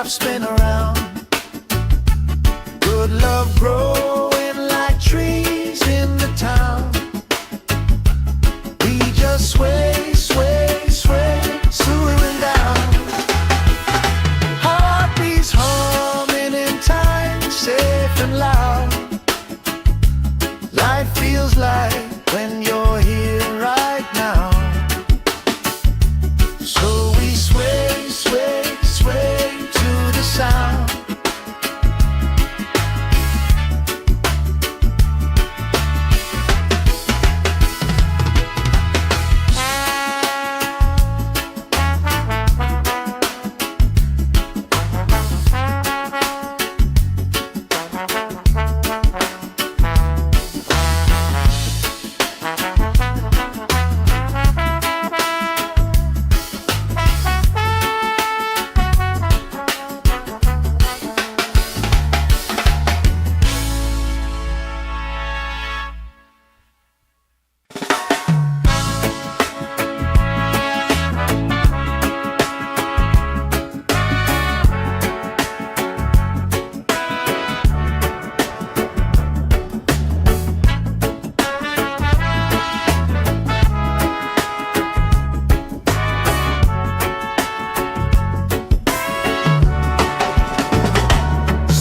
life spin around. Good love growing like trees in the town. We just sway, sway, sway, swooing down. Heartbeats humming in time, safe and loud. Life feels like when you're here right now. So we sway, sway, sway to the sound.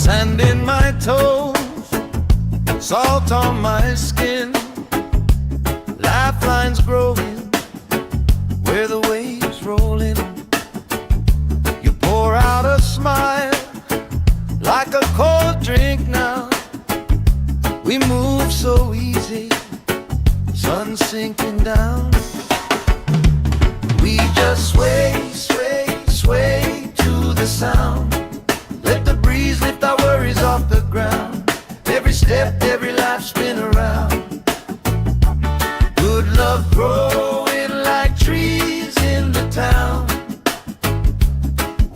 Sand in my toes, salt on my skin, lifelines growing where the waves rolling. You pour out a smile like a cold drink now. We move so easy, sun sinking down. We just sway, sway, sway to the sound. Let the breeze lift our worries off the ground. Every step, every life spin around. Good love growing like trees in the town.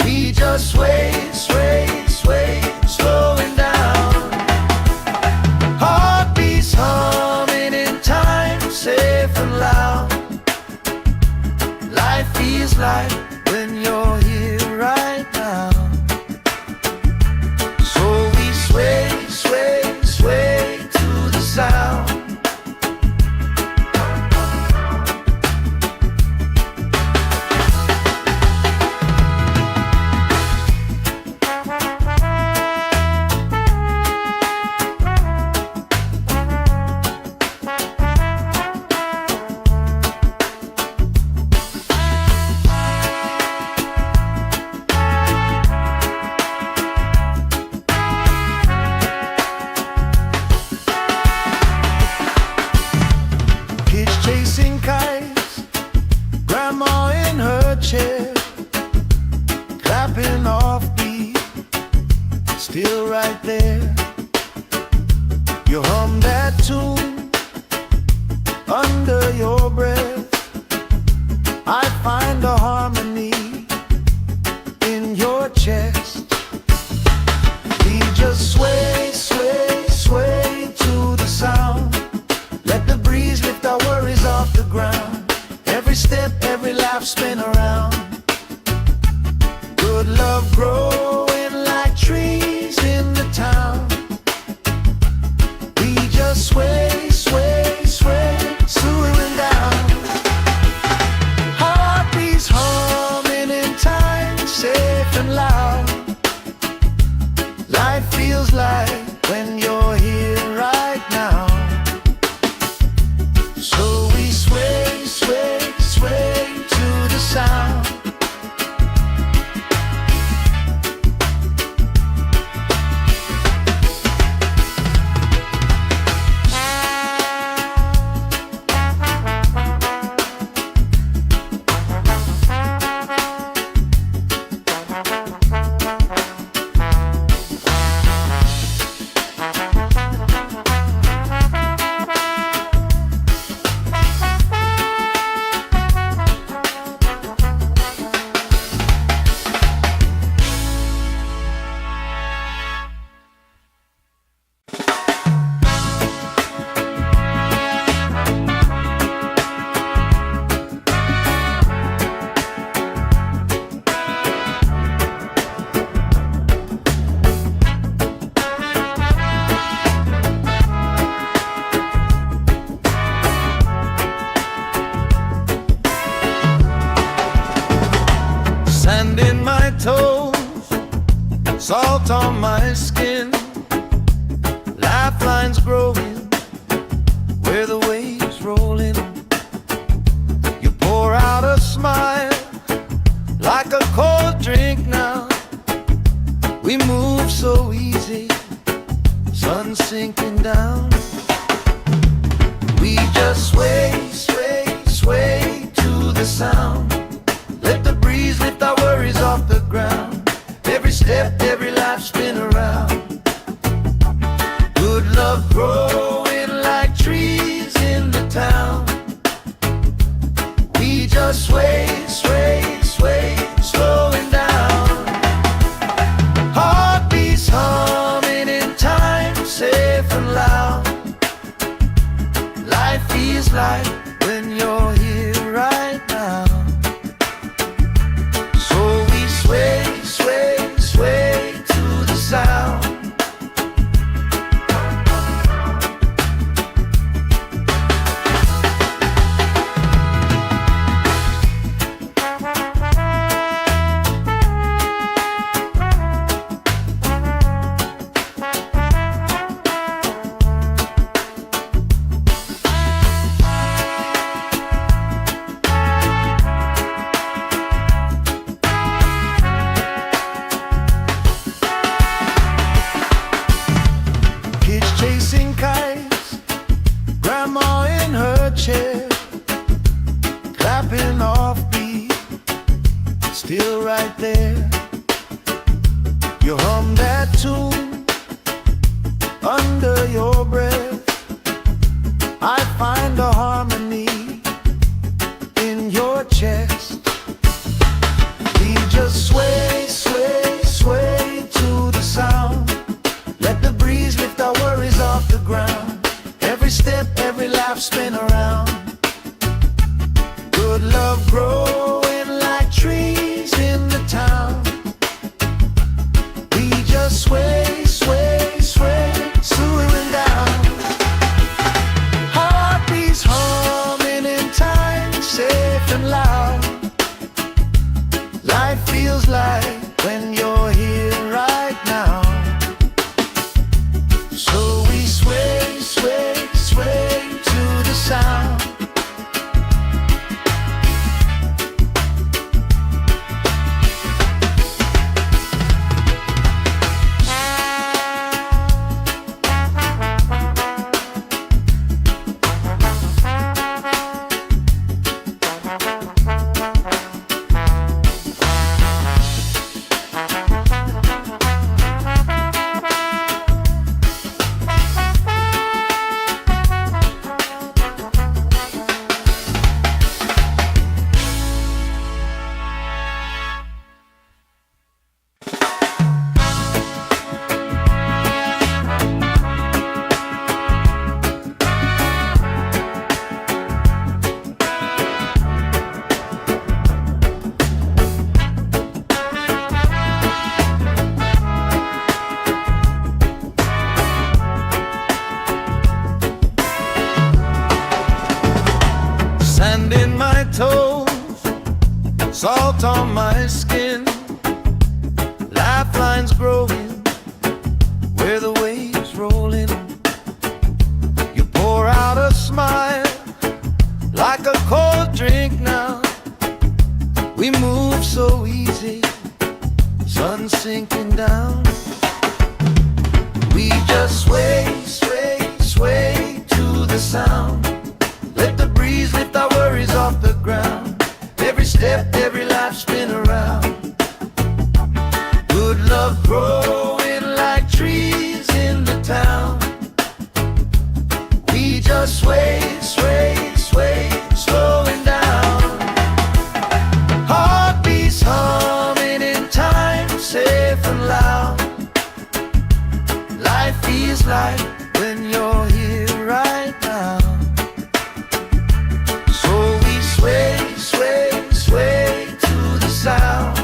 We just sway, sway, sway, slowing down. Heartbeats humming in time, safe and loud. Life feels like when you're here right now. Sway, sway, sway to the sound. Chasing kites, grandma in her chair, clapping off beat, still right there. You hum that tune under your breath. I find a harmony in your chest. We just sway, sway, sway to the sound. Let the breeze lift our worries off the ground. Every step, every life spin around. Good love growing like trees in the town. We just sway, sway, sway, swooing down. Heartbeats humming in time, safe and loud. Life feels like when you're here right now. So we sway, sway, sway to the sound. Sand in my toes, salt on my skin, lifelines growing where the waves roll in. You pour out a smile like a cold drink now. We move so easy, sun sinking down. We just sway, sway, sway to the sound. Let the breeze lift our worries off the ground. Every step, every life spin around. Good love growing like trees in the town. We just sway, sway, sway, slowing down. Heartbeats humming in time, safe and loud. Life feels like when you're here right now. So we sway, sway, sway to the sound. Chasing kites, grandma in her chair, clapping off beat, still right there. You hum that tune under your breath. I find a harmony in your chest. We just sway, sway, sway to the sound. Let the breeze lift our worries off the ground. Every step, every life spin around. Good love growing like trees in the town. We just sway, sway, sway, slowing down. Heartbeats humming in time, safe and loud. Life feels like when you're here right now. So we sway, sway, sway to the sound. Sand in my toes, salt on my skin, lifelines growing where the waves roll in. You pour out a smile like a cold drink now. We move so easy, sun sinking down. We just sway, sway, sway to the sound. Let the breeze lift our worries off the ground. Every step, every life spin around. Good love growing like trees in the town. We just sway, sway, sway, slowing down. Heartbeats humming in time, safe and loud. Life feels like when you're here right now. So we sway, sway, sway to the sound.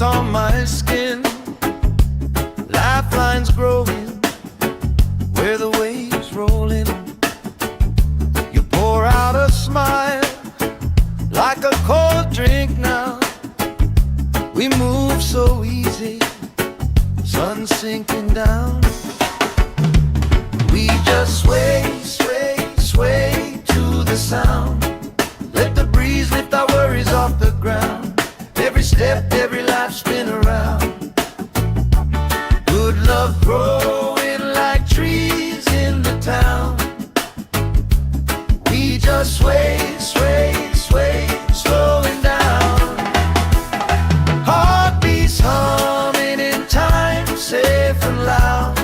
salt on my skin, lifelines growing where the waves roll in. You pour out a smile like a cold drink now. We move so easy, sun sinking down. We just sway, sway, sway to the sound. Let the breeze lift our worries off the ground. Every step, every life spin around. Good love growing like trees in the town. We just sway, sway, sway, slowing down. Heartbeats humming in time, safe and loud.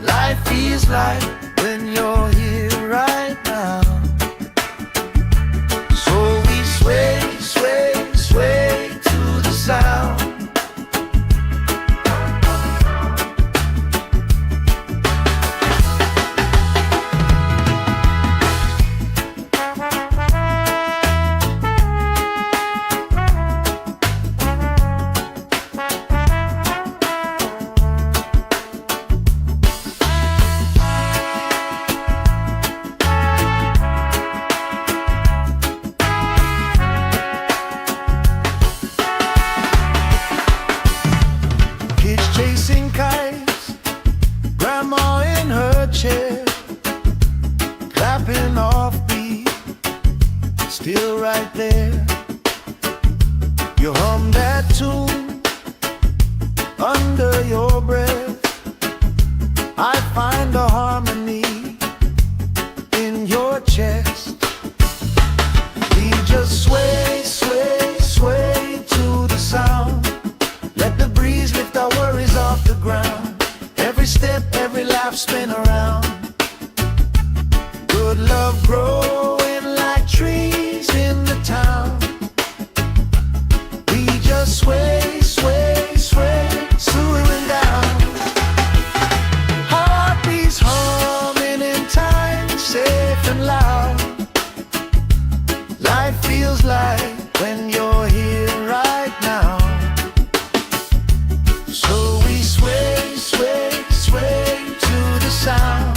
Life feels like when you're here right now. So we sway, sway, sway to the sound. Chasing kites, grandma in her chair, clapping off beat, still right there. You hum that tune under your breath. I find a harmony in your chest. We just sway, sway, sway to the sound. Let the breeze lift our worries off the ground. Every step, every life spin around. Good love growing like trees in the town. We just sway, sway, sway, slowing down. Heartbeats humming in time, safe and loud. Life feels like when you're here right now. So we sway, sway, sway to the sound.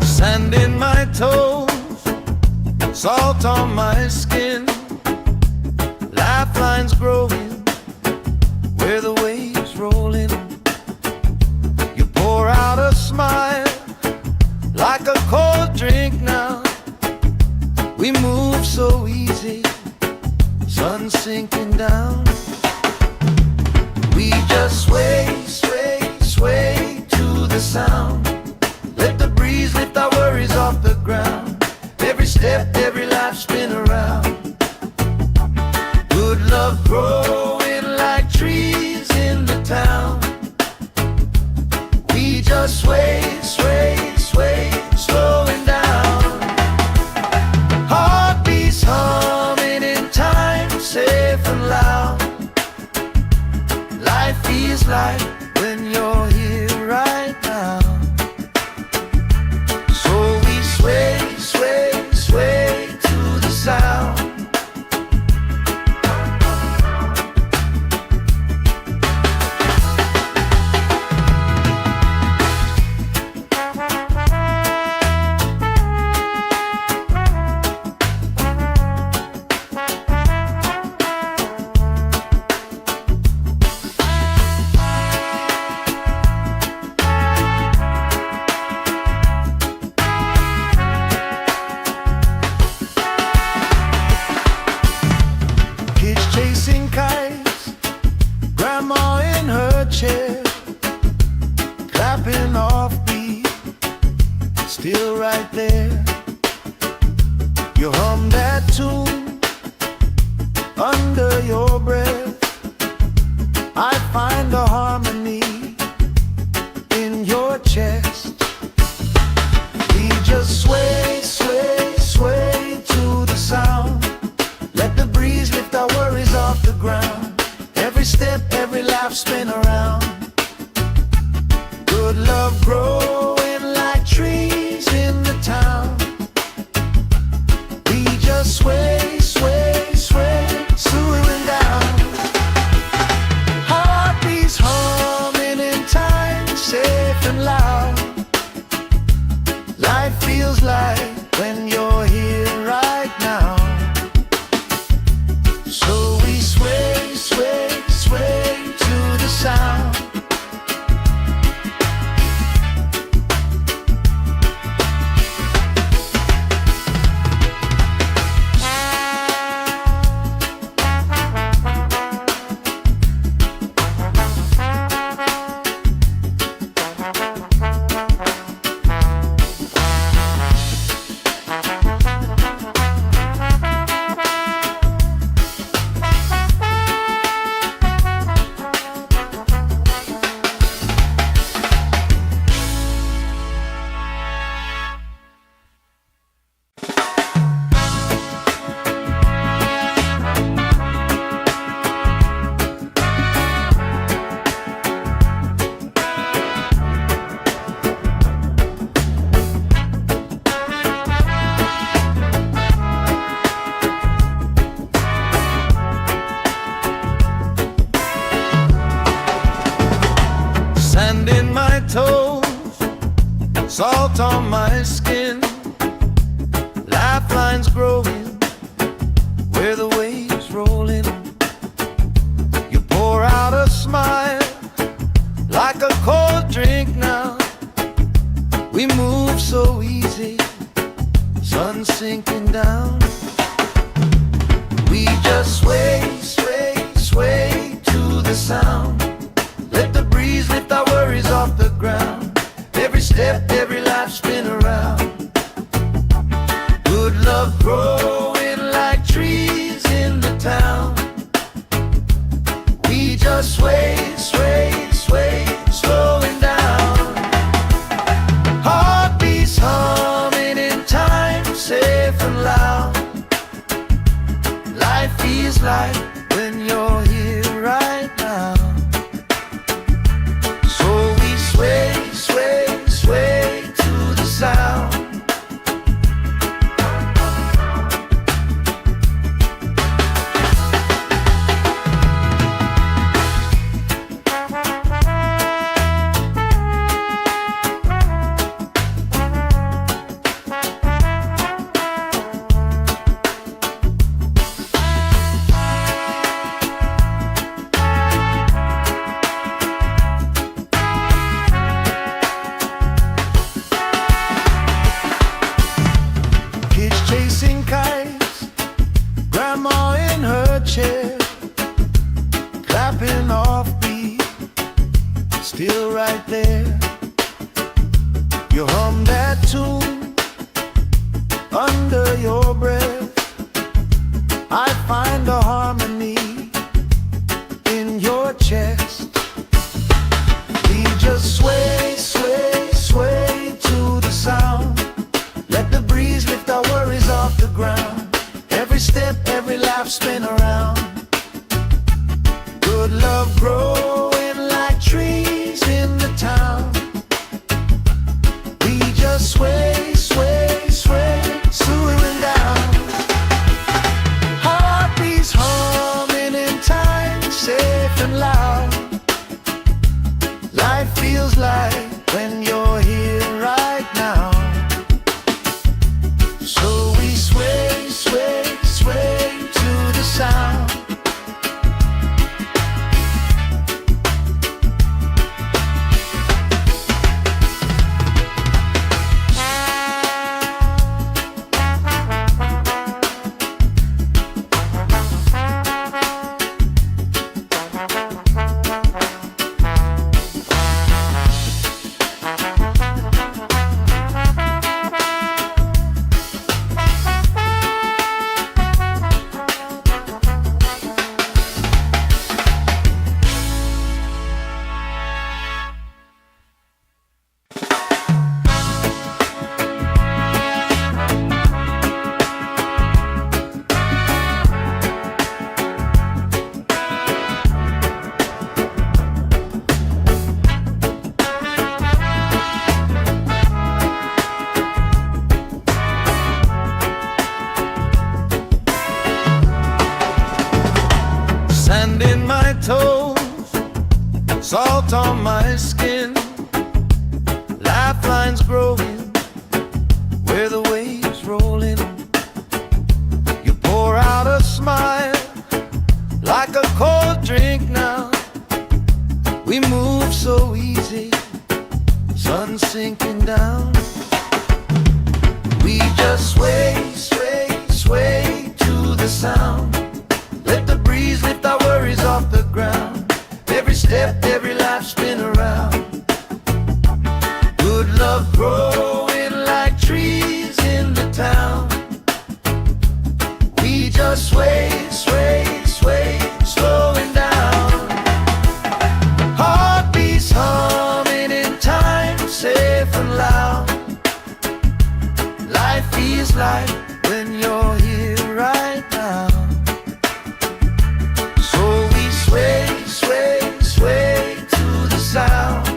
Sand in my toes, salt on my skin, lifelines growing where the waves roll in. You pour out a smile like a cold drink now. We move so easy, sun sinking down. We just sway, sway, sway to the sound. Let the breeze lift our worries off the ground. Every step, every life spin around. Good love growing like trees in the town. We just sway, sway, sway, slowing down. Heartbeats humming in time, safe and loud. Life feels like when you're here right now. Sway, sway, sway to the sound. still right there. You hum that tune under your breath. I find a harmony in your chest. We just sway, sway, sway to the sound. Let the breeze lift our worries off the ground. Every step, every laugh, spin around. Good love growing like trees in the town. We just sway, sway, sway, swooing down. Heartbeats humming in time, safe and loud. Life feels like when you're here right now. So we sway, sway, sway to the sound. Sand in my toes, salt on my skin, lifelines growing where the waves roll in. You pour out a smile like a cold drink now. We move so easy, sun sinking down. We just sway, sway, sway to the sound. Let the breeze lift our worries off the ground. Every step, every life, spin around. Good love growing like trees in the town. We just sway, sway, sway, slowing down. Heartbeats humming in time, safe and loud. Life feels like when you're here right now. Sway, sway, sway to the sound. Chasing kites, grandma in her chair, clapping off beat, still right there. You hum that tune under your breath. I find a harmony in your chest. We just sway, sway, sway to the sound. Let the breeze lift our worries off the ground. Every step, every laugh, spin around. Good love growing like trees in the town. We just sway, sway, sway, swooing down. Heartbeats humming in time, safe and loud. Life feels like when you're here right now. So we sway, sway, sway to the sound. salt on my skin, lifelines growing where the waves roll in. You pour out a smile like a cold drink now. We move so easy, sun sinking down. We just sway, sway, sway to the sound. Let the breeze lift our worries off the ground. Every step, every life spin around. Good love growing like trees in the town. We just sway, sway, sway, slowing down. Heartbeats humming in time, safe and loud. Life feels like when you're here right now. So we sway, sway, sway to the sound.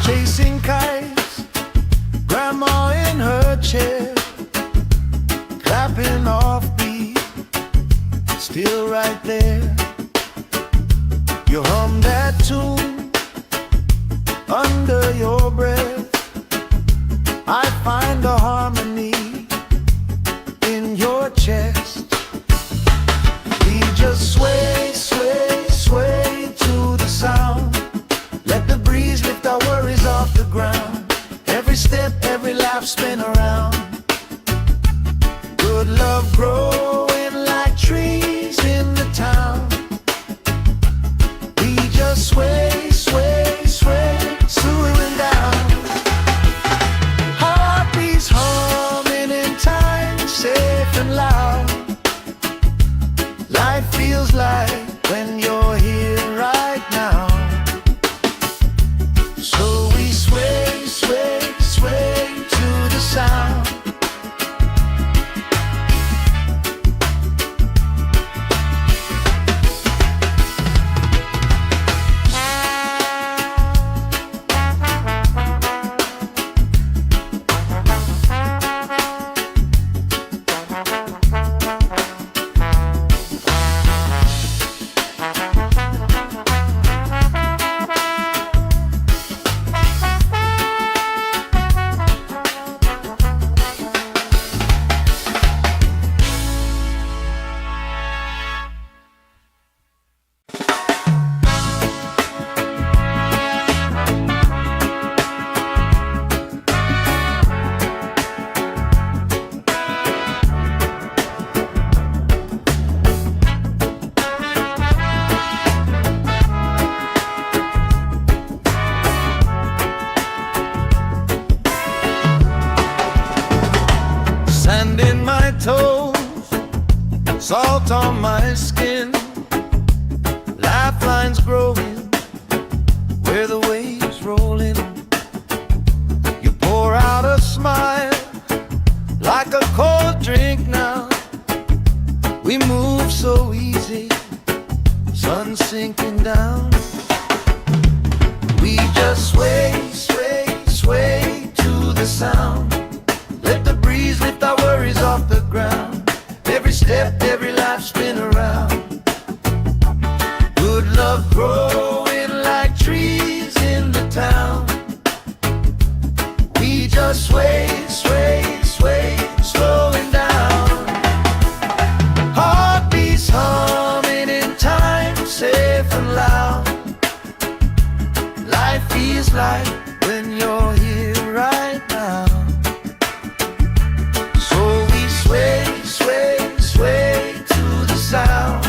Chasing kites, grandma in her chair, clapping off beat, still right there. You hum that tune under your breath. I find a harmony in your chest. We just sway, sway, sway to the sound. Let the breeze lift our worries off the ground. Every step, every life spin around. Good love growing like trees in the town. We just sway, sway, sway, slowing down. Heartbeats humming in time, safe and loud. Life feels like when you're here right now. So we sway, sway, sway to the sound. Sand in my toes, salt on my skin, lifelines growing where the waves roll in. You pour out a smile like a cold drink now. We move so easy, sun sinking down. We just sway, sway, sway to the sound. Let the breeze lift our worries off the ground. Every step, every life spin around. Good love growing like trees in the town. We just sway, sway, sway, slowing down. Heartbeats humming in time, safe and loud. Life feels like when you're here right now. Sway, sway, sway to the sound.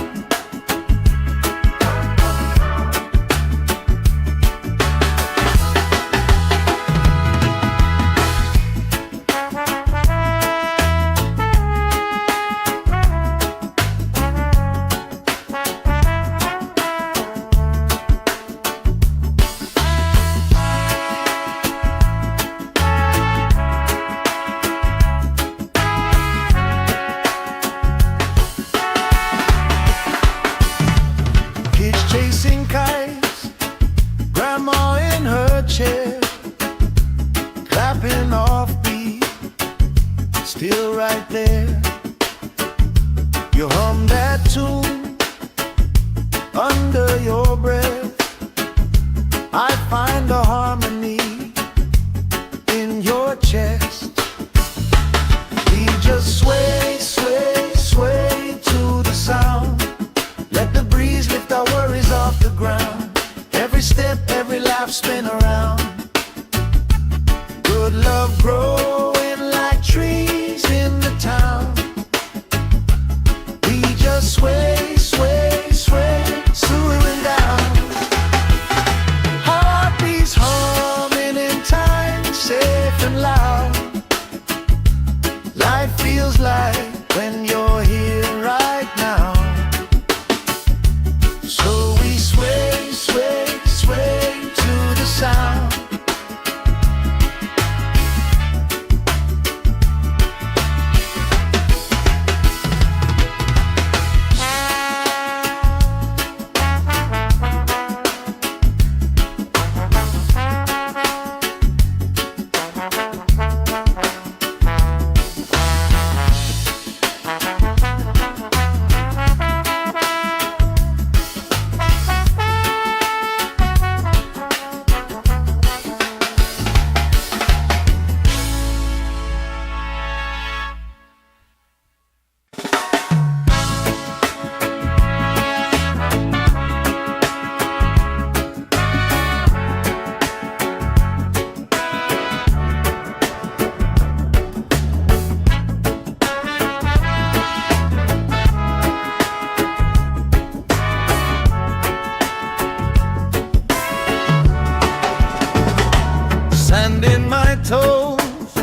Sand in my toes,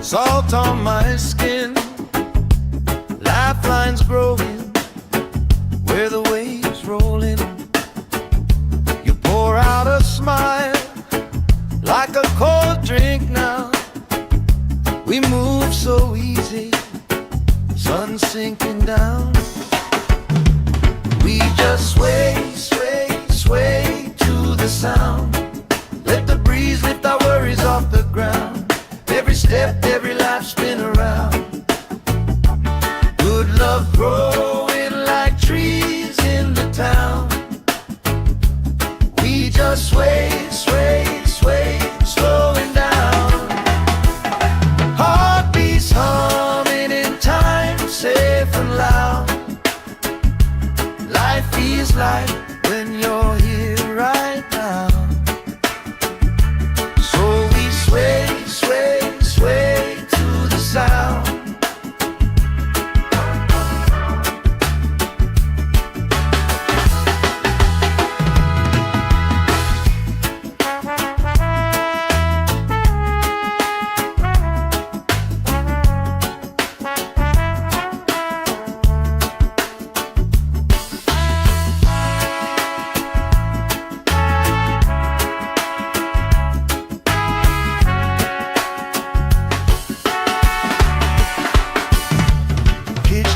salt on my skin, lifelines growing where the waves roll in. You pour out a smile like a cold drink now. We move so easy, sun sinking down. We just sway, sway, sway to the sound. Let the breeze lift our worries off the ground. Every step, every life spin around. Good love growing like trees in the town. We just sway, sway, sway, slowing down. Heartbeats humming in time, safe and loud. Life feels like when you're here right now. So we sway, sway, sway to the sound.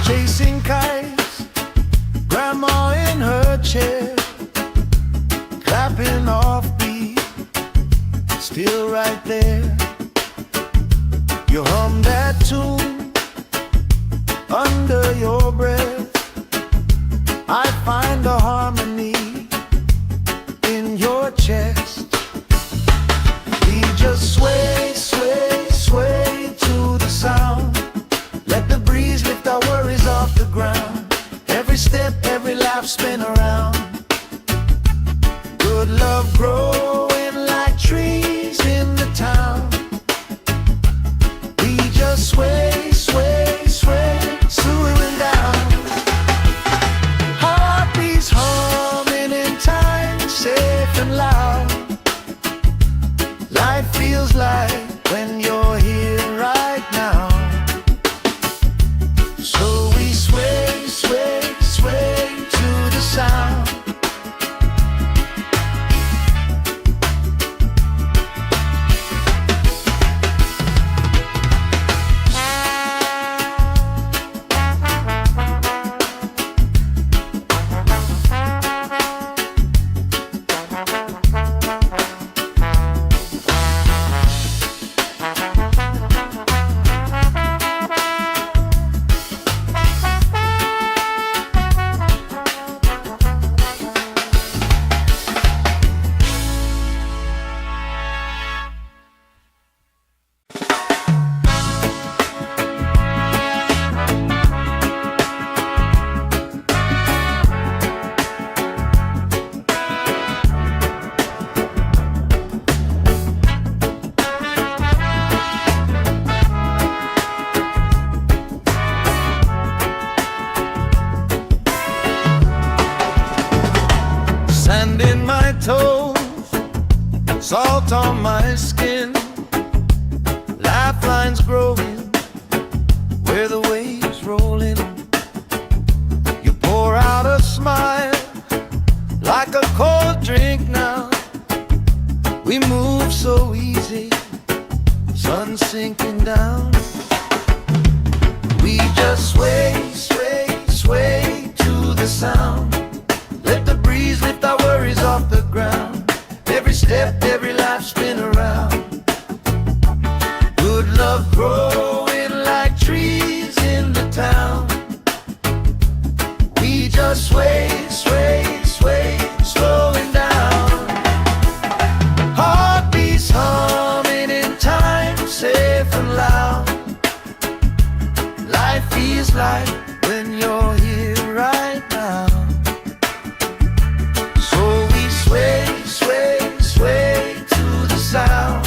Chasing kites, grandma in her chair, clapping off beat, still right there. You hum that tune under your breath. I find a harmony in your chest. We just sway, sway, sway to the sound. Let the breeze lift our worries off the ground. Every step, every life spin around. Good love growing like trees in the town. We just sway, sway, sway, slowing down. Heartbeats humming in time, safe and loud. Life feels like when you're here right now. So we sway, sway, sway to the sound. Sand in my toes, salt on my skin, lifelines growing where the waves roll in. You pour out a smile like a cold drink now. We move so easy, sun sinking down. We just sway, sway, sway to the sound. Let the breeze lift our worries off the ground. Every step, every life spin around. Good love growing like trees in the town. We just sway, sway, sway, slowing down. Heartbeats humming in time, safe and loud. Life feels like when you're here right now. So we sway, sway, sway to the sound.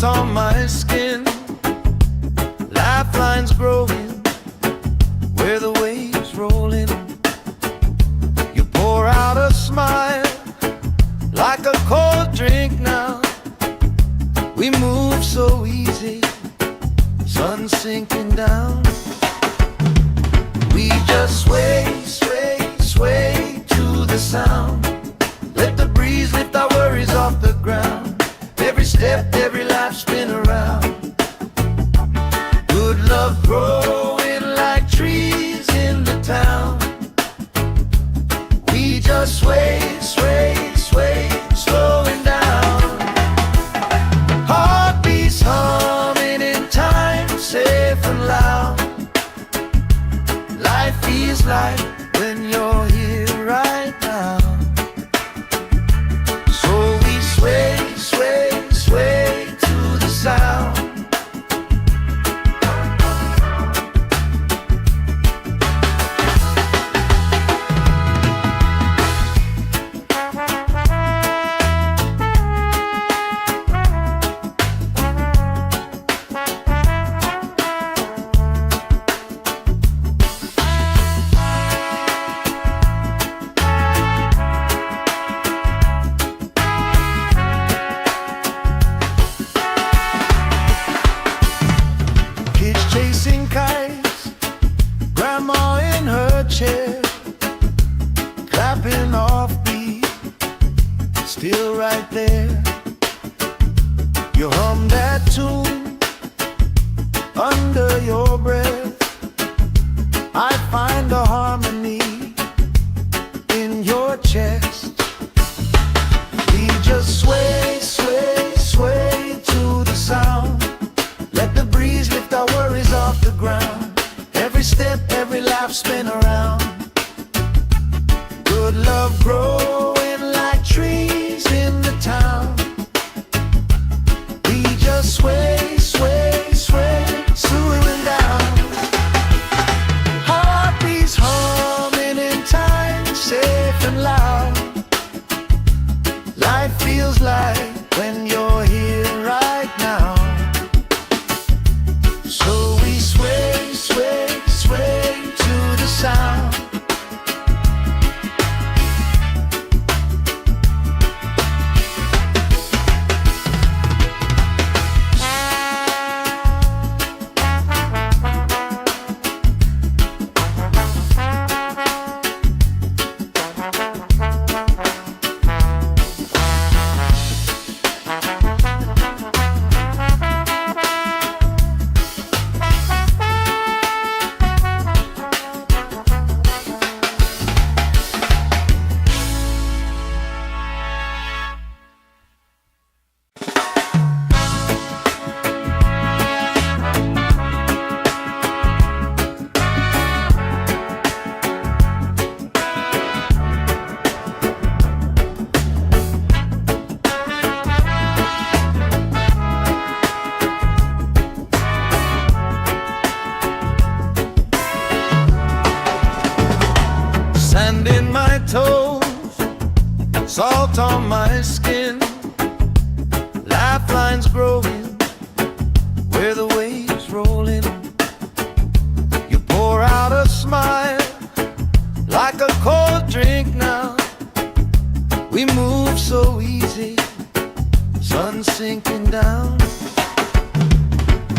salt on my skin, lifelines growing where the waves rolling. You pour out a smile like a cold drink now. We move so easy, sun sinking down. We just sway, sway, sway to the sound. Let the breeze lift our worries off the ground. Every step, every life spin around. Good love growing like trees in the town. We just sway, sway, sway, slowing down. Heartbeats humming in time, safe and loud. Life feels like when you're here right now. So we sway, sway, sway to the sound. Chasing kites, grandma in her chair, clapping off beat, still right there. You hum that tune under your breath. I find a harmony in your chest. We just sway, sway, sway to the sound. Let the breeze lift our worries off the ground. Every step, every laugh spin around. Good love growing like trees in the town. We just sway, sway, sway, slowing down. Heartbeats humming in time, safe and loud. Life feels like when you're here right now. So we sway, sway, sway to the sound. Sand in my toes, salt on my skin, lifelines growing where the waves rolling. You pour out a smile like a cold drink now. We move so easy, sun sinking down.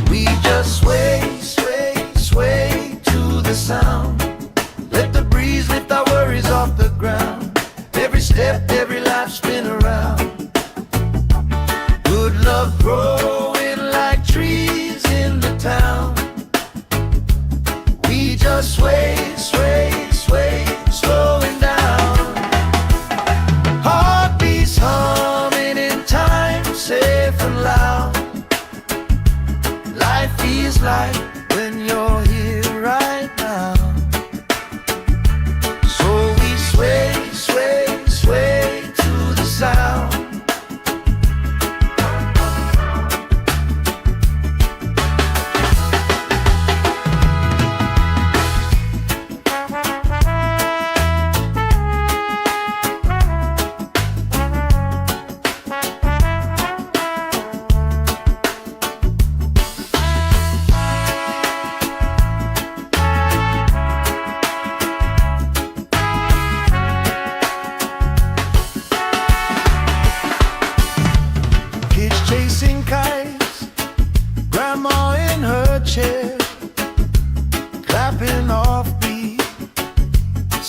We just sway, sway, sway to the sound. Let the breeze lift our worries off the ground. Every step, every life spin around. Good love growing like trees in the town. We just sway, sway, sway, slowing down. Heartbeats humming in time, safe and loud. Life feels like when you're here right now. Sway, sway, sway to the sound.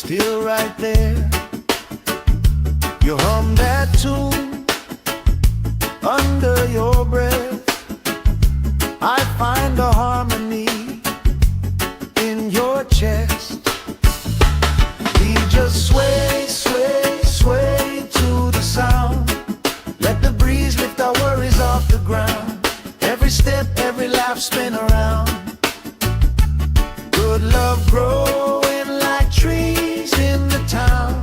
still right there. You hum that tune under your breath. I find a harmony in your chest. We just sway, sway, sway to the sound. Let the breeze lift our worries off the ground. Every step, every lap, spin around. Good love growing like trees in the town.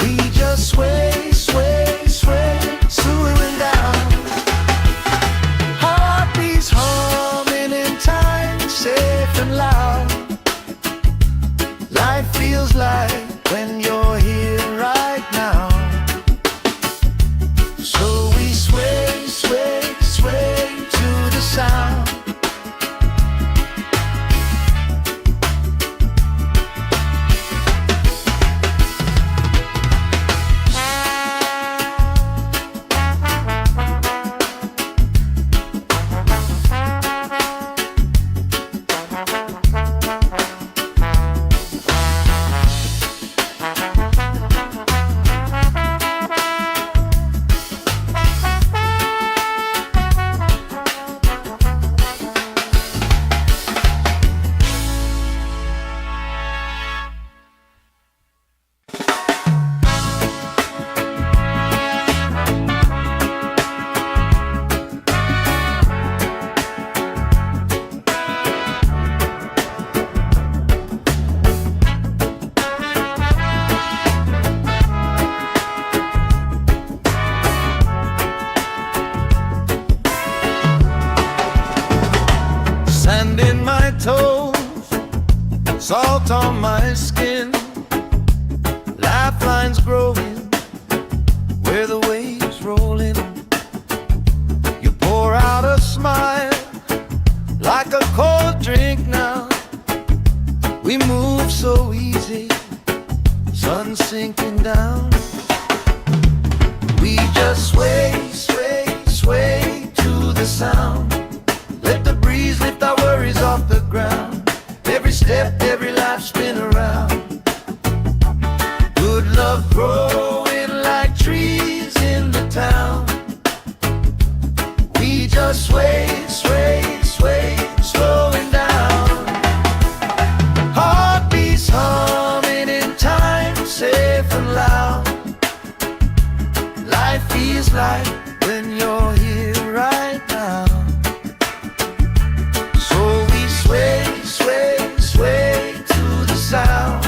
We just sway, sway, sway, swooing down. Heartbeats humming in time, safe and loud. Life feels like when you're here right now. So we sway, sway, sway to the sound. Sand in my toes, salt on my skin, lifelines growing where the waves rolling. You pour out a smile like a cold drink now. We move so easy, sun sinking down. We just sway, sway, sway to the sound. Let the breeze lift our worries off the ground. Every step, every life, spin around. Good love growing like trees in the town. We just sway, sway, sway, slowing down. Heartbeats humming in time, safe and loud. Life feels like when you're here right now. So we sway, sway, sway to the sound.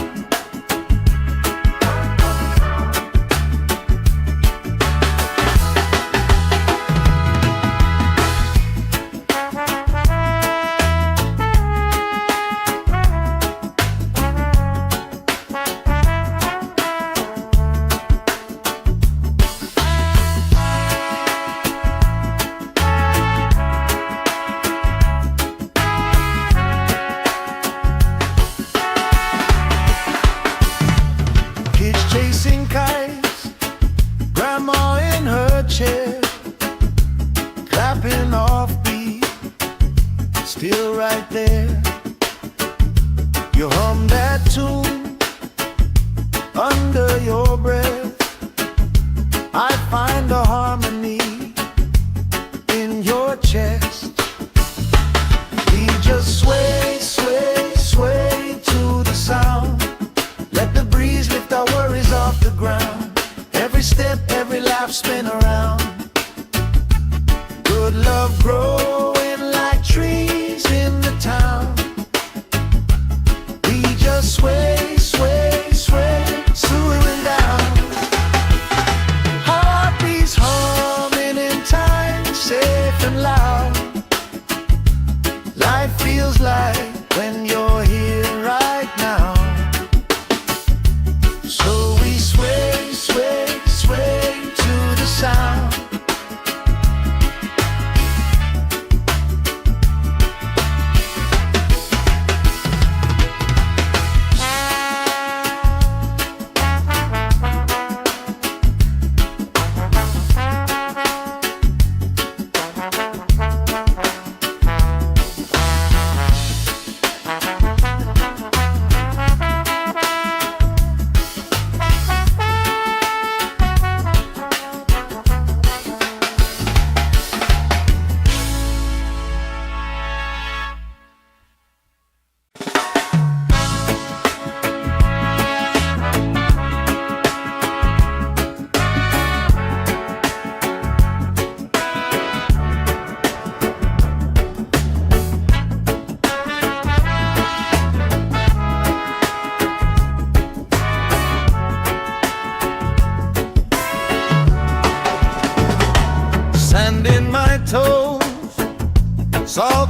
Chasing kites, grandma in her chair, clapping off beat, still right there. You hum that tune under your breath. I find a harmony in your chest. We just sway, sway, sway to the sound. Let the breeze lift our worries off the ground. Every step, every lap, spin around. Good love growing like trees in the town. We just sway, sway, sway, swooing down.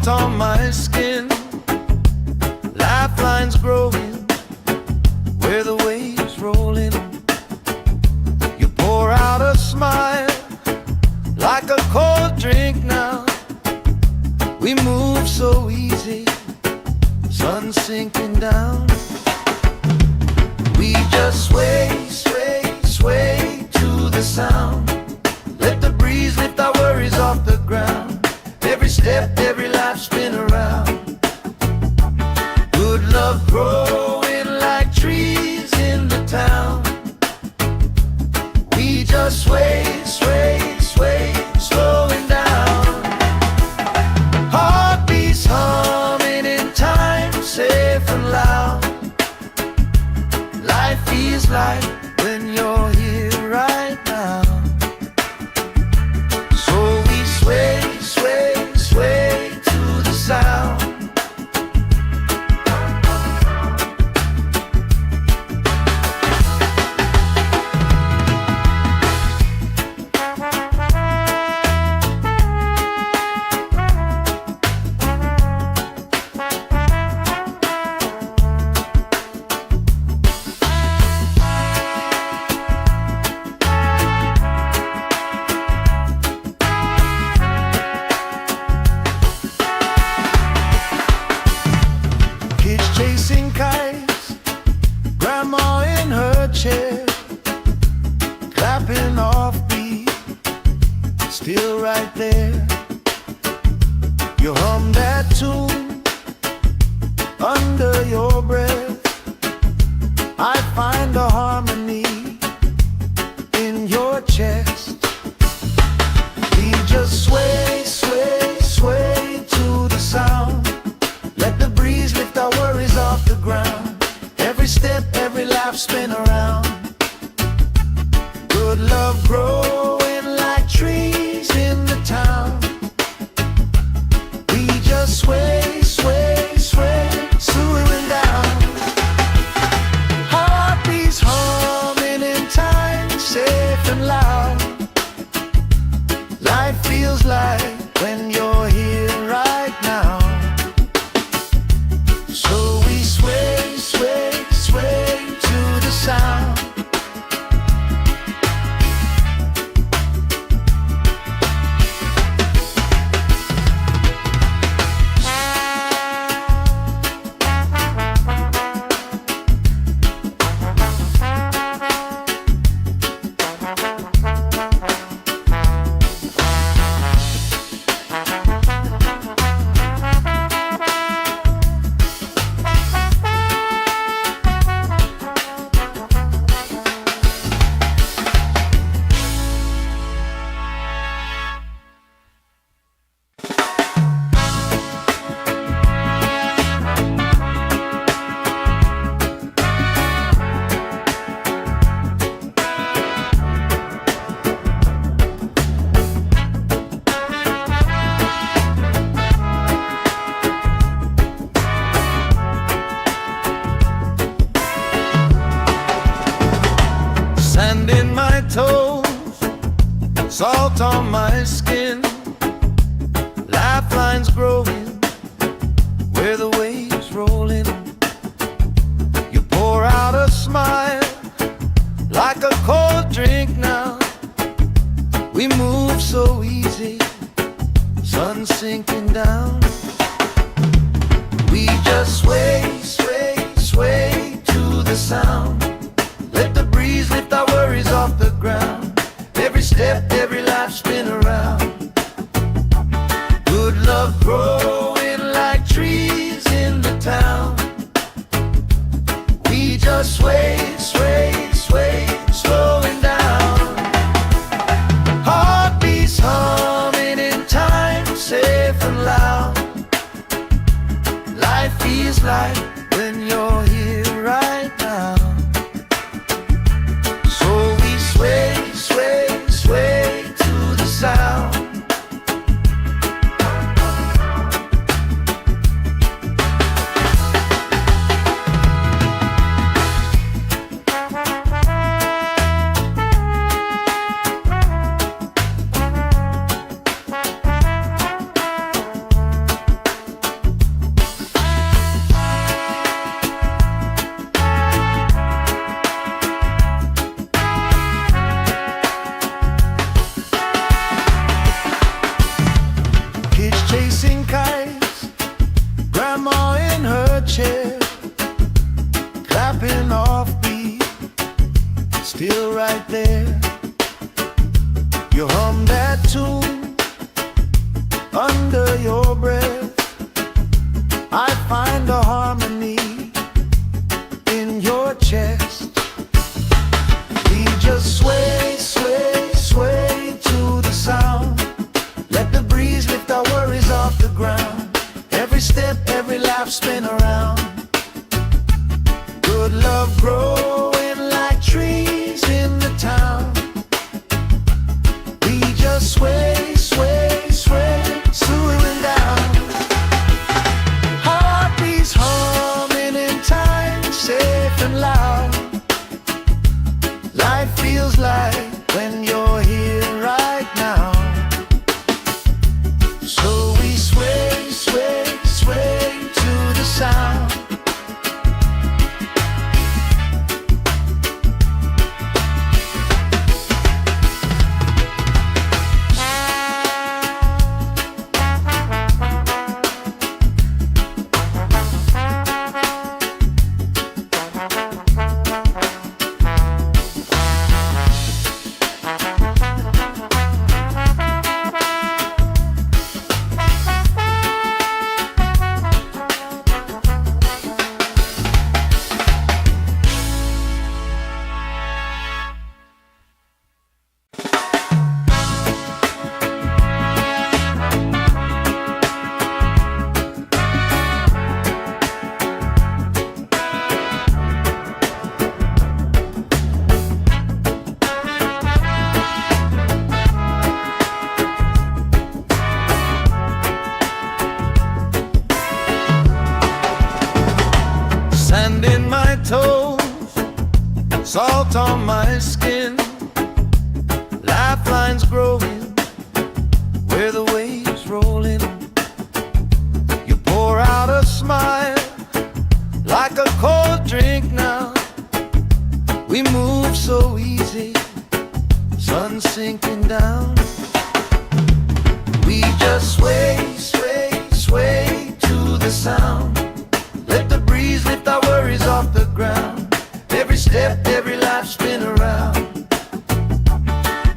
salt on my skin, lifelines growing where the waves roll in. You pour out a smile like a cold drink now. We move so easy, sun sinking down. We just sway, sway, sway to the sound. Let the breeze lift our worries off the ground. Every step, every life spin around. Good love growing like trees in the town. We just sway, sway, sway, slowing down. Heartbeats humming in time, safe and loud. Life feels like when you're here right now. So we sway, sway, sway to the sound. Chasing kites, grandma in her chair, clapping off beat, still right there. You hum that tune under your breath. I find a harmony in your chest. We just sway, sway, sway to the sound. Let the breeze lift our worries off the ground. Every step, every life spin around. Good love growing like trees in the town. We just sway, sway, sway, slowing down. Heartbeats humming in time, safe and loud. Life feels like when you're here right now. So we sway, sway, sway to the sound. Sand in my toes, salt on my skin, lifelines growing where the waves roll in. You pour out a smile like a cold drink now. We move so easy, sun sinking down. We just sway, sway, sway to the sound. Let the breeze lift our worries off the ground. Every step, every life spin around. Good love growing like trees in the town. We just sway, sway, sway, slowing down. Heartbeats humming in time, safe and loud. Life feels like still right there. You hum that tune under your breath. I find a harmony in your chest. We just sway, sway, sway to the sound. Let the breeze lift our worries off the ground. Every step, every laugh, spin around. Good love growing like trees in the town. We just sway, sway, sway, swooing down. Heartbeats humming in time, safe and loud. Life feels like when you're here right now. So we sway, sway, sway to the sound. Sand in my toes, salt on my skin, lifelines growing where the waves roll in. You pour out a smile like a cold drink now. We move so easy, sun sinking down. We just sway, sway, sway to the sound. Let the breeze lift our worries off the ground. Every step, every life, spin around.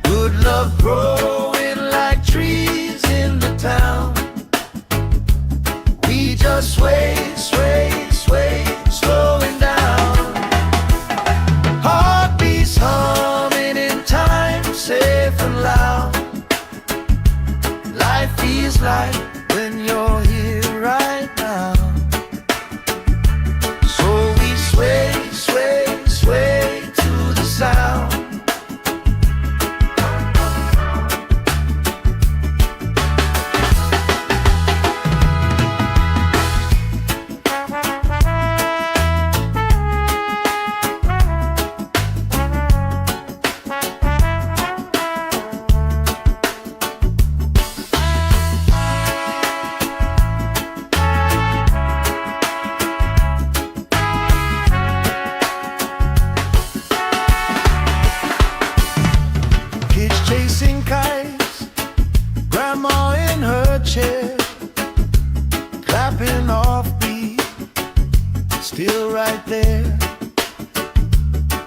Good love growing like trees in the town. We just sway, sway, sway, slowing down. Heartbeats humming in time, safe and loud. Life feels like when you're here right now. Sway, sway, sway to the sound. Chasing kites, grandma in her chair, clapping off beat, still right there.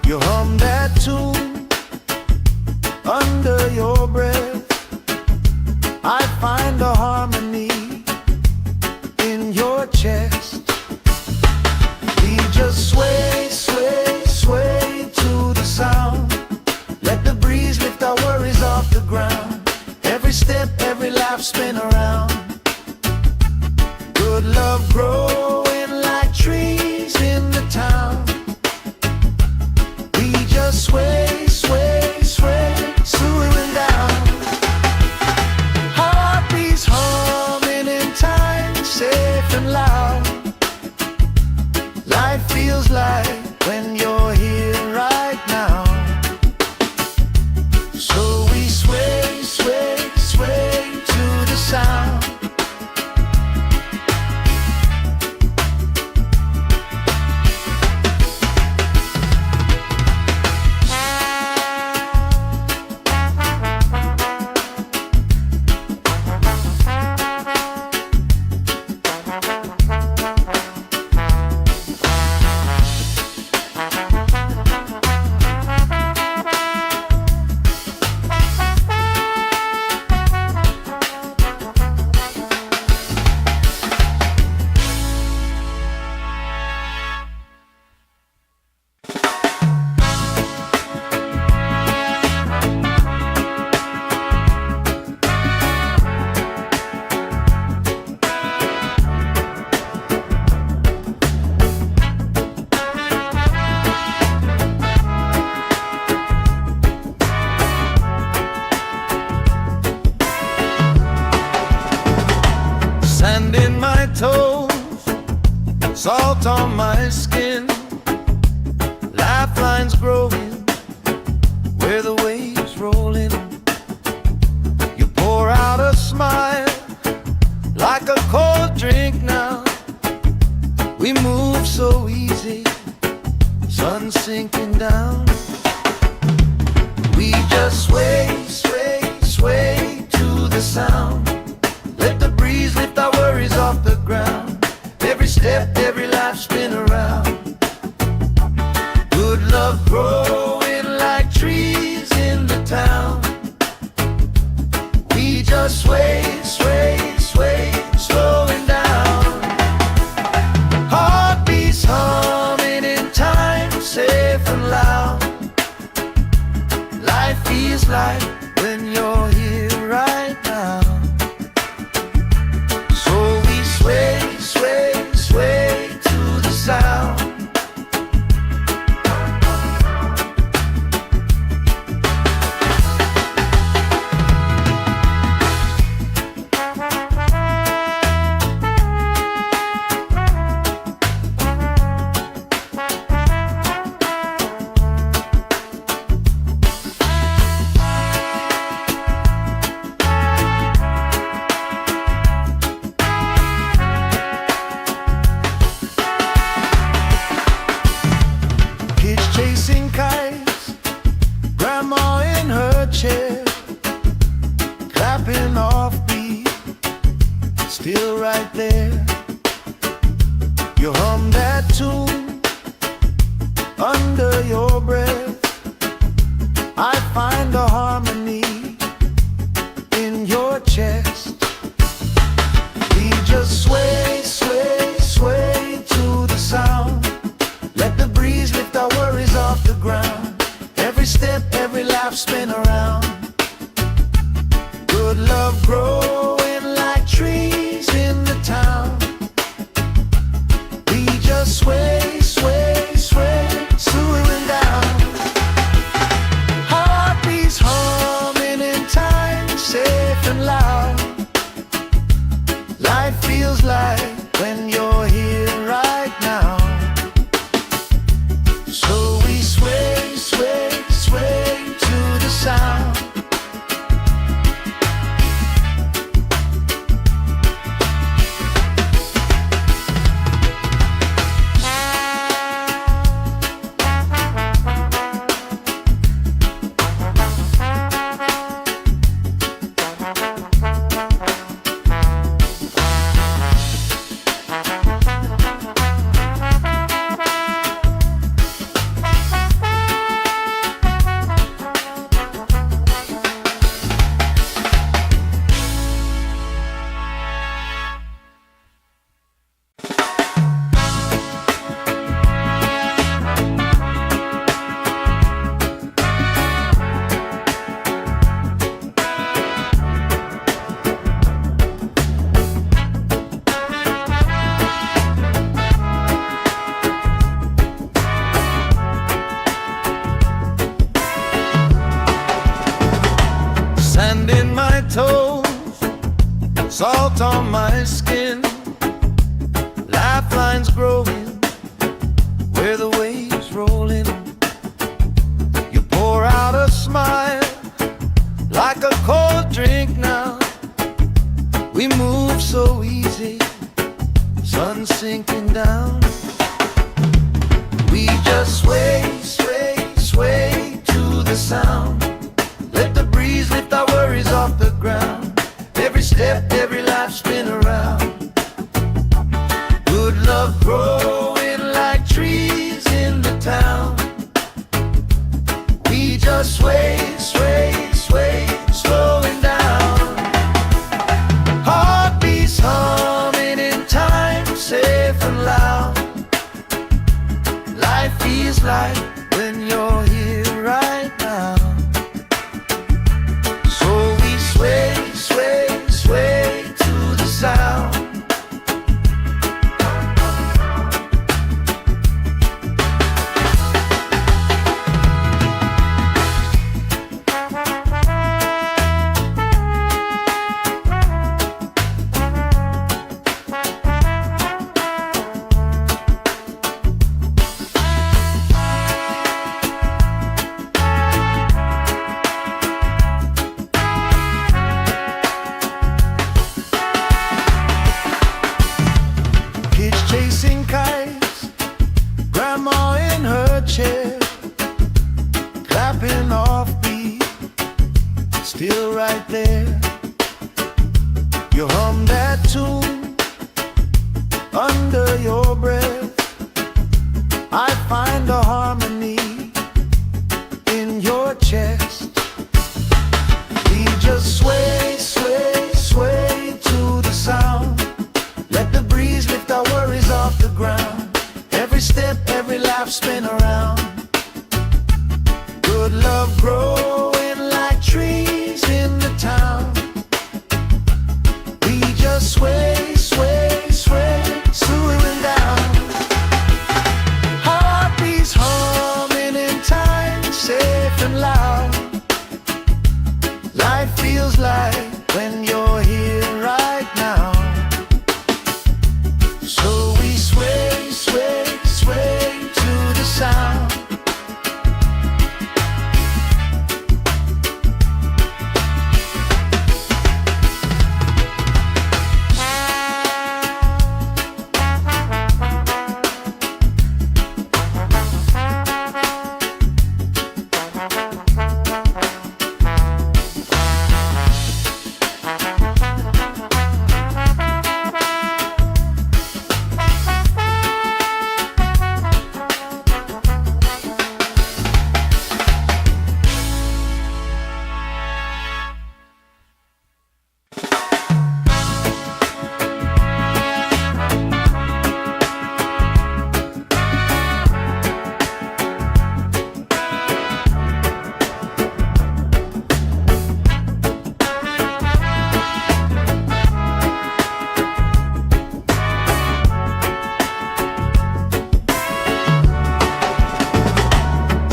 You hum that tune under your breath. I find a harmony in your chest. We just sway, sway, sway to the sound. Let the breeze lift our worries off the ground. Every step, every laugh, spin around. Good love growing like trees in the town. We just sway, sway, sway, swooing down. Heartbeats humming in time, safe and loud. salt on my skin, lifelines growing where the waves rolling. You pour out a smile like a cold drink now. We move so easy, sun sinking down. We just sway, sway, sway to the sound. Let the breeze lift our worries off the ground. Every step, every life spin around. Good love growing like trees in the town. We just sway, sway, sway, slowing down. Heartbeats humming in time, safe and loud. Life feels like when you're here right now. So we sway, sway, sway to the sound. Chasing kites, grandma in her chair, clapping off beat, still right there. You hum that tune under your breath. I find a harmony in your chest. We just sway, sway, sway to the sound. Let the breeze lift our worries off the ground. Every step, every life spin around. Good love growing like trees in the town. We just sway, sway, sway, slowing down. Heartbeats humming in time, safe and loud. Life feels like when you're here right now. So we sway, sway, sway to the sound. Sand in my toes, salt on my skin, lifelines growing where the waves rolling. You pour out a smile like a cold drink now. We move so easy, sun sinking down. We just sway, sway, sway to the sound. Let the breeze lift our worries off the ground. Every step, every life spin around. Good love growing like trees in the town. We just sway, sway, sway, slowing down. Heartbeats humming in time, safe and loud. Life feels like when you're here right now. So we sway, sway, sway to the sound. Grandma in her chair, clapping off beat, still right there. You hum that tune under your breath. I find a harmony in your chest. We just sway, sway, sway to the sound. Let the breeze lift our worries off the ground. Every step, every laugh spin around. Good love growing like trees in the town. We just sway, sway, sway, swooing down. Heartbeats humming in time, safe and loud. Life feels like when you're here right now. So we sway, sway, sway to the sound.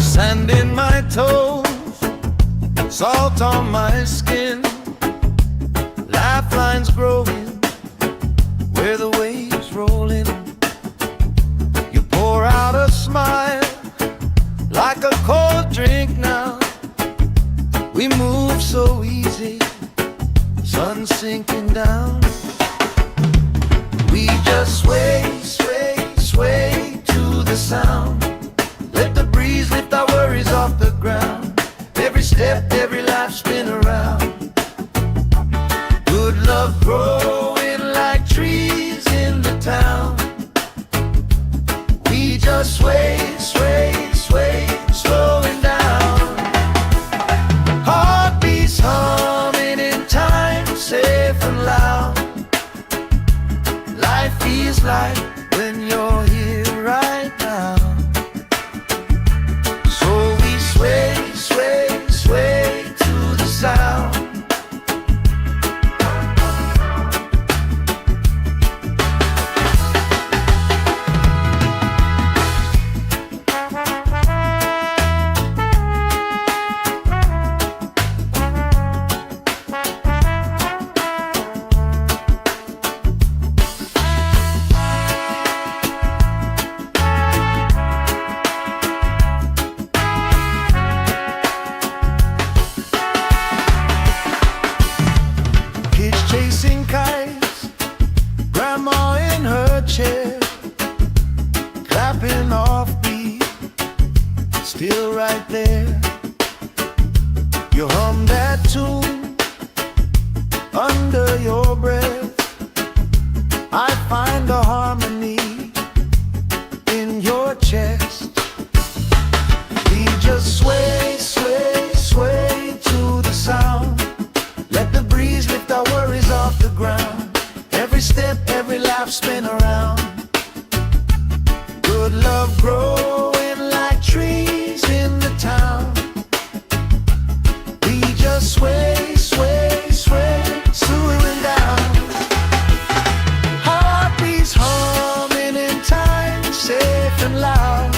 Sand in my toes, salt on my skin, lifelines growing where the waves roll in. You pour out a smile like a cold drink now. We move so easy, sun sinking down. We just sway, sway, sway to the sound. Let the breeze lift our worries off the ground. Every step, every life spin around. Good love growing like trees in the town. We just sway, sway, sway, slowing down. Heartbeats humming in time, safe and loud. Life feels like when you're here right now. Sway, sway, sway to the sound. Chasing kites, grandma in her chair, clapping off beat, still right there. You hum that tune under your breath. I find a harmony in your chest. We just sway, sway, sway to the sound. Let the breeze lift our worries off the ground. Every step, every laugh spin around. Good love growing like trees in the town. We just sway, sway, sway, swooing down. Heartbeats humming in time, safe and loud.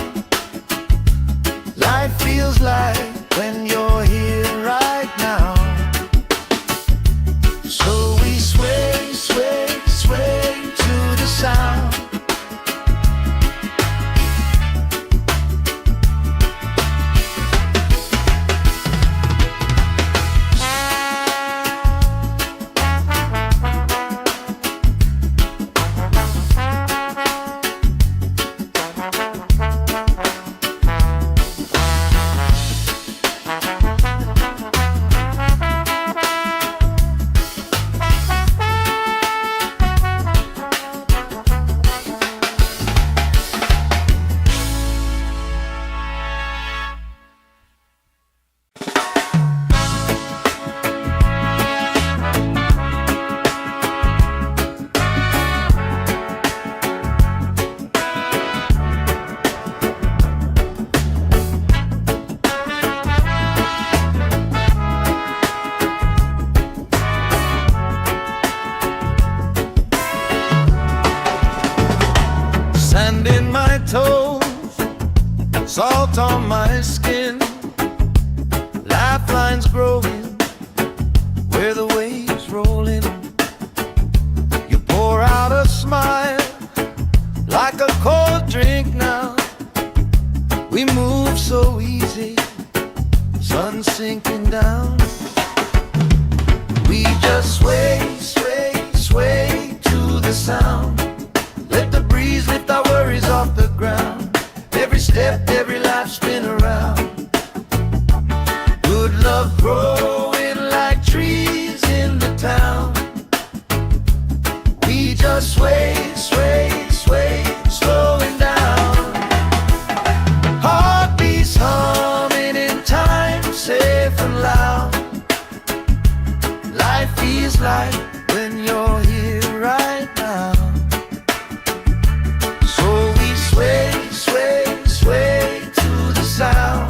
Life feels like when you're here right now. So we sway, sway, sway to the sound. salt on my skin, lifelines growing where the waves rolling. You pour out a smile like a cold drink now. We move so easy, sun sinking down. We just sway, sway, sway to the sound. Let the breeze lift our worries off the ground. Every step, every life spin around. Good love growing like trees in the town. We just sway, sway, sway, slowing down. Heartbeats humming in time, safe and loud. Life feels like when you're here right now. So we sway, sway, sway to the sound.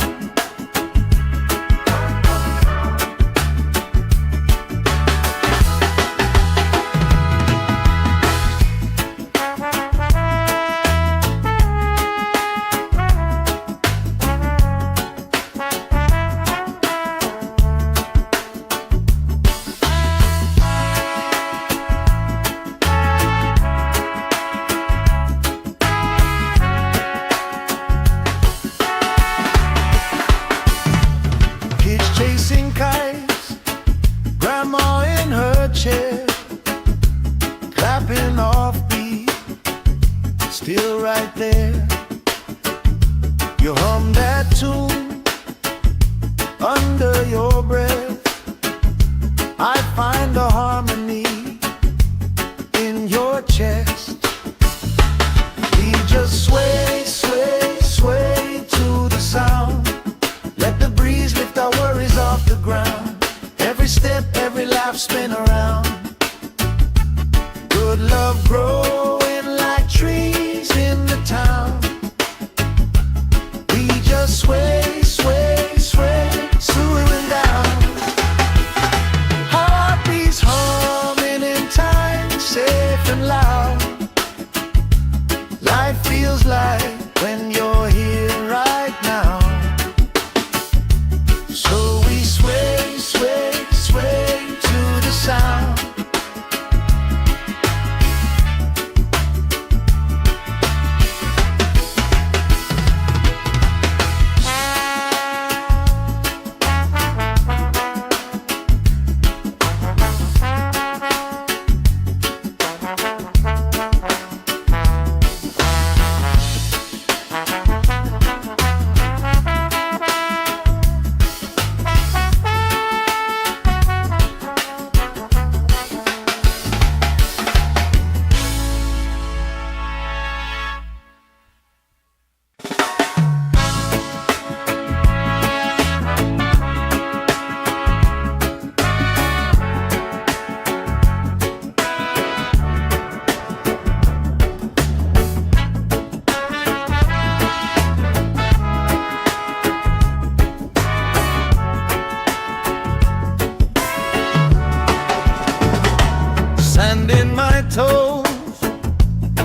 Chasing kites, grandma in her chair, clapping off beat, still right there. You hum that tune under your breath. I find a harmony in your chest. We just sway, sway, sway to the sound. Let the breeze lift our worries off the ground. Every step, every life spin around. Good love growing like trees in the town. We just sway, sway, sway, slowing down. Heartbeats humming in time, safe and loud. Life feels like when you're here right now. So we sway, sway, sway to the sound. Sand in my toes,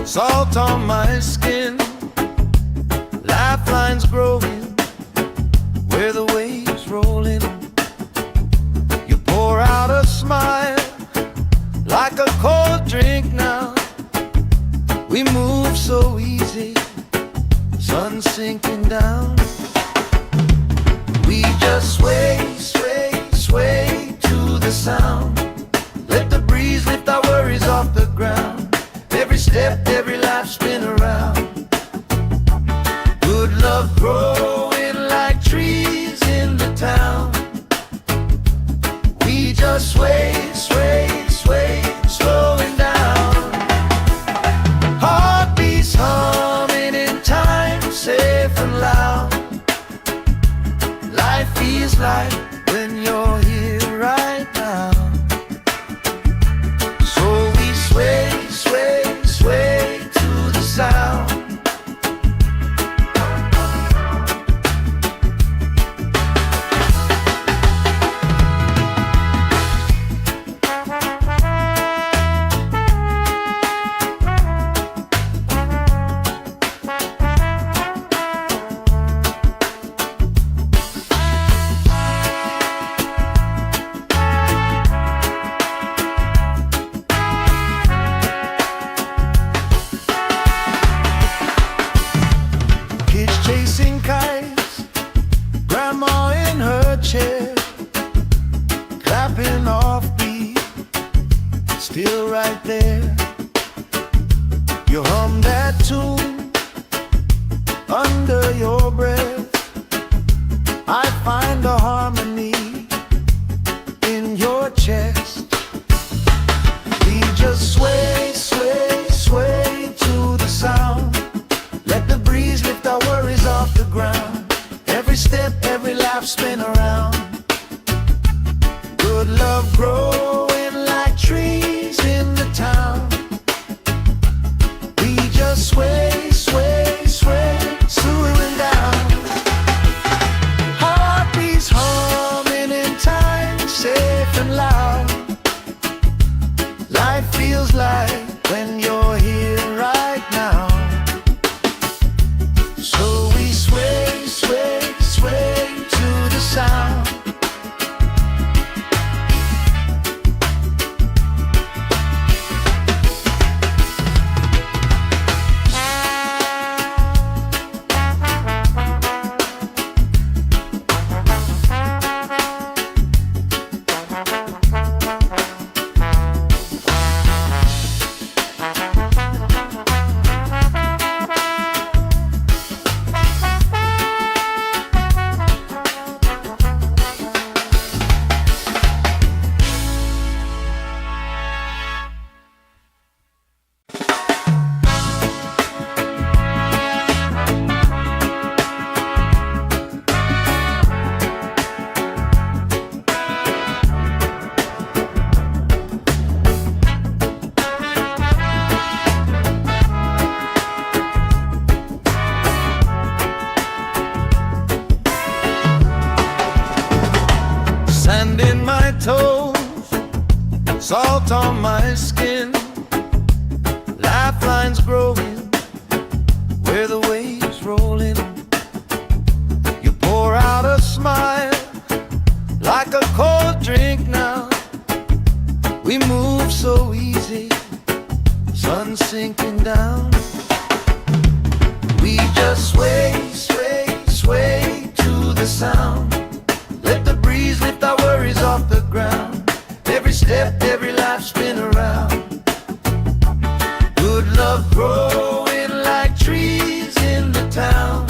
salt on my skin, lifelines growing where the waves rolling. You pour out a smile like a cold drink now. We move so easy, sun sinking down. We just sway, sway, sway to the sound. Let the breeze lift our worries off the ground. Every step, every life spin around. Good love growing like trees in the town. We just sway, sway, sway, slowing down. Heartbeats humming in time, safe and loud. Life feels like when you're here right now. So we sway, sway, sway to the sound. your breath. I find a harmony in your chest. We just sway, sway, sway to the sound. Let the breeze lift our worries off the ground. Every step, every laugh, spin around. Good love growing like trees in the town. We just sway, sway, sway, swaying down. Heartbeats humming in time, safe and loud. Life feels like when you're here right now. So we sway, sway, sway to the sound. Sand in my toes, salt on my skin, lifelines growing where the waves rolling. You pour out a smile like a cold drink now. We move so easy, sun sinking down. We just sway, sway, sway to the sound. Let the breeze lift our worries off the ground. Every step, every life, spin around. Good love growing like trees in the town.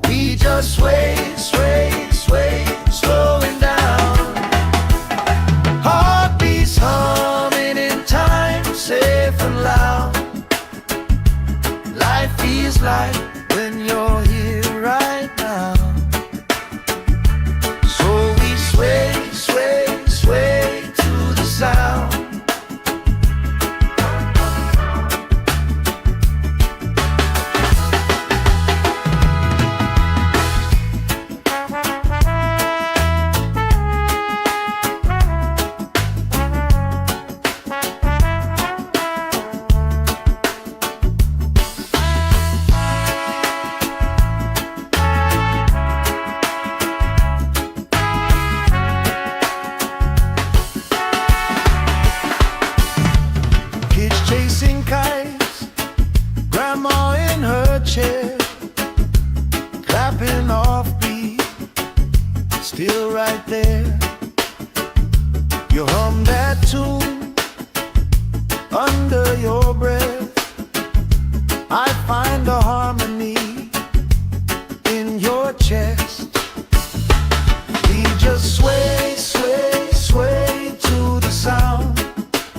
We just sway, sway, sway, slowing down. Heartbeats humming in time, safe and loud. Life feels like when you're here right now. Sway, sway, sway to the sound. Chasing kites, grandma in her chair, clapping off beat, still right there. You hum that tune under your breath. I find a harmony in your chest. We just sway, sway, sway to the sound.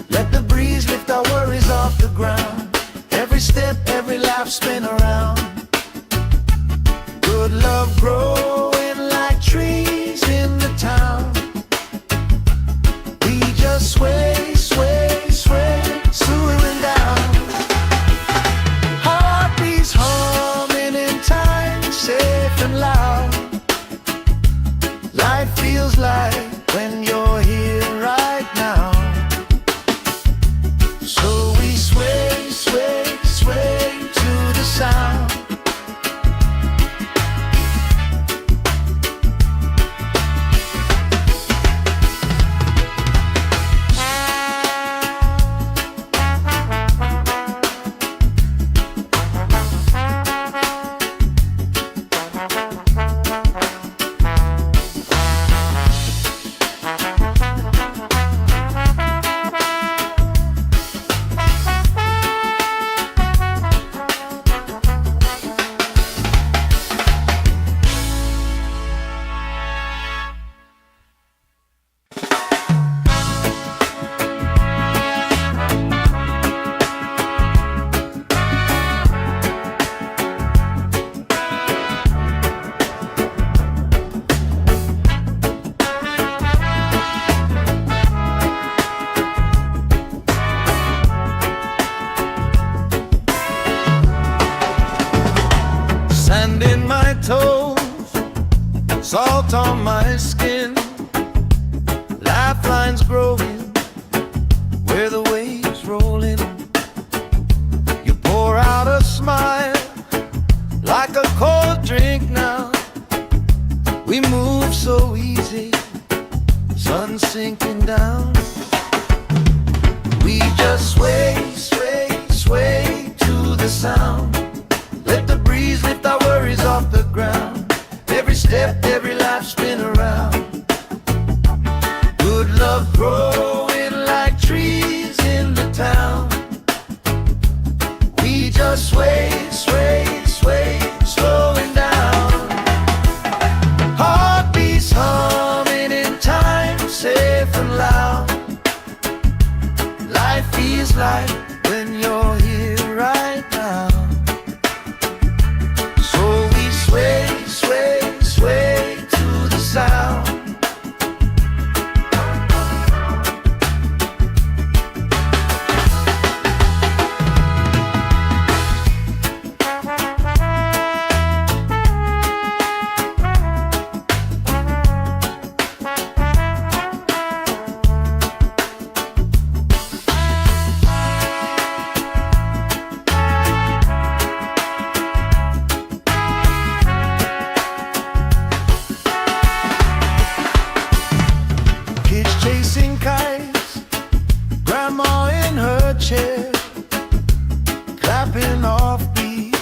Let the breeze lift our worries off the ground. Every step, every laugh, spin around. Good love growing like trees in the Sand in my toes, salt on my skin, lifelines growing where the waves roll in. You pour out a smile like a cold drink now. We move so easy, sun sinking down. We just sway, sway, sway to the sound. Let the breeze lift our worries off the ground. Every step, every life spin around. Good love growing like trees in the town. We just sway, sway, sway, slowing down. Heartbeats humming in time, safe and loud. Life feels like when you're here right now. So we sway, sway, sway to the sound. Chasing kites, grandma in her chair, clapping off beat,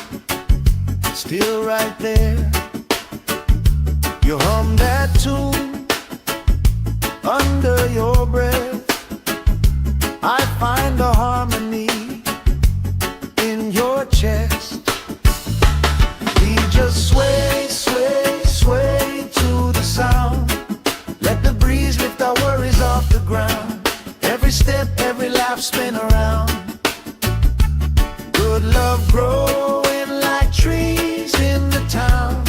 still right there. You hum that tune under your breath. I find a harmony in your chest. We just sway, sway, sway to the sound. Let the breeze lift our worries off the ground. Every step, every laugh spin around. Good love growing like trees in the town.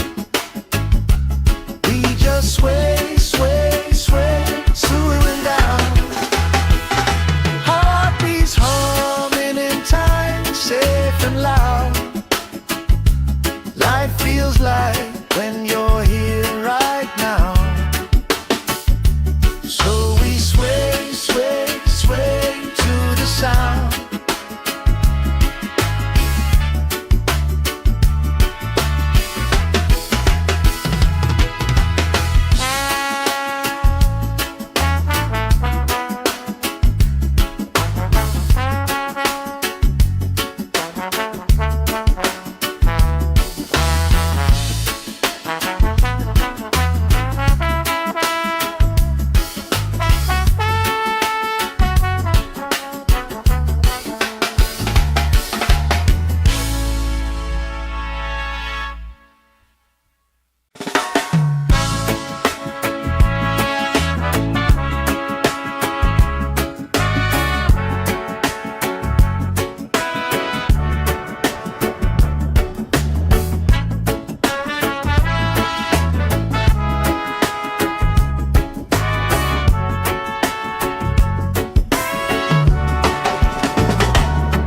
We just sway, sway, sway, slowing down. Heartbeats humming in time, safe and loud. Life feels like when you're here right now. So we sway, sway, sway to the sound.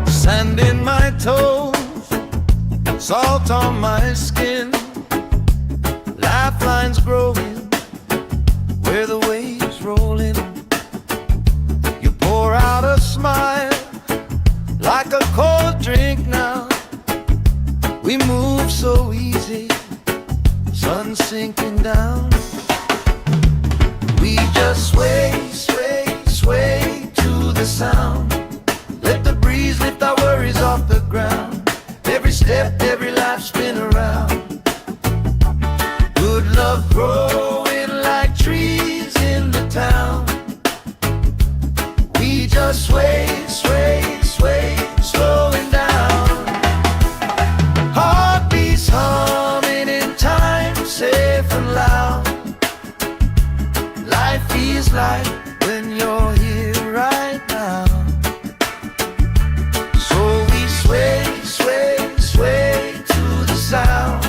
Sand in my toes, salt on my skin, lifelines growing where the waves roll in. You pour out a smile like a cold drink now. We move so easy, sun sinking down. We just sway, sway, sway to the sound. Let the breeze lift our worries off the ground. Every step, every life spin around. Good love growing like trees in the town. We just sway, sway, sway, slowing down. Heartbeats humming in time, safe and loud. Life feels like when you're here right now. So we sway, sway, sway to the sound.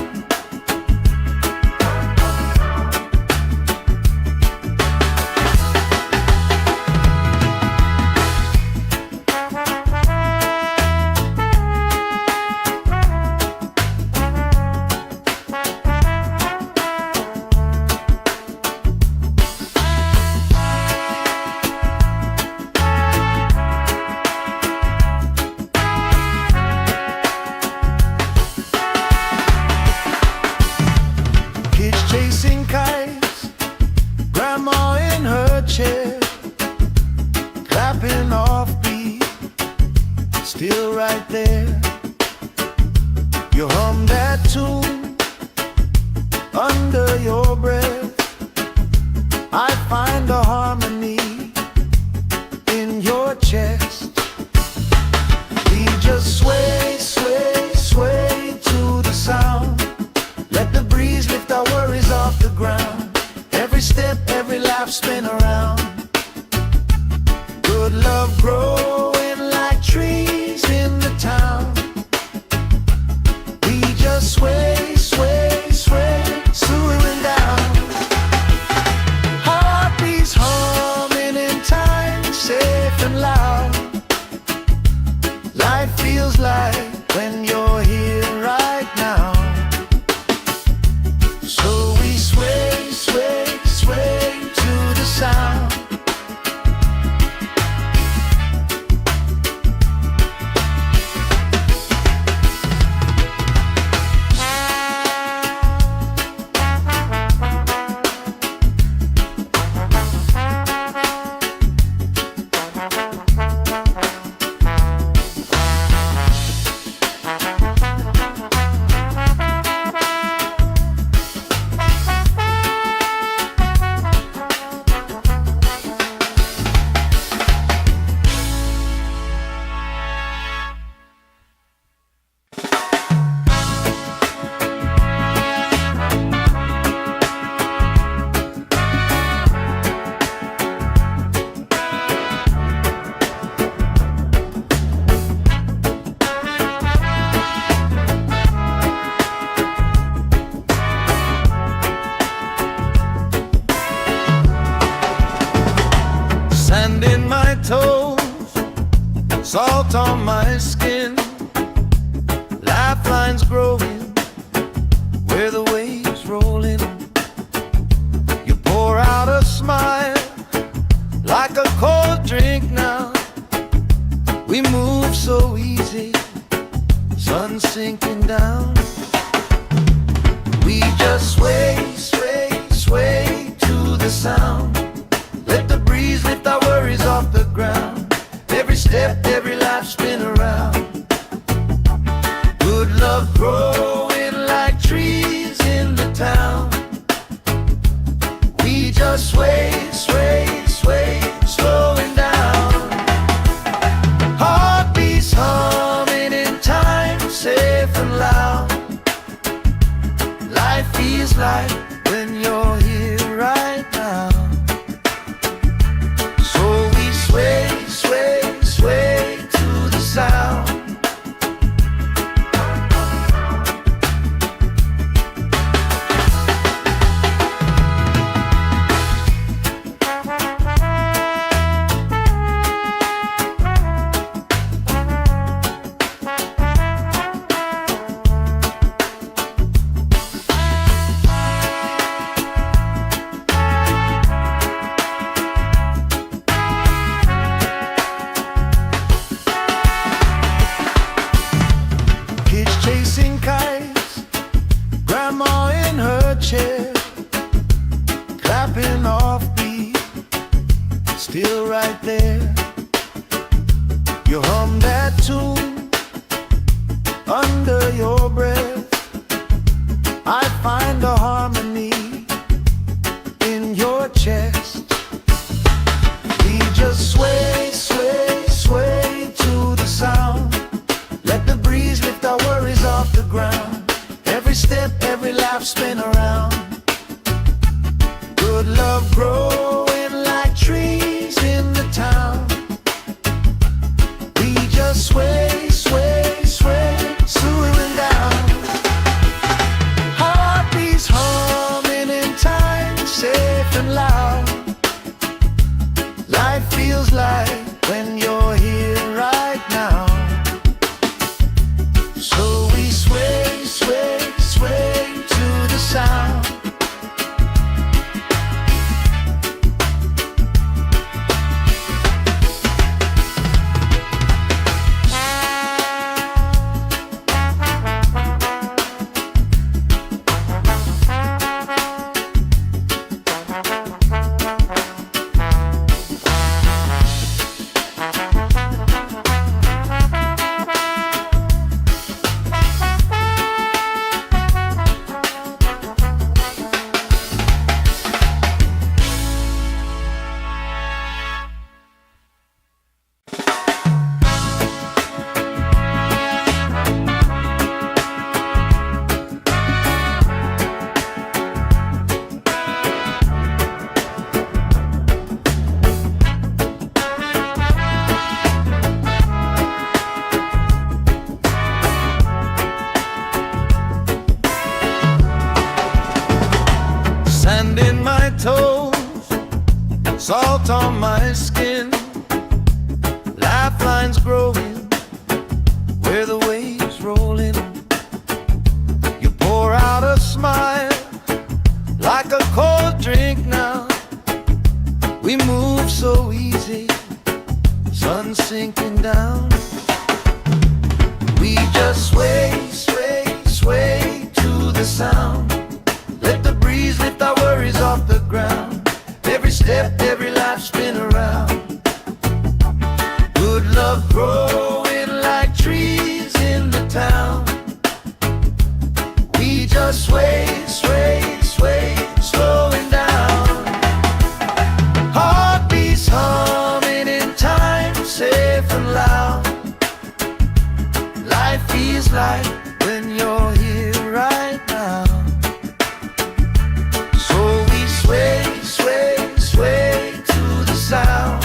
salt on my skin, lifelines growing where the waves rolling. You pour out a smile like a cold drink now. We move so easy, sun sinking down. We just sway, sway, sway to the sound. Let the breeze lift our worries off the ground. Every step, every life spin around. Good love growing like trees in the town. We just sway, sway, sway, slowing down. Heartbeats humming in time, safe and loud. Life feels like when you're here right now. So we sway, sway, sway to the sound. Chasing kites, grandma in her chair, clapping off beat, still right there. You hum that tune under your breath. I find a harmony in your chest. We just sway, sway, sway to the sound. Let the breeze lift our worries off the ground. Every step, every life spin around. Good love growing like trees in the town. We just sway, sway, sway, slowing down. Heartbeats humming in time, safe and loud. Life feels like when you're here right now. So we sway, sway, sway to the sound. Sand in my toes, salt on my skin, lifelines growing where the waves rolling. You pour out a smile like a cold drink now. We move so easy, sun sinking down. We just sway, sway, sway to the sound. Let the breeze lift our worries off the ground. Every step, every life spin around. Good love growing like trees in the town. We just sway, sway, sway, slowing down. Heartbeats humming in time, safe and loud. Life feels like when you're here right now. So we sway, sway, sway to the sound.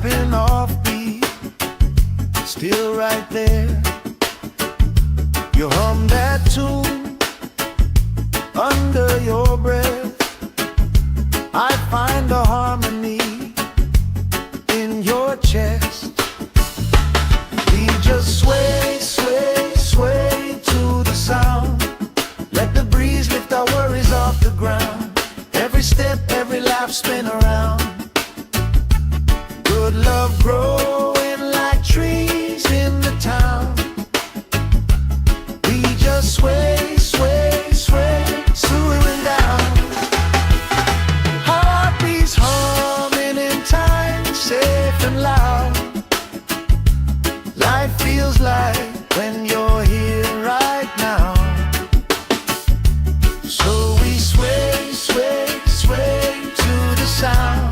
clapping off beat, still right there. You hum that tune under your breath. I find a harmony in your chest. We just sway, sway, sway to the sound. Let the breeze lift our worries off the ground. Every step, every laugh, spin around. Good love growing like trees in the town. We just sway, sway, sway, swooing down. Heartbeats humming in time, safe and loud. Life feels like when you're here right now. So we sway, sway, sway to the sound.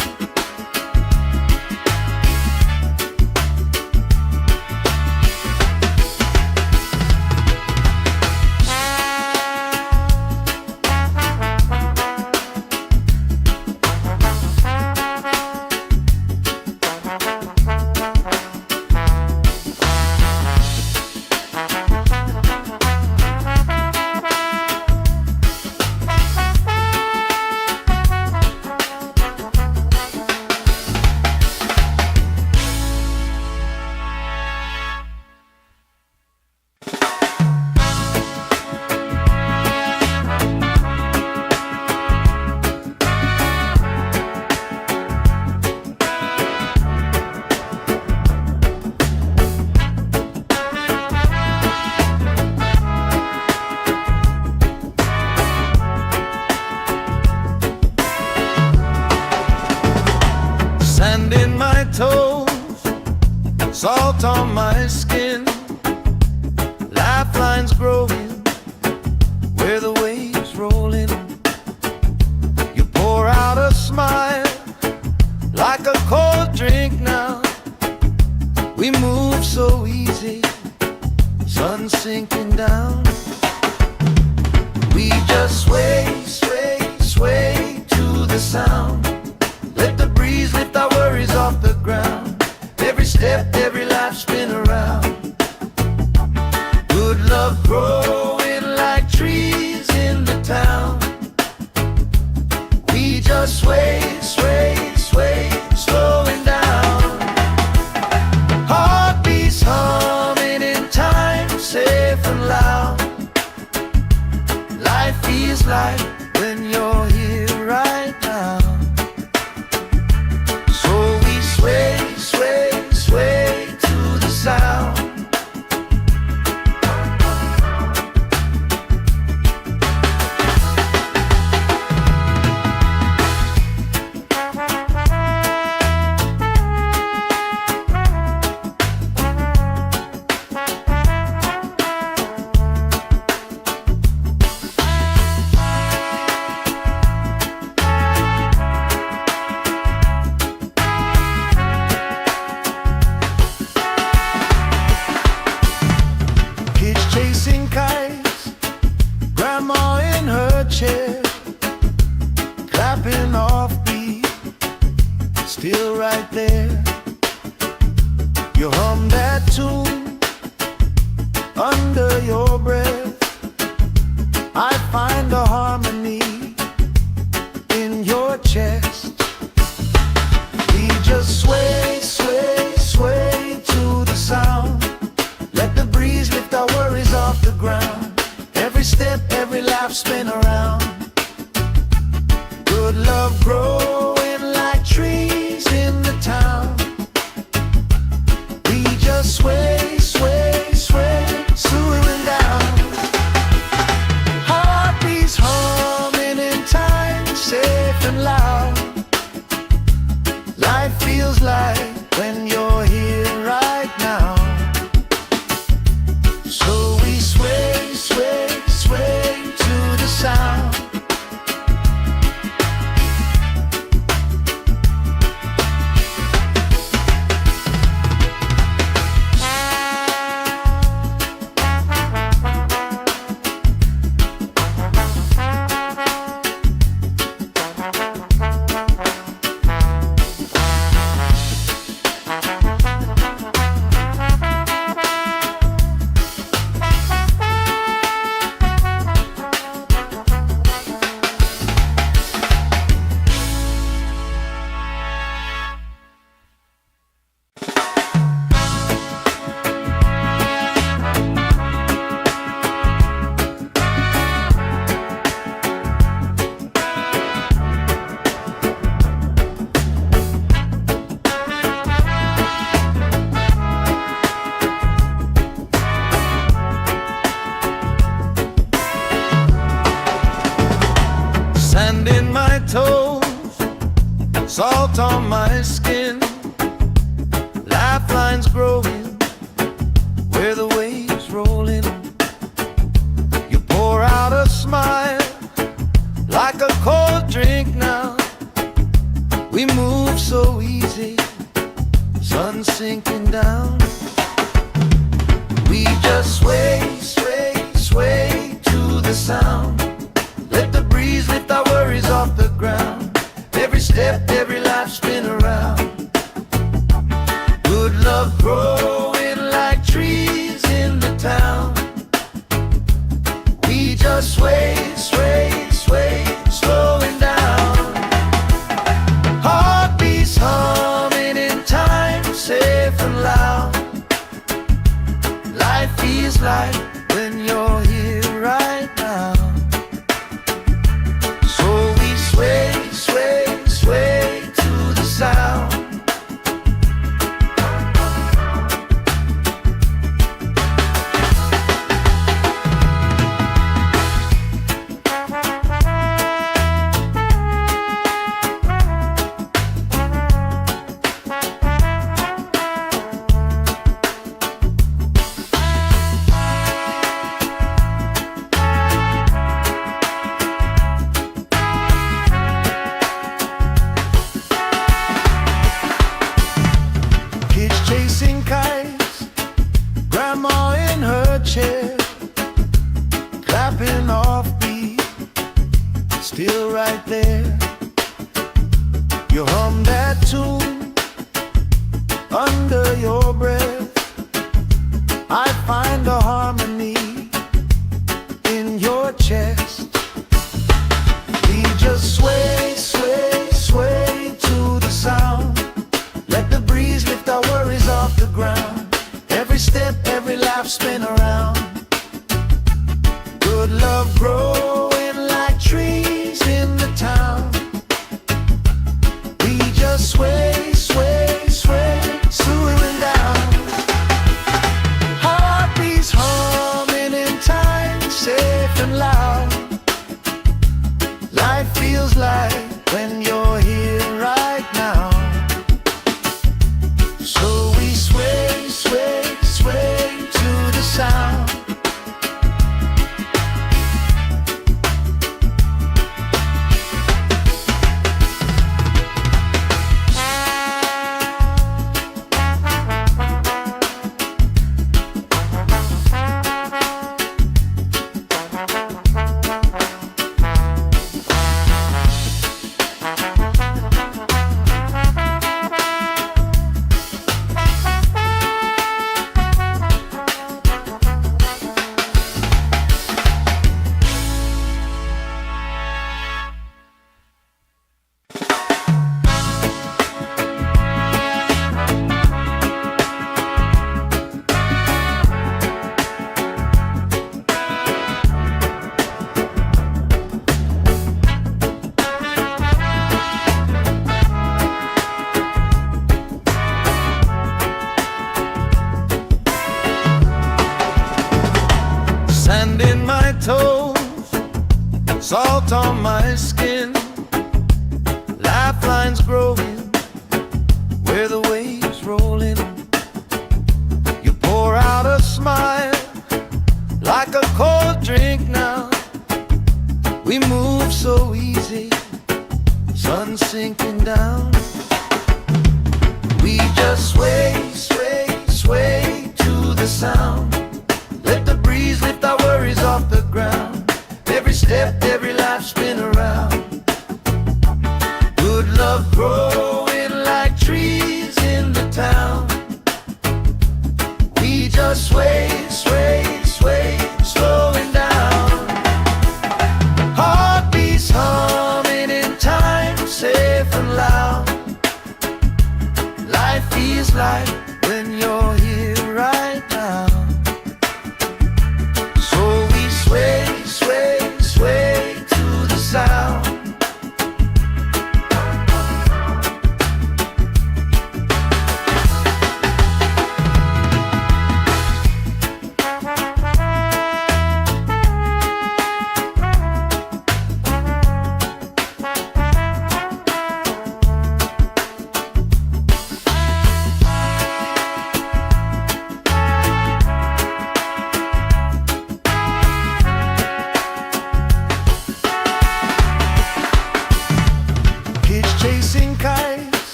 Sand in my toes, salt on my skin, lifelines growing where the waves rolling. You pour out a smile like a cold drink now. We move so easy, sun sinking down. We just sway, sway, sway to the sound. Let the breeze lift our worries off the ground. Every step, every laugh, spin around. Good love growing like trees in the town. We just sway, sway, sway, slowing down. Heartbeats humming in time, safe and loud. Life feels like when you're here right now. Sway, sway, sway to the sound. Chasing kites, grandma in her chair, clapping off beat, still right there. You hum that tune under your breath. I find a harmony in your chest. We just sway, sway, sway to the sound. Let the breeze lift our worries off the ground. Every step, every laugh, spin around. Good love growing like trees in the town. We just sway, sway, sway, swooing down. Heartbeats humming in time, safe and loud. Life feels like when you're here right now. So we sway, sway, sway to the sound. salt on my skin, lifelines growing where the waves rolling. You pour out a smile like a cold drink now. We move so easy, sun sinking down. We just sway, sway, sway to the sound. Let the breeze lift our worries off the ground. Every step, every life spin around. Good love growing like trees in the town. We just sway, sway, sway, slowing down. Heartbeats humming in time, safe and loud. Life feels like when you're here right now. So we sway, sway, sway to the sound. Chasing kites, grandma in her chair, clapping off beat, still right there. You hum that tune under your breath. I find a harmony in your chest. We just sway, sway, sway to the sound. Let the breeze lift our worries off the ground. Every step, every laugh spin around. Good love growing like trees in the town. We just sway, sway, sway, swaying down. Heartbeats humming in time, safe and loud. Life feels like when you're here right now. So we sway, sway, sway to the sound. Sand in my toes, salt on my skin, lifelines growing where the waves rolling. You pour out a smile like a cold drink now. We move so easy, sun sinking down. We just sway, sway, sway to the sound. Let the breeze lift our worries off the ground. Every step, every life spin around. Good love grows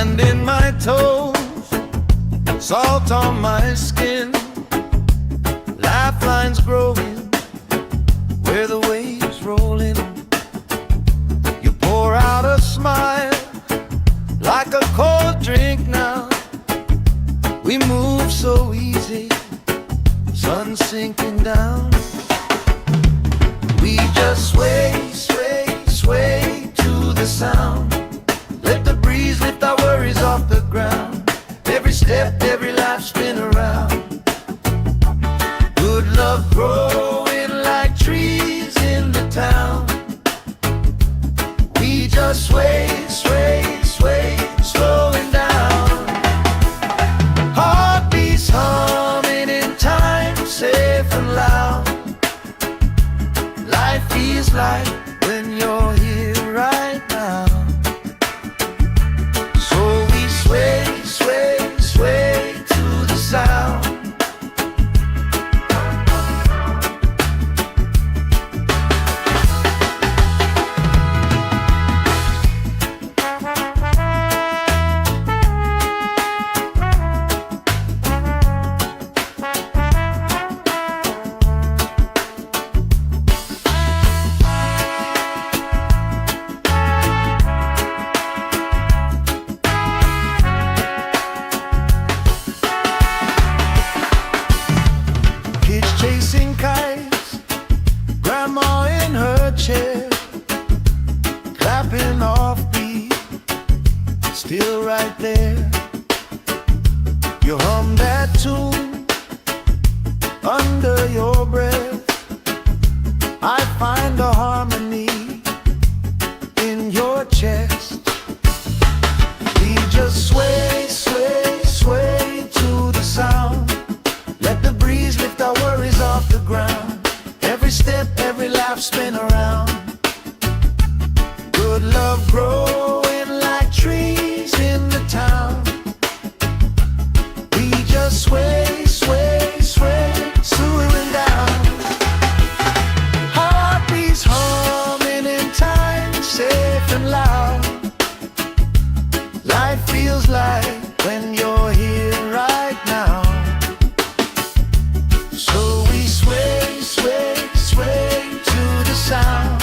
Sand in my toes, salt on my skin, lifelines growing where the waves roll in. You pour out a smile like a cold drink now. We move so easy, sun sinking down. We just sway, sway, sway to the sound. Let the breeze lift our worries off the ground. Every step, every life spin around. Good love growing like trees in the town. We just sway, sway, sway, slowing down. Heartbeats humming in time, safe and loud. Life feels like when you're here right now. So we sway, sway, sway to the sound. Chasing kites, grandma in her chair, clapping off beat, still right there. You hum that tune under your breath. I find a harmony in your chest. We just sway, sway, sway to the sound. Let the breeze lift our worries off the ground. Every step, every laugh spin around. Good love growing like trees in the town. We just sway, sway, sway, slowing down. Heartbeats humming in time, safe and loud. Life feels like when you're here right now. So we sway, sway, sway to the sound.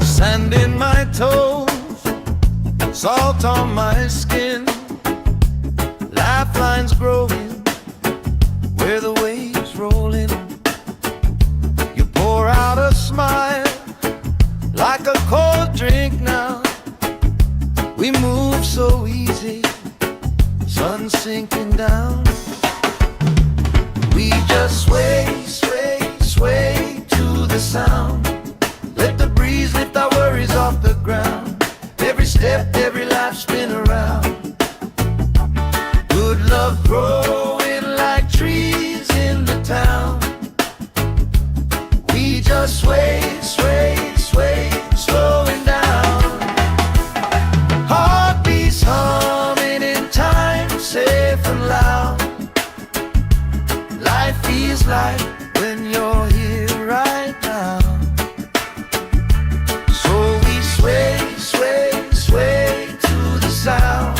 Sand in my toes, salt on my skin, lifelines growing where the waves roll in. You pour out a smile like a cold drink now. We move so easy, sun sinking down. We just sway, sway, sway to the sound. Let the breeze lift our worries off the ground. Every step, every life spin around. Good love growing like trees in the town. We just sway, sway, sway, slowing down. Heartbeats humming in time, safe and loud. Life feels like when you're here right now. So we sway, sway, sway to the sound.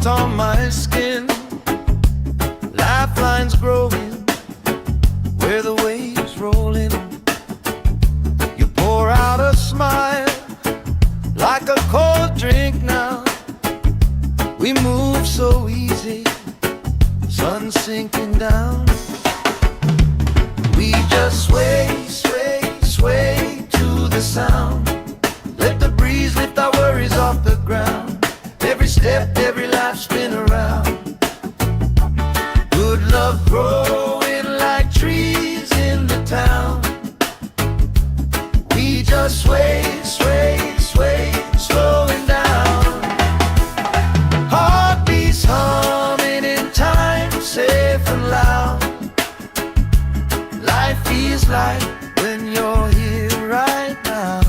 salt on my skin, lifelines growing where the waves rolling. You pour out a smile like a cold drink now. We move so easy, sun sinking down. We just sway, sway, sway to the sound. Let the breeze lift our worries off the ground. Every step, every life spin around. Good love growing like trees in the town. We just sway, sway, sway, slowing down. Heartbeats humming in time, safe and loud. Life feels like when you're here right now.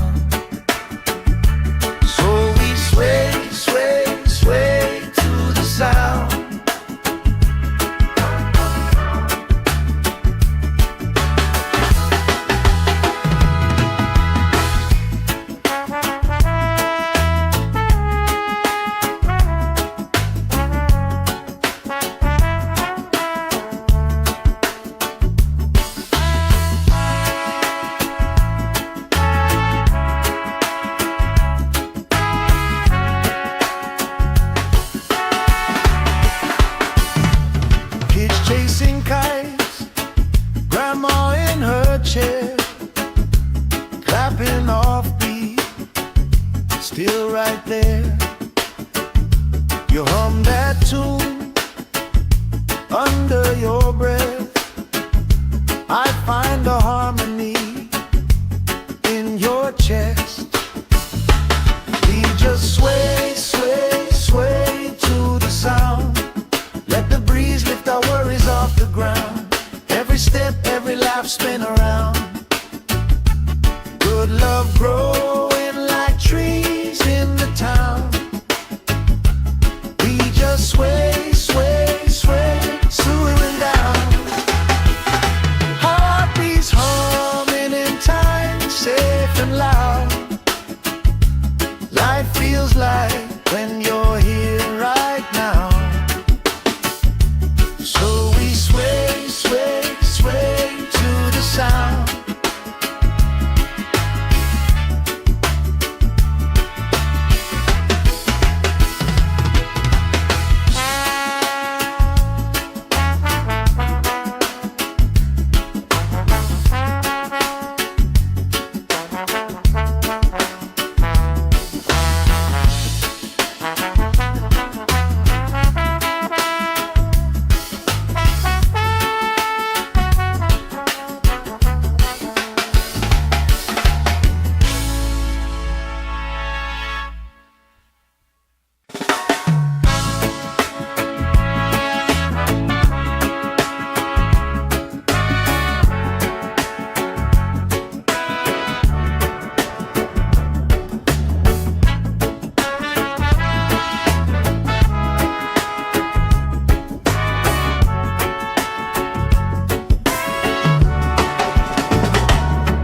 So we sway, sway, sway to the sound. Chasing kites, grandma in her chair, clapping off beat, still right there. You hum that tune under your breath. I find a harmony in your chest. We just sway, sway, sway to the sound. Let the breeze lift our worries off the ground. Every step, every life spin around. Good love growing like trees in the town. We just sway, sway, sway, slowing down. Heartbeats humming in time, safe and loud. Life feels like when you're here right now. So we sway, sway, sway to the sound.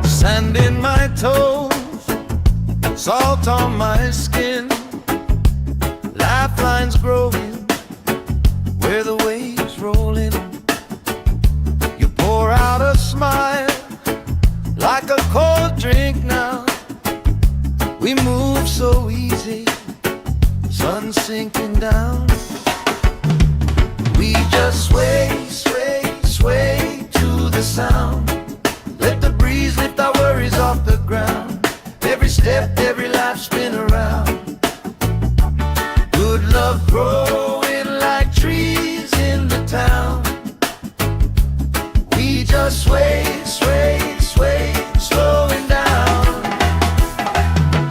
Sand in my toes, salt on my skin, lifelines growing where the waves rolling. You pour out a smile like a cold drink now. We move so easy, sun sinking down. We just sway, sway, sway to the sound. Let the breeze lift our worries off the ground. Every step, every life spin around. Good love growing like trees in the town. We just sway, sway, sway, slowing down.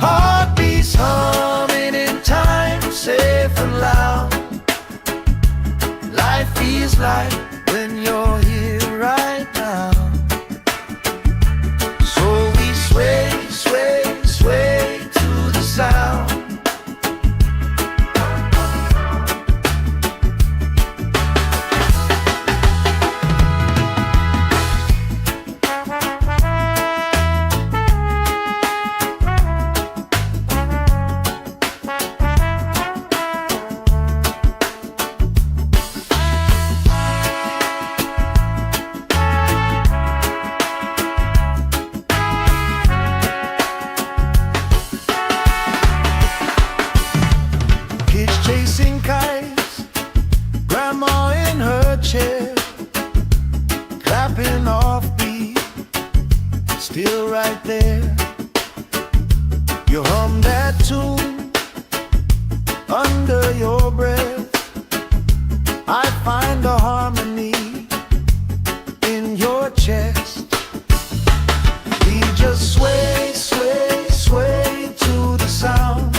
Heartbeats humming in time, safe and loud. Life feels like when you're here right now. So we sway, sway, sway to the sound. offbeat, still right there. You hum that tune under your breath. I find a harmony in your chest. We just sway, sway, sway to the sound.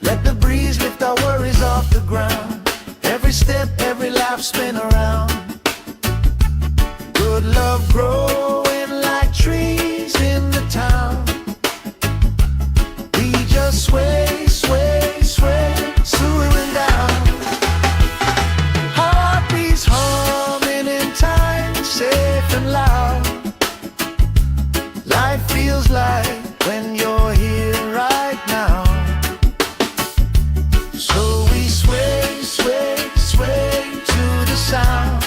Let the breeze lift our worries off the ground. Every step, every laugh, spin around. Good love growing like trees in the town. We just sway, sway, sway, swaying down. Heartbeats humming in time, safe and loud. Life feels like when you're here right now. So we sway, sway, sway to the sound.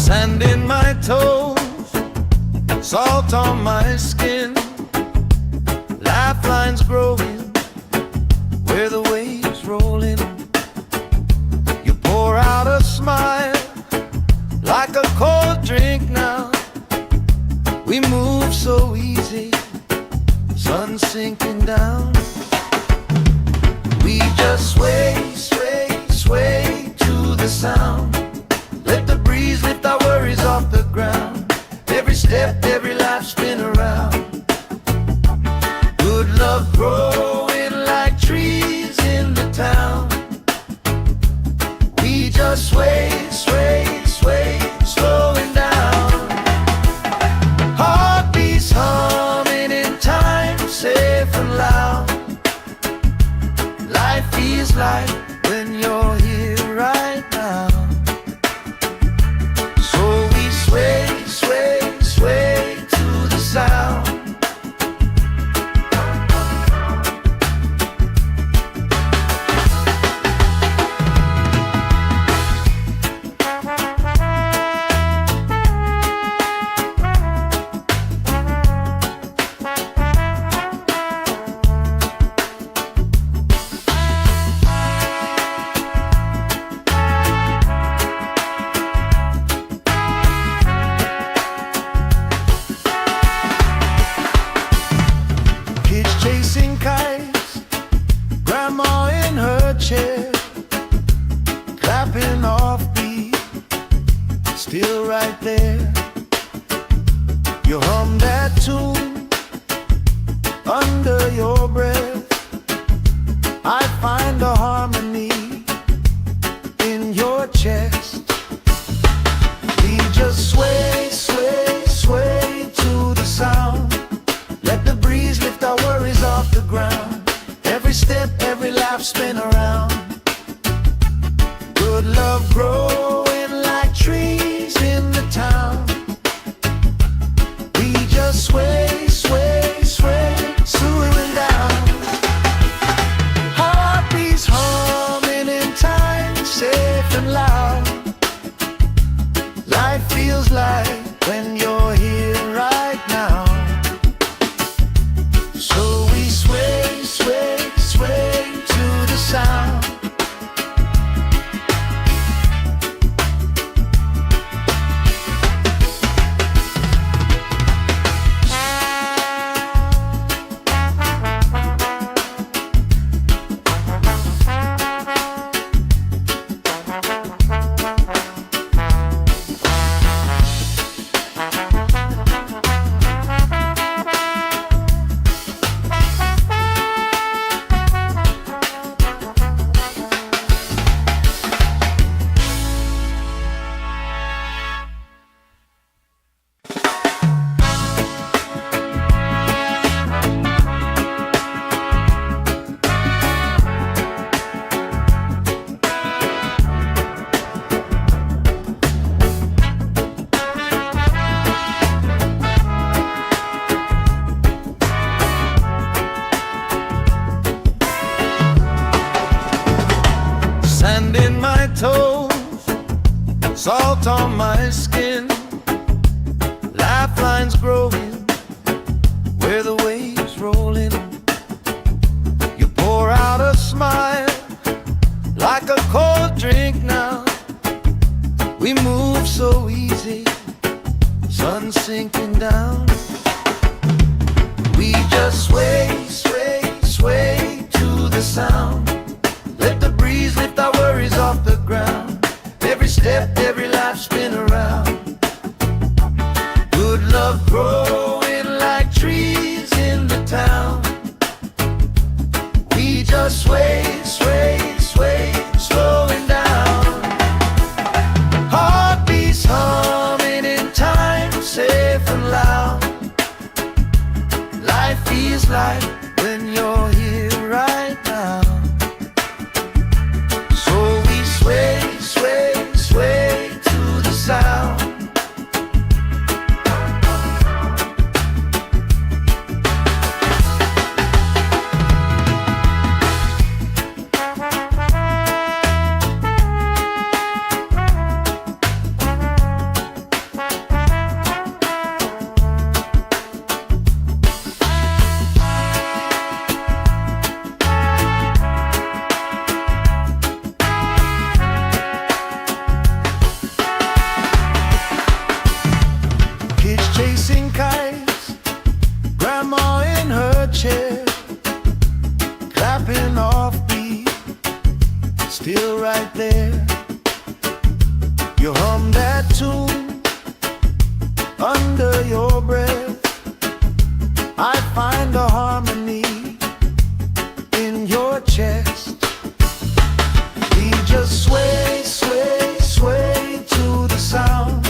Sand in my toes, salt on my skin, lifelines growing where the waves roll in. You pour out a smile like a cold drink now. We move so easy, sun sinking down. We just sway, sway, sway to the sound. Let the breeze lift our worries off the ground. Every step, every life, spin around. Good love growing like trees in the town. We just sway, sway, sway, slowing down. Heartbeats humming in time, safe and loud. Life feels like when you're here right now. Sway, sway, sway to the sound. Chasing kites, grandma in her chair, clapping offbeat, still right there. You hum that tune under your breath. I find a harmony in your chest. We just sway, sway, sway to the sound. Let the breeze lift our worries off the ground. Every step, every laugh, spin around. Good love growing like trees in the town. We just sway, sway, sway, swaying down. salt on my skin, lifelines growing where the waves rolling. You pour out a smile like a cold drink now. We move so easy, sun sinking down. We just sway, sway, sway to the sound. Let the breeze lift our worries off the ground. Every step, every life spin around. Good love growing like trees in the town. We just sway, sway, sway, slowing down. Heartbeats humming in time, safe and loud. Life feels like when you're here right now. So we sway, sway, sway to the sound. Kids chasing kites, grandma in her chair, clapping off beat, still right there. You hum that tune under your breath. I find a harmony in your chest. We just sway, sway, sway to the sound.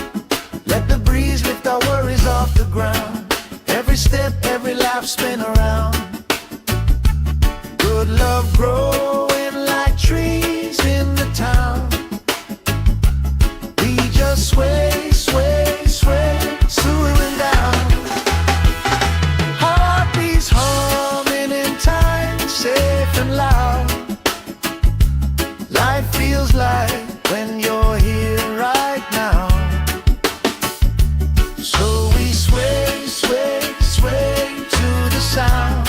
Let the breeze lift our worries off the ground. Every step, every laugh spin around. Good love growing like trees in the town. We just sway, sway, sway, slowing down. Heartbeats humming in time, safe and loud. Life feels like when you're here right now. So we sway, sway, sway to the sound.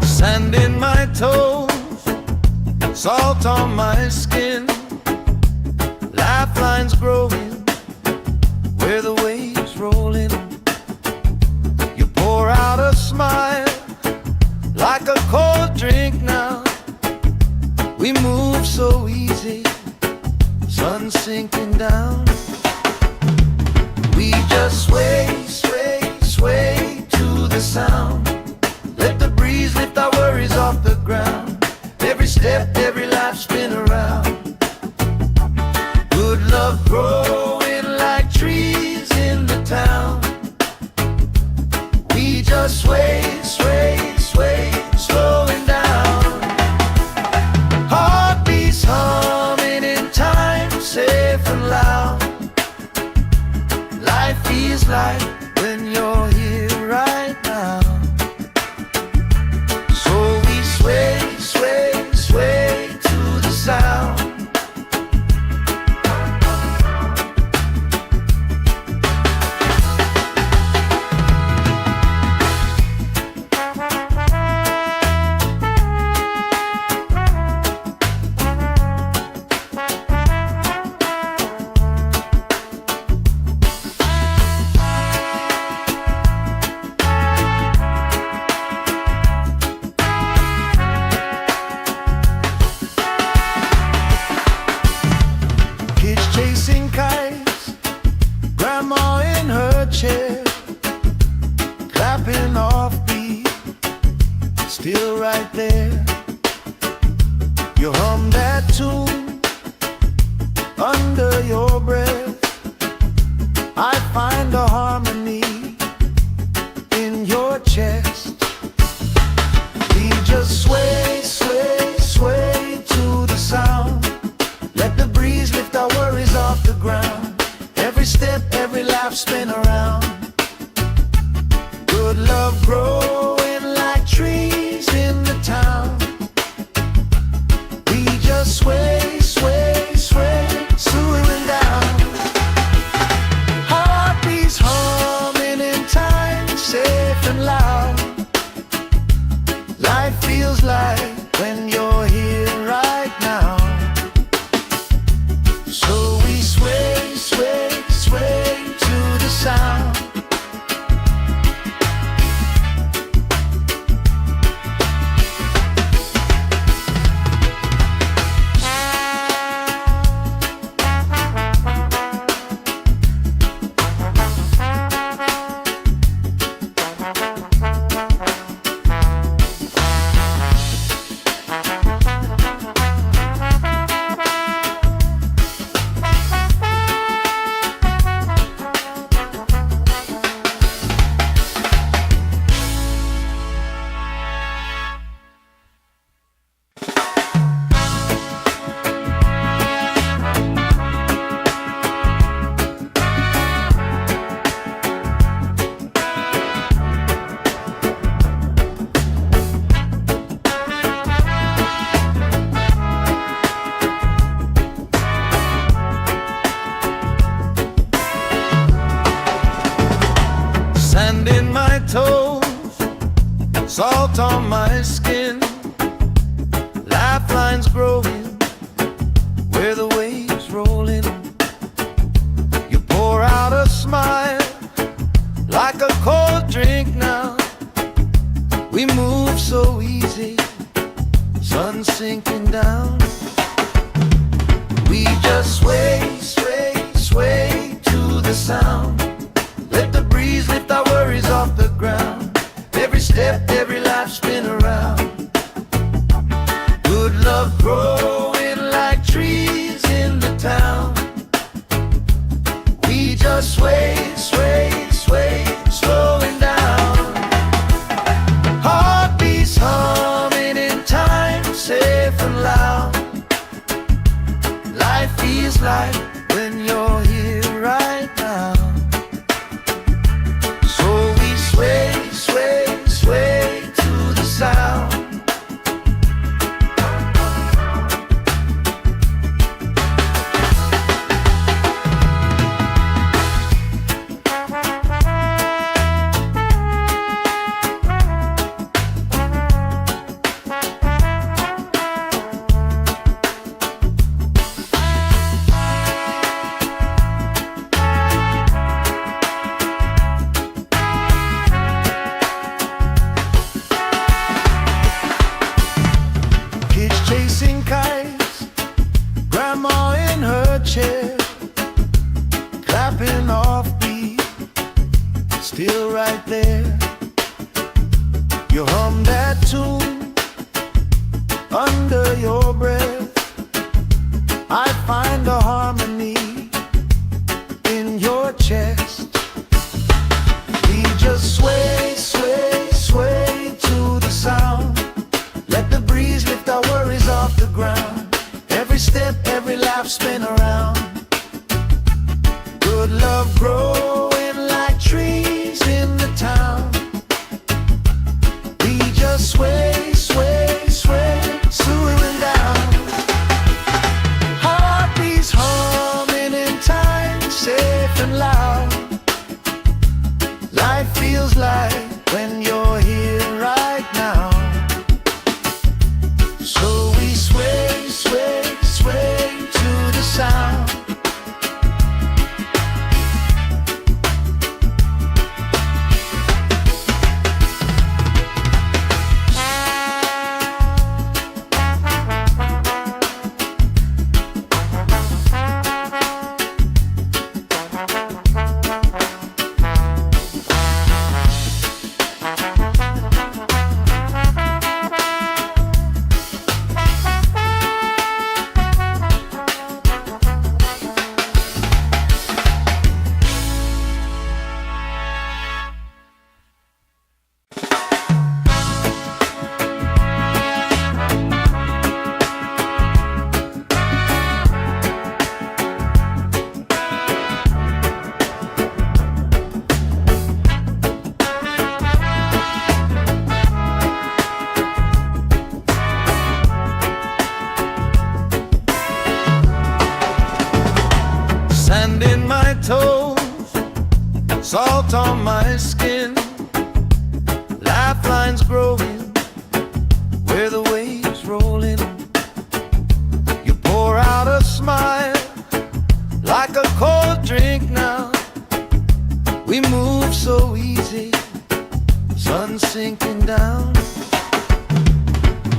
Sand in my toes, salt on my skin, lifelines growing where the waves rolling. You pour out a smile like a cold drink now. We move so easy, sun sinking down. We just sway, sway, sway to the sound. Let the breeze lift our worries off the ground. Every step, every life spin around. Good love growing like trees in the town. We just sway, sway, sway, slowing down. Heartbeats humming in time, safe and loud. Life feels like when you're here right now. So we sway, sway, sway to the sound. still right there. You hum that tune under your breath. I find a harmony in your chest. We just sway, sway, sway to the sound. Let the breeze lift our worries off the ground. Every step, every laugh, spin around. Good love growing like trees in the town. We just sway, sway, sway, slowing down. Heartbeats humming in time, safe and loud. Life feels like when you're here right now. So we sway, sway, sway to the sound. Sand in my toes, salt on my skin, lifelines growing where the waves rolling. You pour out a smile like a cold drink now. We move so easy, sun sinking down. We just sway, sway, sway to the sound. Let the breeze lift our worries off the ground. Every step, every laugh, spin around. Good love growing like trees in the town. We just sway, sway, sway, slowing down. Heartbeats humming in time, safe and loud. Life feels like when you're here right now. Sway, sway, sway to the sound. Chasing kites, grandma in her chair, clapping off beat, still right there. You hum that tune under your breath. I find a harmony in your chest. We just sway, sway, sway to the sound. Let the breeze lift our worries off the ground. Every step, every laugh, spin around. Good love growing like trees in the town. We just sway, sway, sway, slowing down. Heartbeats humming in time, safe and loud. on my skin, lifelines growing where the waves roll in. You pour out a smile like a cold drink now. We move so easy, sun sinking down.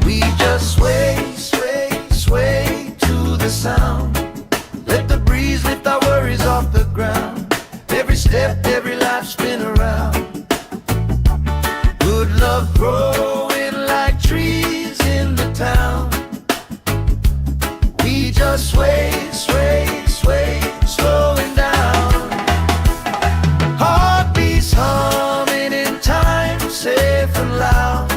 We just sway, sway, sway to the sound. Let the breeze lift our worries off the ground. Every step, every life spin around. Good love growing like trees in the town. We just sway, sway, sway, slowing down. Heartbeats humming in time, safe and loud.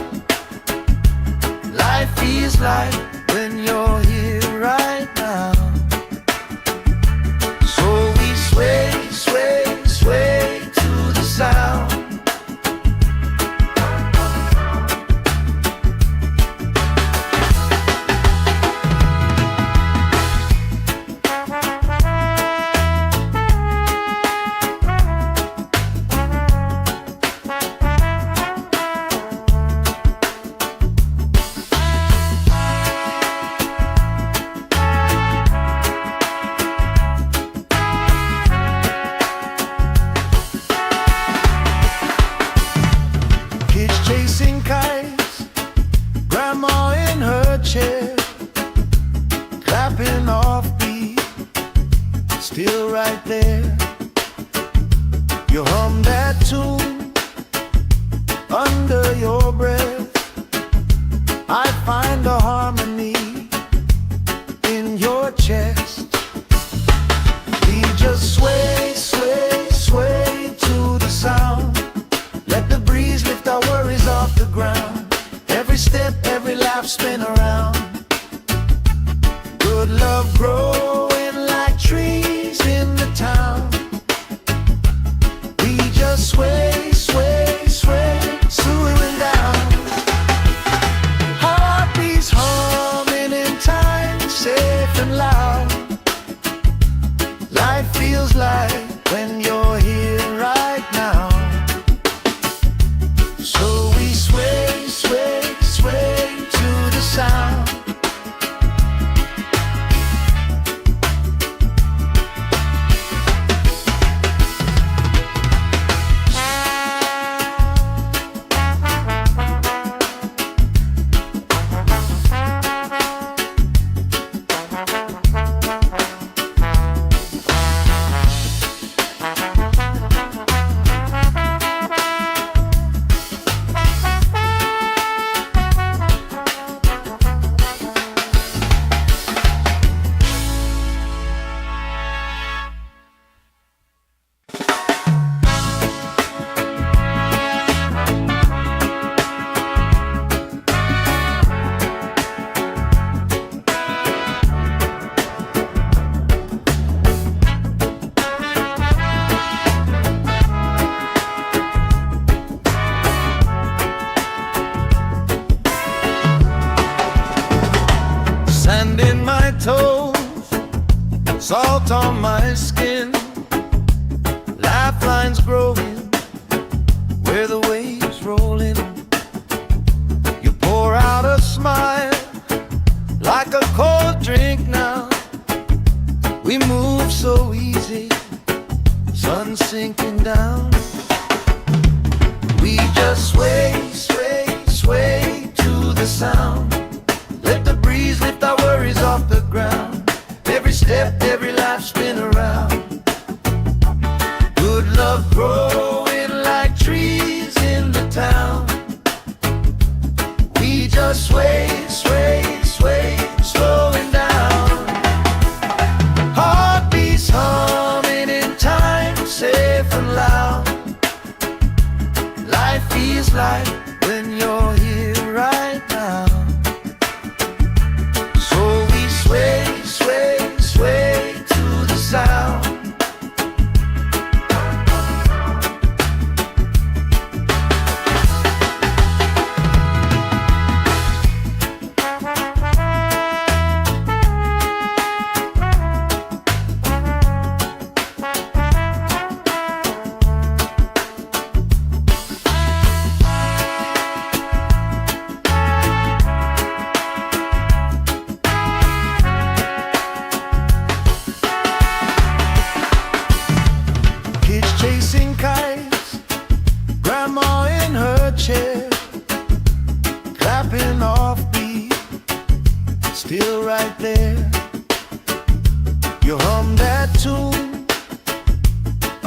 Life feels like when you're here right now. So we sway, sway, sway to the sound. Chasing kites, grandma in her chair, clapping off beat, still right there. You hum that tune under your breath. I find a harmony in your chest. We just sway, sway, sway to the sound. Let the breeze lift our worries off the ground. Every step, every laugh spin around. Good love growing like trees in the town. We just sway, sway, sway, slowing down. Heartbeats humming in time, safe and loud. Life feels like when you're here right now. So we sway, sway, sway to the sound. Sand in my toes, salt on my skin, lifelines growing where the waves roll in. You pour out a smile like a cold drink now. We move so easy, sun sinking down. We just sway, sway, sway to the sound. Let the breeze lift our worries off the ground. Every step, every life spin around. Good love growing like trees in the town. We just sway, sway, sway, slowing down. Heartbeats humming in time, safe and loud. Life feels like when you're here right now. So we sway, sway, sway to the sound. chair, clapping off beat, still right there. You hum that tune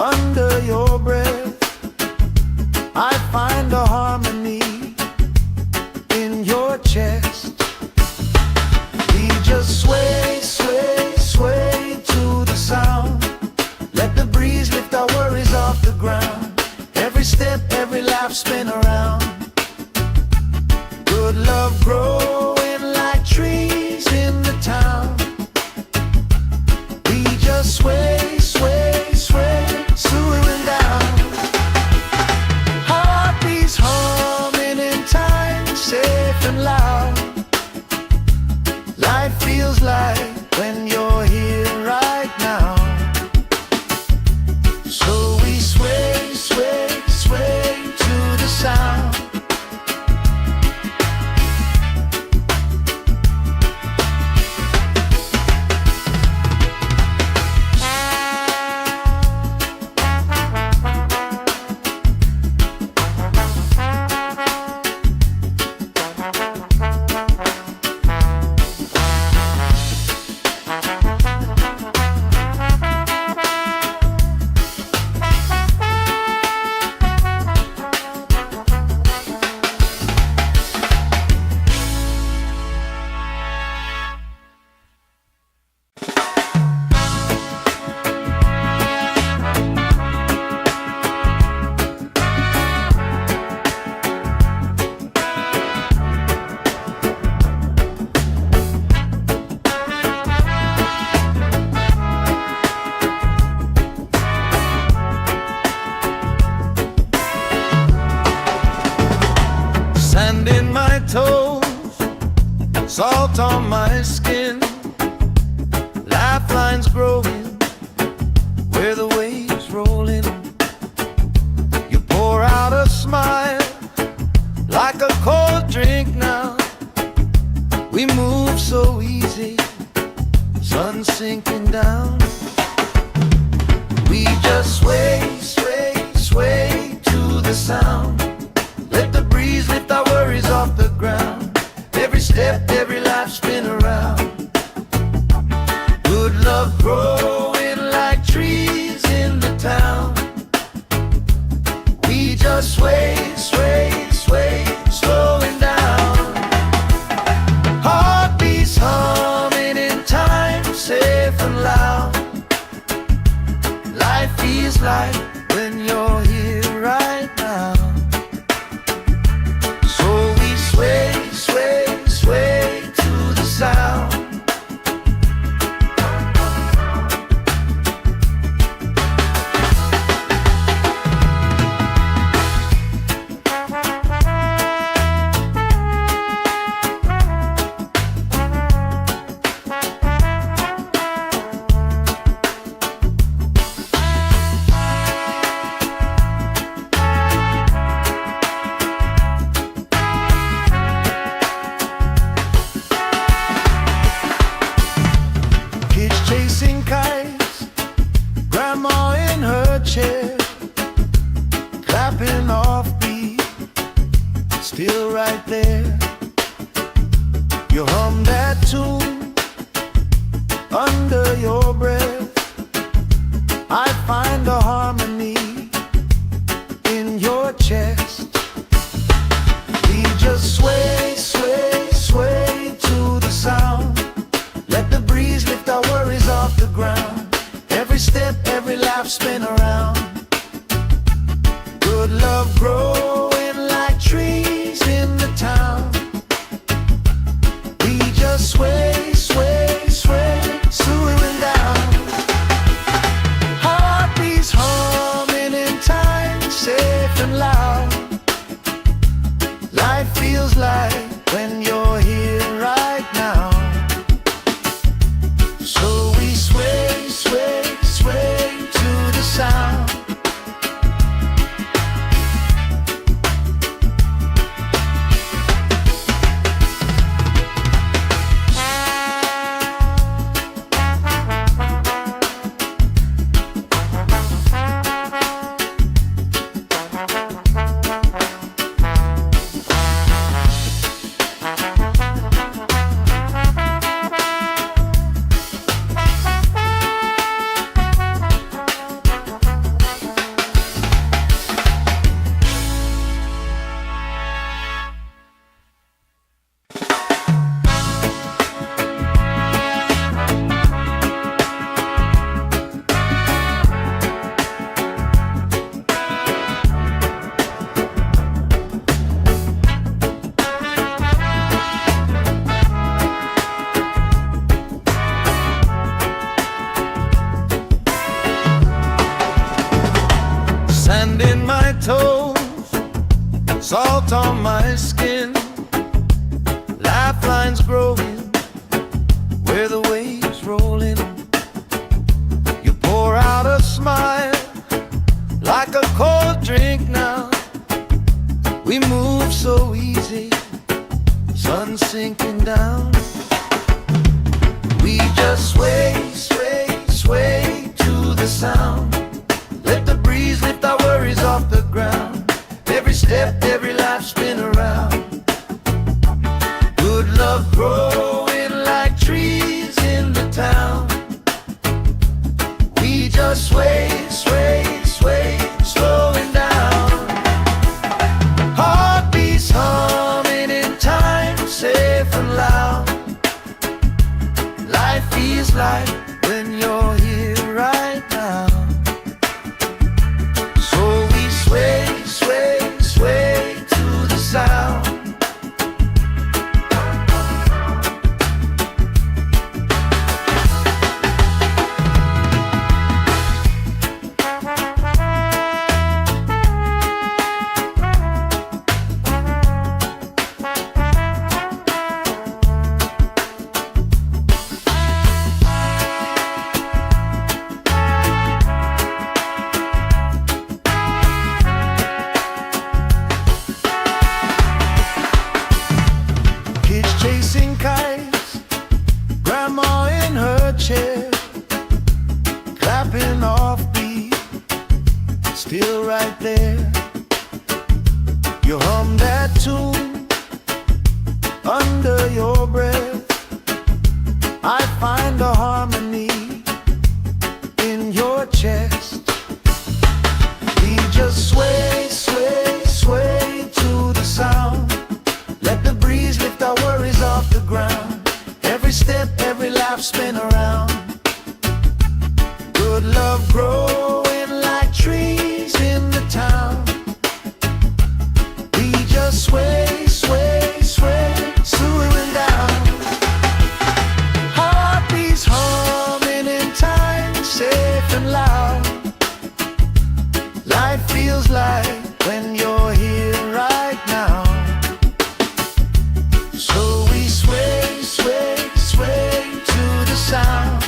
under your breath. I find a harmony in your chest. We just sway, sway, sway to the sound. Let the breeze lift our worries off the ground. Every step, every lap, spin around. Good love growing like trees in the town. We just sway, sway, sway, swooing down. Heartbeats humming in time, safe and loud. Life feels like when you're here right now. So we sway, sway, sway to the sound. Sand in my toes, salt on my skin, lifelines growing where the waves roll in. You pour out a smile like a cold drink now. We move so easy, sun sinking down. We just sway, sway, sway to the sound. Let the breeze lift our worries off the ground. Every step, every life, spin around. Good love growing like trees in the town. We just sway, sway, sway, slowing down. Heartbeats humming in time, safe and loud. Life feels like when you're here right now. Sway, sway, sway to the sound. Chasing kites, grandma in her chair, clapping off beat, still right there. You hum that tune under your breath. I find a harmony in your chest. We just sway, sway, sway to the sound. Let the breeze lift our worries off the ground. Every step, every lap, spin around. Good love growing like trees in the town. We just sway, sway, sway, swooing down. Heartbeats humming in time, safe and loud. Life feels like when you're here right now. So we sway, sway, sway to the sound. salt on my skin, lifelines growing where the waves roll in. You pour out a smile like a cold drink now. We move so easy, sun sinking down. We just sway, sway, sway to the sound. Let the breeze lift our worries off the ground. Every step, every life spin around. Good love growing like trees in the town. We just sway, sway, sway, slowing down. Heartbeats humming in time, safe and loud. Life feels like when you're here right now. So we sway, sway, sway to the sound. Chasing kites, grandma in her chair, clapping off beat, still right there. You hum that tune under your breath. I find a harmony in your chest. We just sway, sway, sway to the sound. Let the breeze lift our worries off the ground. Every step, every life spin around. Good love growing like trees in the town. We just sway, sway, sway, slowing down. Heartbeats humming in time, safe and loud. Life feels like when you're here right now. So we sway, sway, sway to the sound.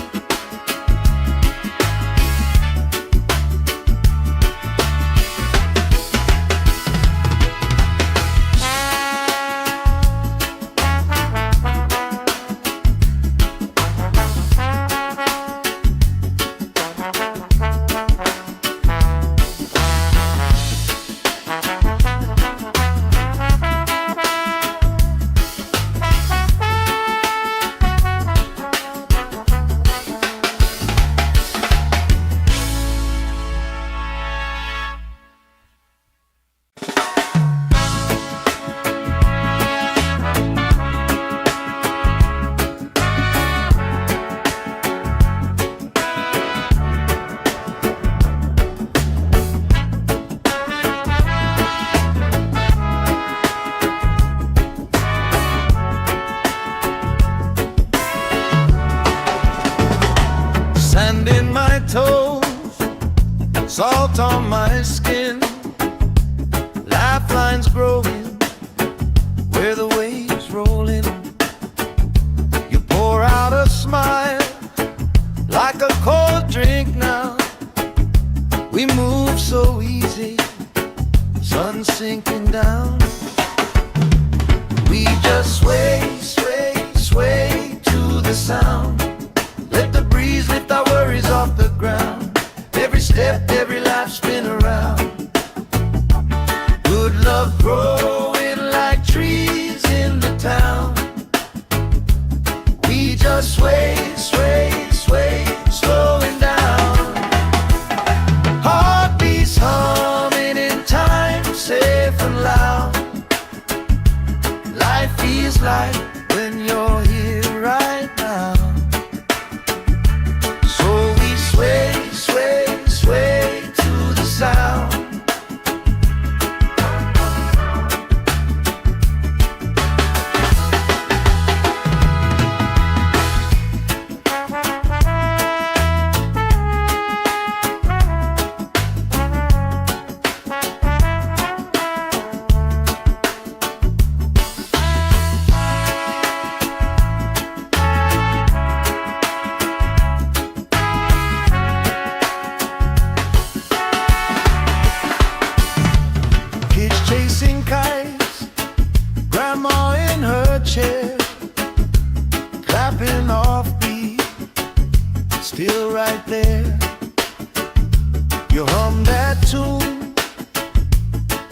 Sand in my toes, salt on my skin, lifelines growing where the waves roll in. You pour out a smile like a cold drink now. We move so easy, sun sinking down. We just sway, sway, sway to the sound. Let the breeze lift our worries off the ground. Every step, every life spin around. Good love growing like trees in the town. We just sway, sway, sway, slowing down. Heartbeats humming in time, safe and loud. Life feels like when you're here right now. So we sway, sway, sway to the sound.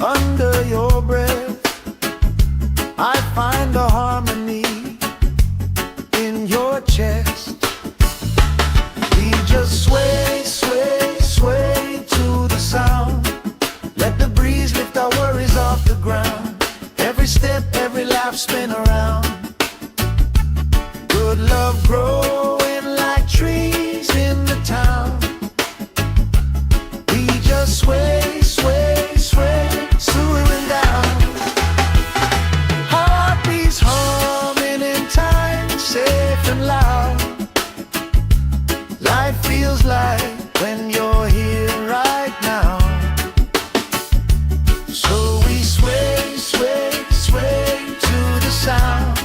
under your breath. I find a harmony in your chest. We just sway, sway, sway to the sound. Let the breeze lift our worries off the ground. Every step, every laugh, spin around. Good love growing like trees in the town. We just sway, sway, sway, swooing down. Heartbeats humming in time, safe and loud. Life feels like when you're here right now. So we sway, sway, sway to the sound.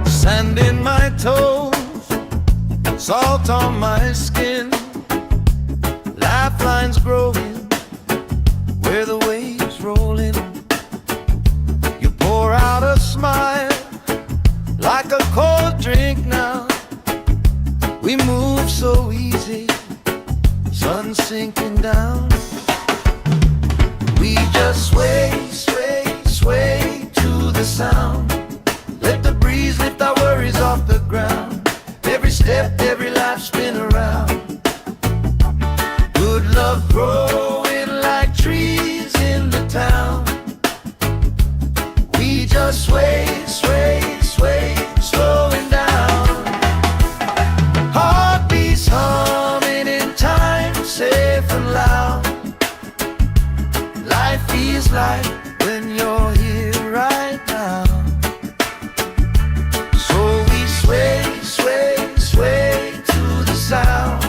Sand in my toes, salt on my skin, lifelines growing where the waves roll in. You pour out a smile like a cold drink now. We move so easy, sun sinking down. We just sway, sway, sway to the sound. Let the breeze lift our worries off the ground. Every step, every life, spin around. Good love growing like trees in the town. We just sway, sway, sway, slowing down. Heartbeats humming in time, safe and loud. Life feels like when you're here right now. So we sway, sway, sway to the sound.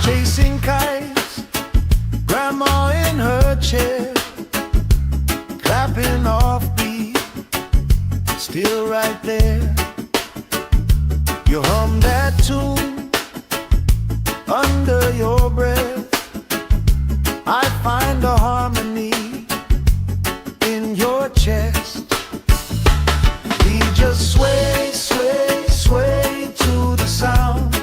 Chasing kites, grandma in her chair, clapping off beat, still right there. You hum that tune under your breath. I find a harmony in your chest. We just sway, sway, sway to the sound.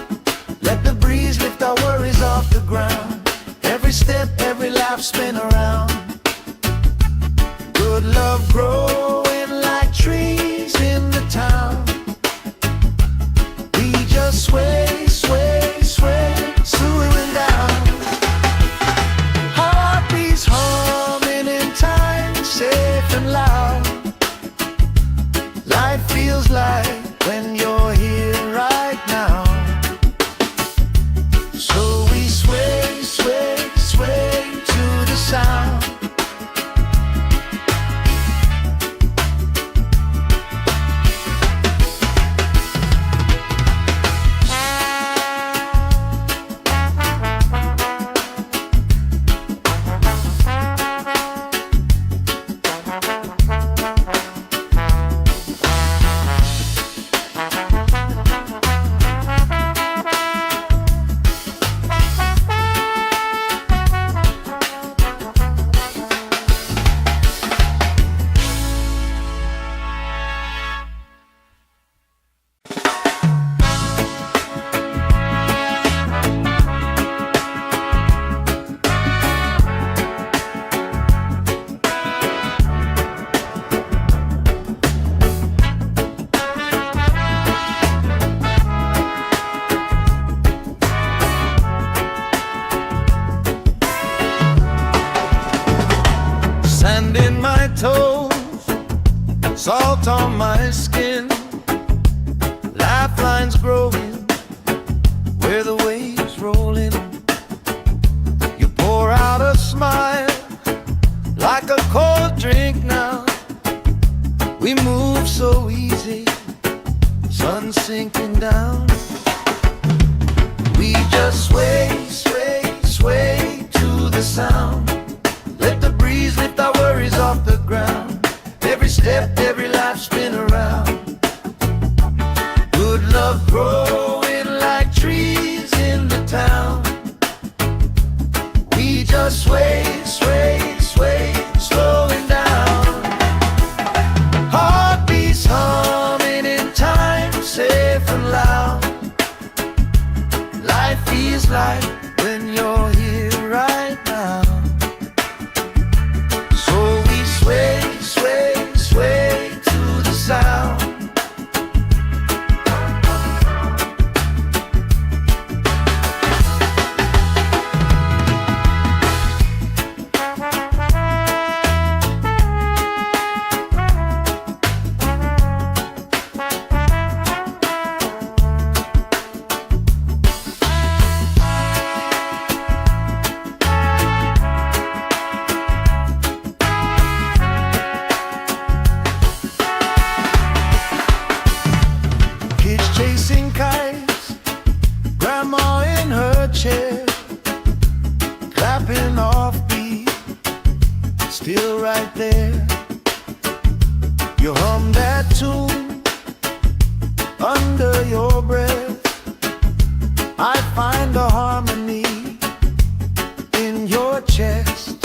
Let the breeze lift our worries off the ground. Every step, every laugh, spin around. Good love growing like trees in the town. We just sway, sway, sway, swooing down. Heartbeats humming in time, safe and loud. Life feels like when you're here right now. So we sway, sway, sway to the sound. Sand in my toes, salt on my skin, lifelines growing where the waves rolling. You pour out a smile like a cold drink now. We move so easy, sun sinking down. We just sway, sway, sway to the sound. Let the breeze lift our worries off the ground. Every step, every life spin around. Good love growing like trees in the town. We just sway, sway, sway, slowing down. Heartbeats humming in time, safe and loud. Life feels like when you're here right now. So we sway, sway, sway to the sound. Chasing kites, grandma in her chair, clapping off beat, still right there. You hum that tune under your breath. I find a harmony in your chest.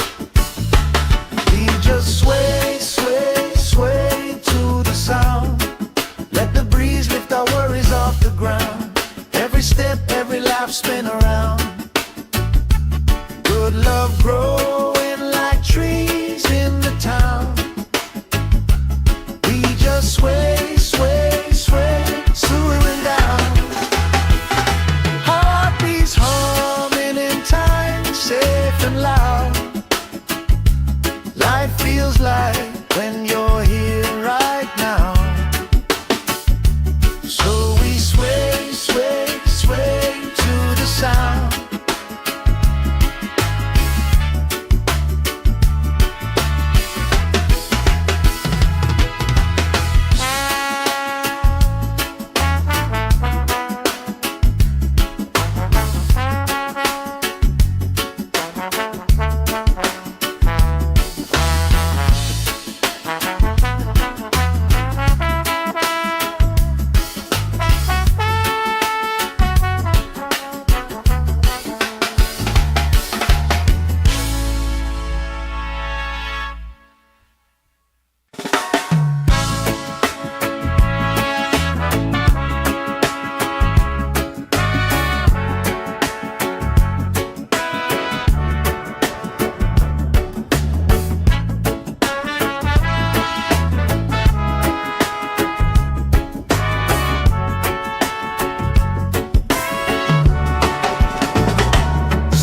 We just sway, sway, sway to the sound. Let the breeze lift our worries off the ground. Every step, every life spin around. Good love growing like trees in the town. We just sway, sway, sway, slowing down. Heartbeats humming in time, safe and loud. Life feels like when you're here right now. So we sway, sway, sway to the sound.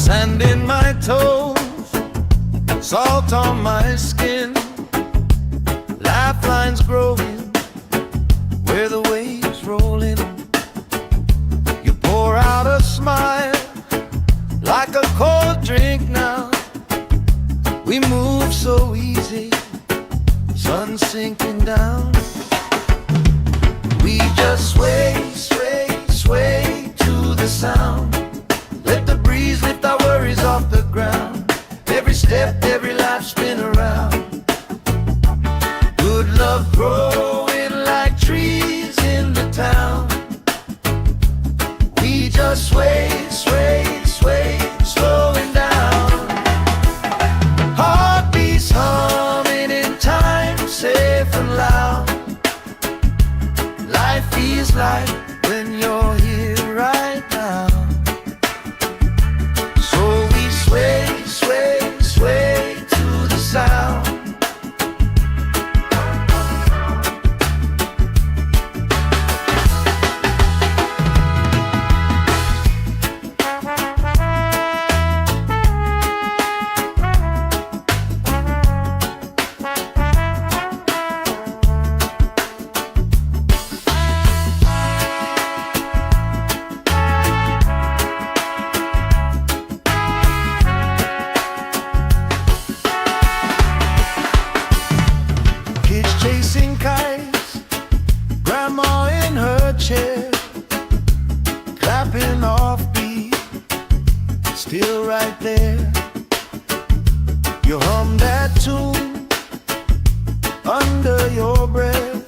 Sand in my toes, salt on my skin, lifelines growing where the waves rolling. You pour out a smile like a cold drink now. We move so easy, sun sinking down. We just sway, sway, sway to the sound. Let the breeze lift our worries off the ground. Every step, every life spin around. Good love growing like trees in the town. We just sway, sway, sway, slowing down. Heartbeats humming in time, safe and loud. Life feels like when you're here right now. So we sway, sway, sway to the sound. hum that tune under your breath.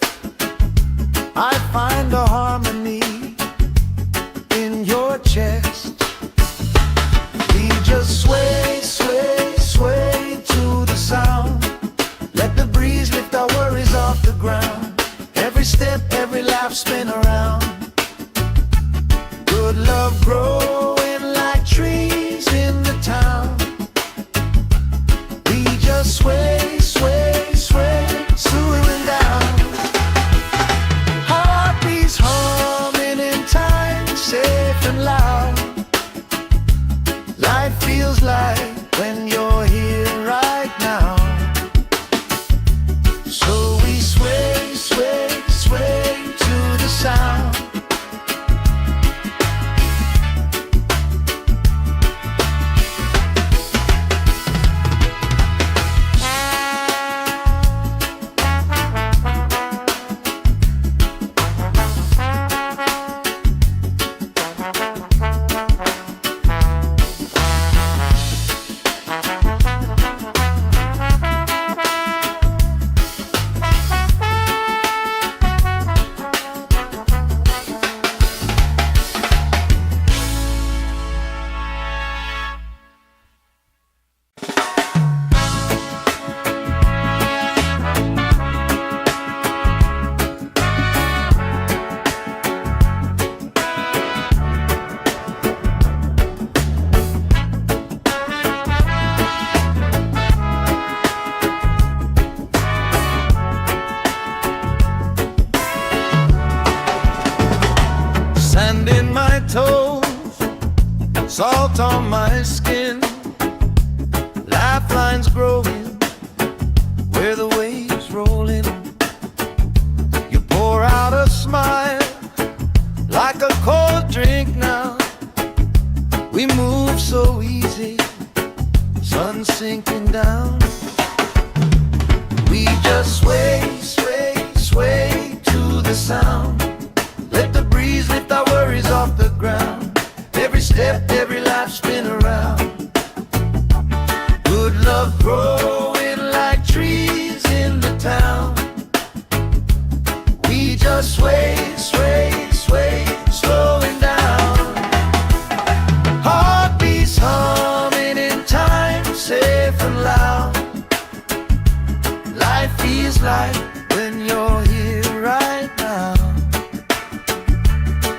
I find a harmony in your chest. We just sway, sway, sway to the sound. Let the breeze lift our worries off the ground. Every step, every laugh, spin around. Good love growing like trees in the town. We just sway, sway, sway, slowing down. Heartbeats humming in time, safe and loud. Life feels like when you're here right now. So we sway, sway, sway to the sound. Sand in my toes, salt on my skin, lifelines growing where the waves roll in. You pour out a smile like a cold drink now. We move so easy, sun sinking down. We just sway, sway, sway to the sound. Let the breeze lift our worries off the ground. Every step, every life, spin around. Good love growing like trees in the town. We just sway, sway, sway, slowing down. Heartbeats humming in time, safe and loud. Life feels like when you're here right now.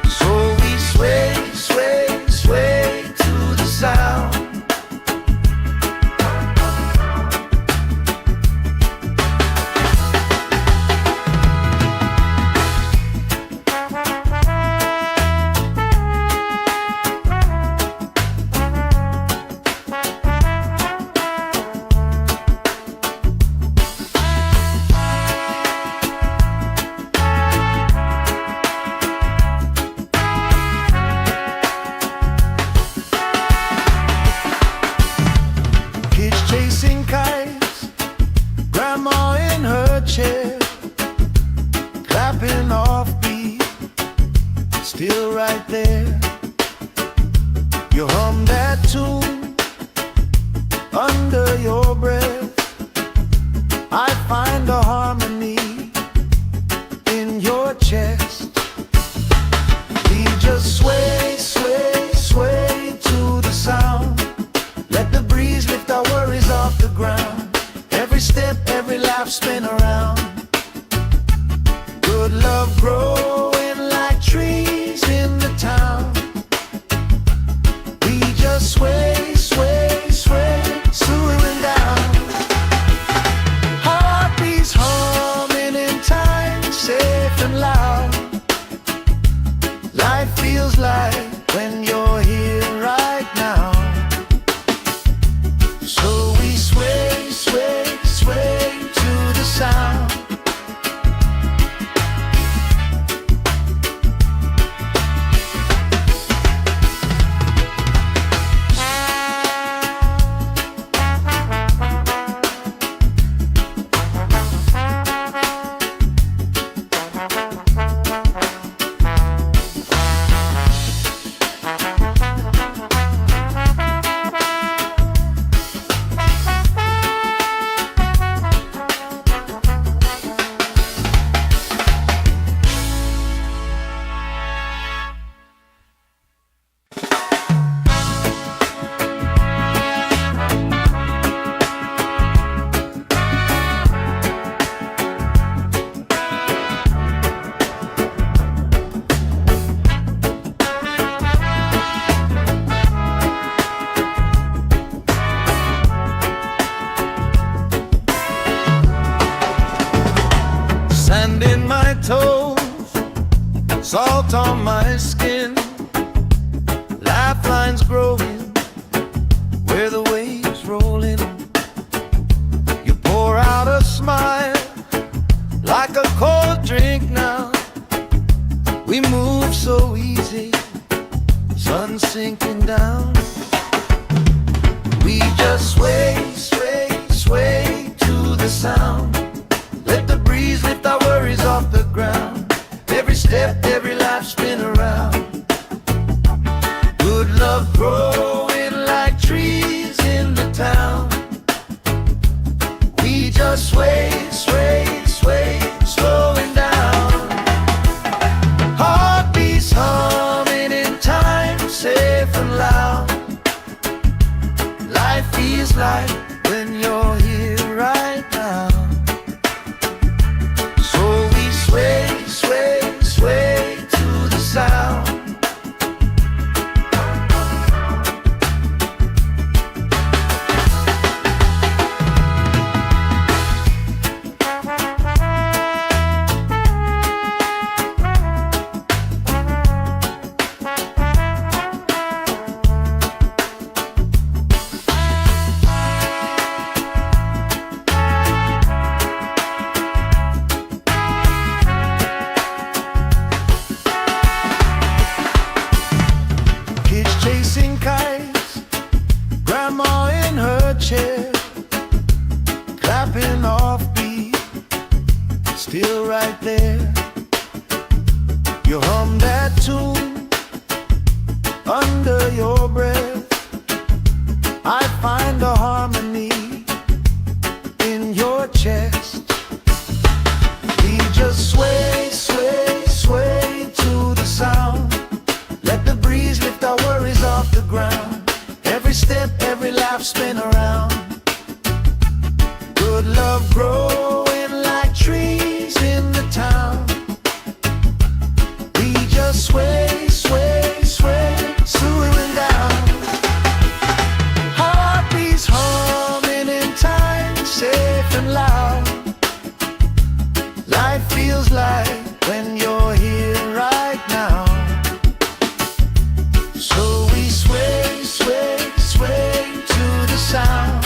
Sway, sway, sway to the sound. Chasing kites, grandma in her chair, clapping off beat, still right there. You hum that tune under your breath. I find a harmony in your chest. We just sway, sway, sway to the sound. Let the breeze lift our worries off the ground. Every step, every laugh, spin around. Good love growing like trees in the town. We just sway, sway, sway, slowing down. Heartbeats humming in time, safe and loud. Life feels like when you're here right now. So we sway, sway, sway to the sound. Sand in my toes, salt on my skin, lifelines growing where the waves rolling. You pour out a smile like a cold drink now. We move so easy, sun sinking down. We just sway, sway, sway to the sound. Let the breeze lift our worries off the ground. Every step, every life spin around. Good love growing like trees in the town. We just sway, sway, sway, slowing down. Heartbeats humming in time, safe and loud. Life feels like when you're here right now. So we sway, sway, sway to the sound. Chasing kites, grandma in her chair, clapping off beat, still right there. You hum that tune under your breath. I find a harmony in your chest. We just sway, sway, sway to the sound. Let the breeze lift our worries off the ground. Every step, every life spin around. Good love growing like trees in the town. We just sway, sway, sway, slowing down. Heartbeats humming in time, safe and loud. Life feels like when you're here right now. So we sway, sway, sway to the sound.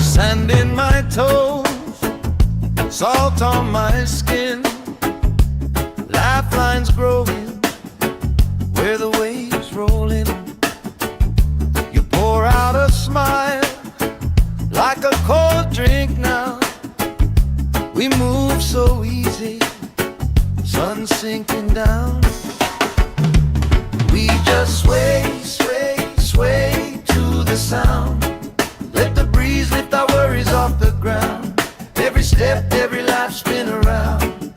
Sand in my toes, salt on my skin, lifelines growing where the waves rolling. You pour out a smile like a cold drink now. We move so easy, sun sinking down. We just sway, sway, sway to the sound. Let the breeze lift our worries off the ground. Every step, every life spin around.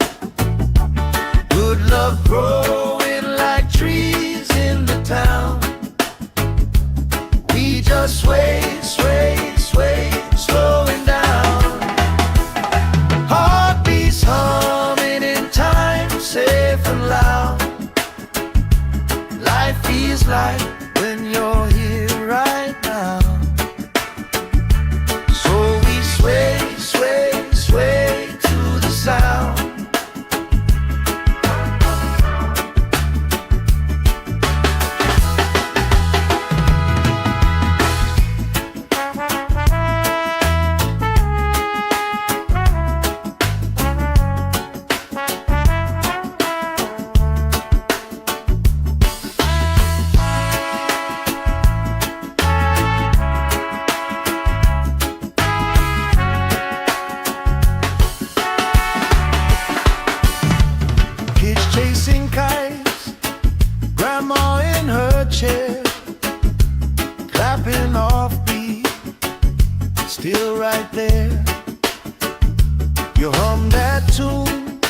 Good love growing like trees in the town. We just sway, sway, sway, slowing down. Heartbeats humming in time, safe and loud. Life feels like when you're here right now. So we sway, sway, sway to the sound. You hum that tune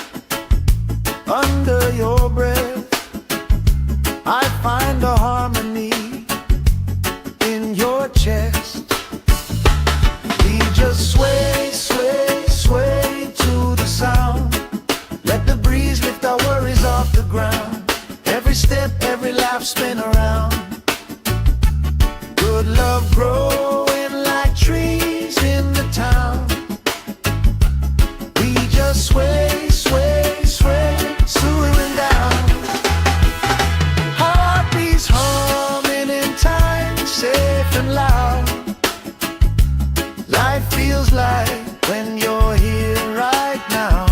under your breath. I find a harmony in your chest. We just sway, sway, sway to the sound. Let the breeze lift our worries off the ground. Every step, every laugh, spin around. Good love growing like trees in the town. We just sway, sway, sway, swooing down. Heartbeats humming in time, safe and loud. Life feels like when you're here right now.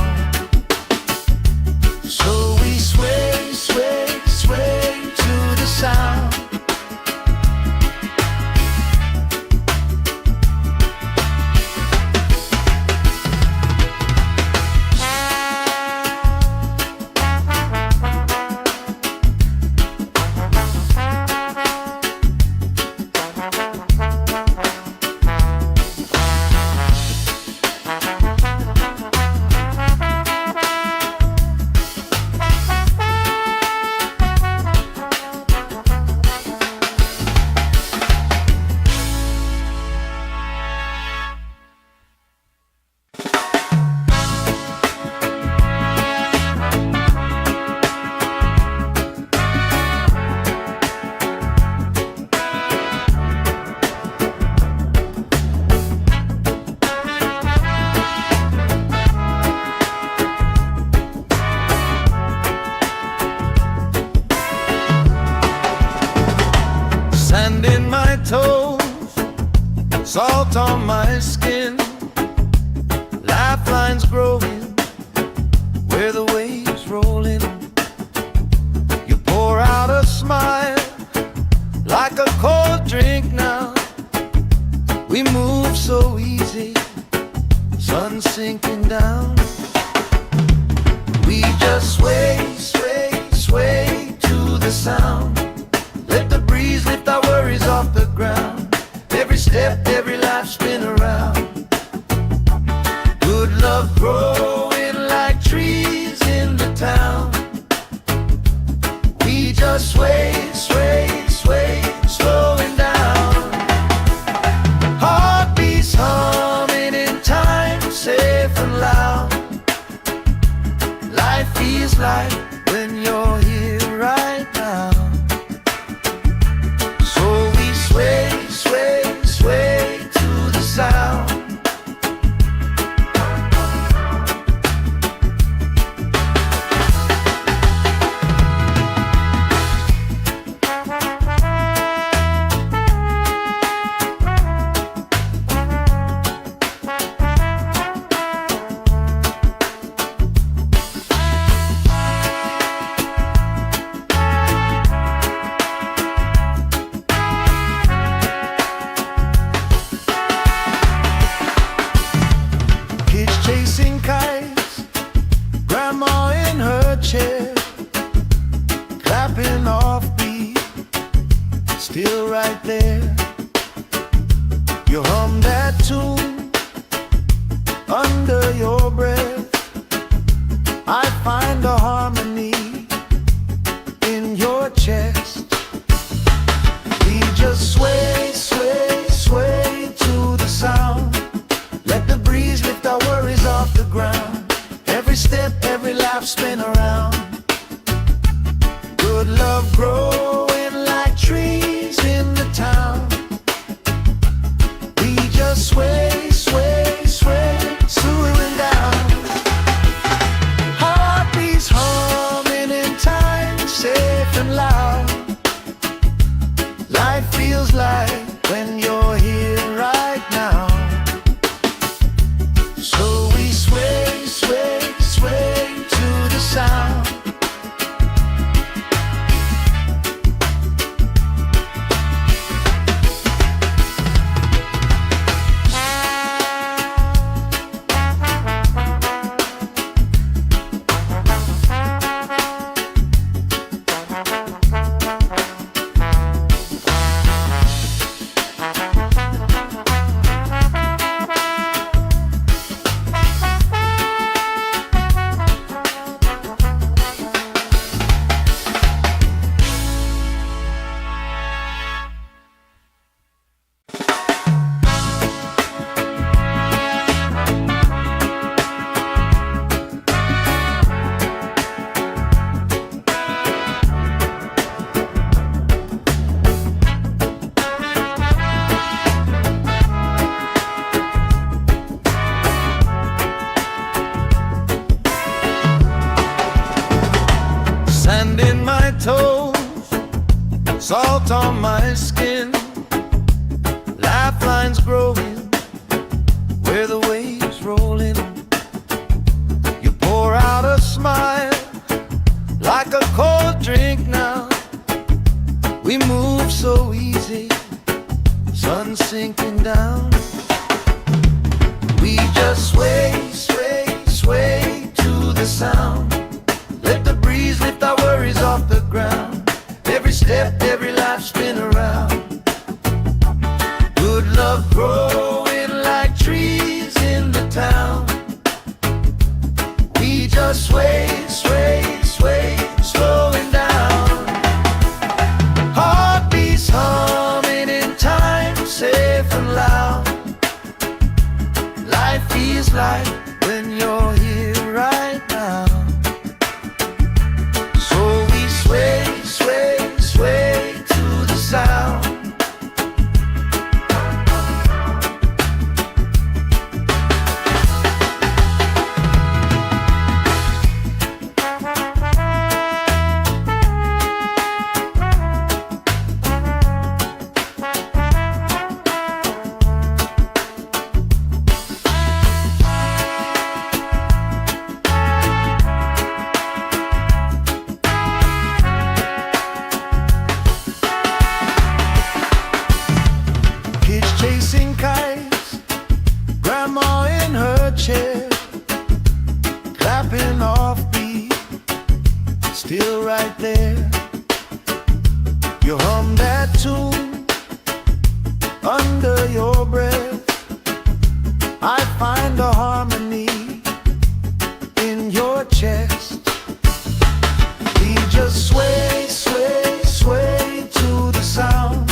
So we sway, sway, sway to the sound. Sand in my toes, salt on my skin, lifelines growing where the waves rolling. You pour out a smile like a cold drink now. We move so easy, sun sinking down. We just sway, sway, sway to the sound. Let the breeze lift our worries off the ground. Every step, every life, spin around. Good love growing like trees in the town. We just sway, sway, sway, slowing down. Heartbeats humming in time, safe and loud. Life feels like when you're here right now. Sway, sway, sway to the sound. Chasing kites, grandma in her chair, clapping off beat, still right there. You hum that tune under your breath. I find a harmony in your chest. We just sway, sway, sway to the sound. Let the breeze lift our worries off the ground. Every step, every laugh, spin around. Good love growing like trees in the town. We just sway, sway, sway, swooing down. Heartbeats humming in time, safe and loud. Life feels like when you're here right now. So we sway, sway, sway to the sound. Sand in my toes, salt on my skin, lifelines growing where the waves roll in. You pour out a smile like a cold drink now. We move so easy, sun sinking down. We just sway, sway, sway to the sound. Let the breeze lift our worries off the ground. Every step, every life spin around. Good love growing like trees in the town. We just sway, sway, sway, slowing down. Heartbeats humming in time, safe and loud. Life feels like when you're here right now. So we sway, sway, sway to the sound. Chasing kites, grandma in her chair, clapping off beat, still right there. You hum that tune under your breath. I find a harmony in your chest. We just sway, sway, sway to the sound.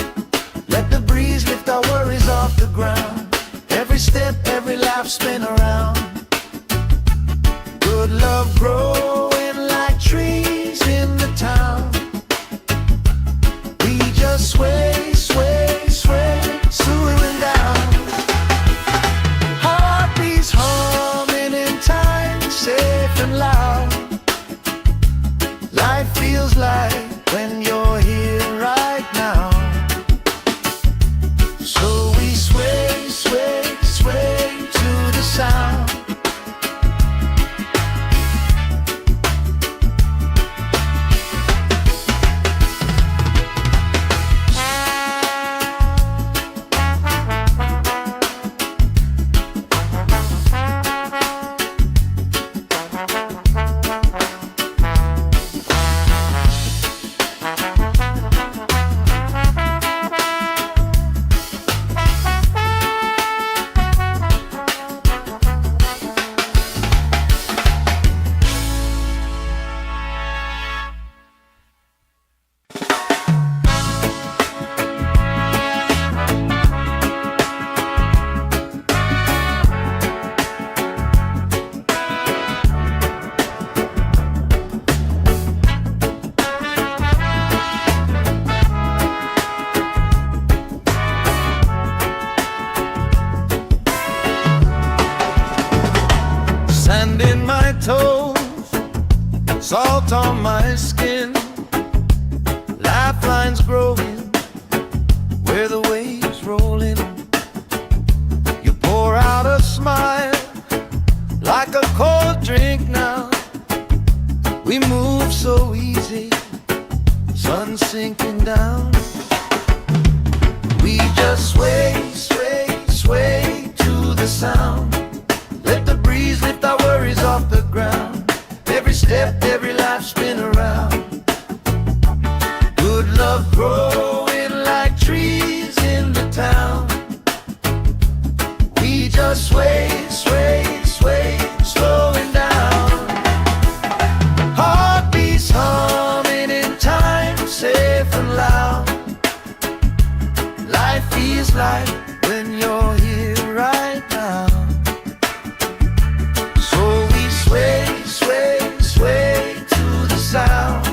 Let the breeze lift our worries off the ground. Every step, every laugh spin around. Good love growing like trees in the town. We just sway, sway, sway, slowing down. Heartbeats humming in time, safe and loud. Life feels like when you're here right now. So we sway, sway, sway to the sound. Sand in my toes, salt on my skin, lifelines growing where the waves roll in. You pour out a smile like a cold drink now. We move so easy, sun sinking down. We just sway, sway, sway to the sound. Let the breeze lift our worries off the ground. Every step, every life spin around. Good love growing like trees in the town. We just sway, sway, sway, slowing down. Heartbeats humming in time, safe and loud. Life feels like when you're here right now. Sway, sway, sway to the sound.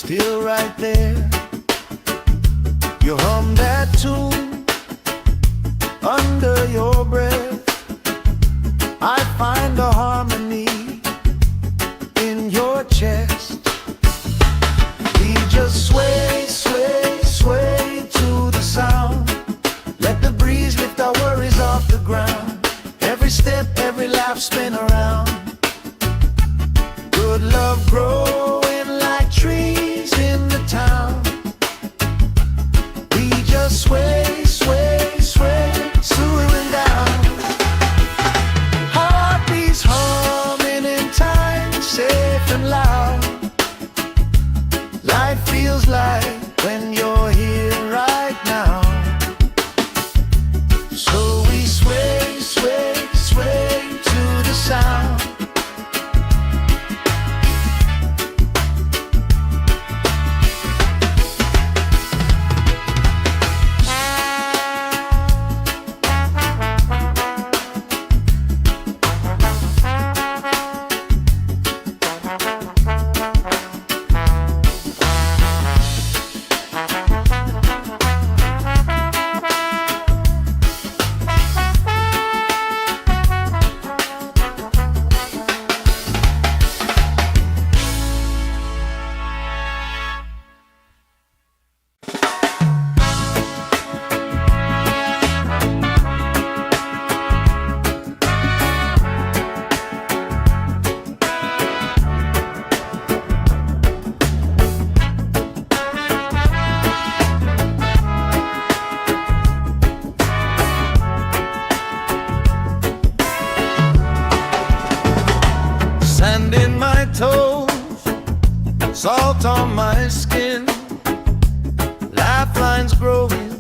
still right there. You hum that tune under your breath. I find a harmony in your chest. We just sway, sway, sway to the sound. Let the breeze lift our worries off the ground. Every step, every laugh, spin around. Good love growing like trees in the town. We just sway, sway, sway, slowing down. Heartbeats humming in time, safe and loud. Life feels like when you're here right now. So we sway, sway, sway to the sound. Sand in my toes, salt on my skin, lifelines growing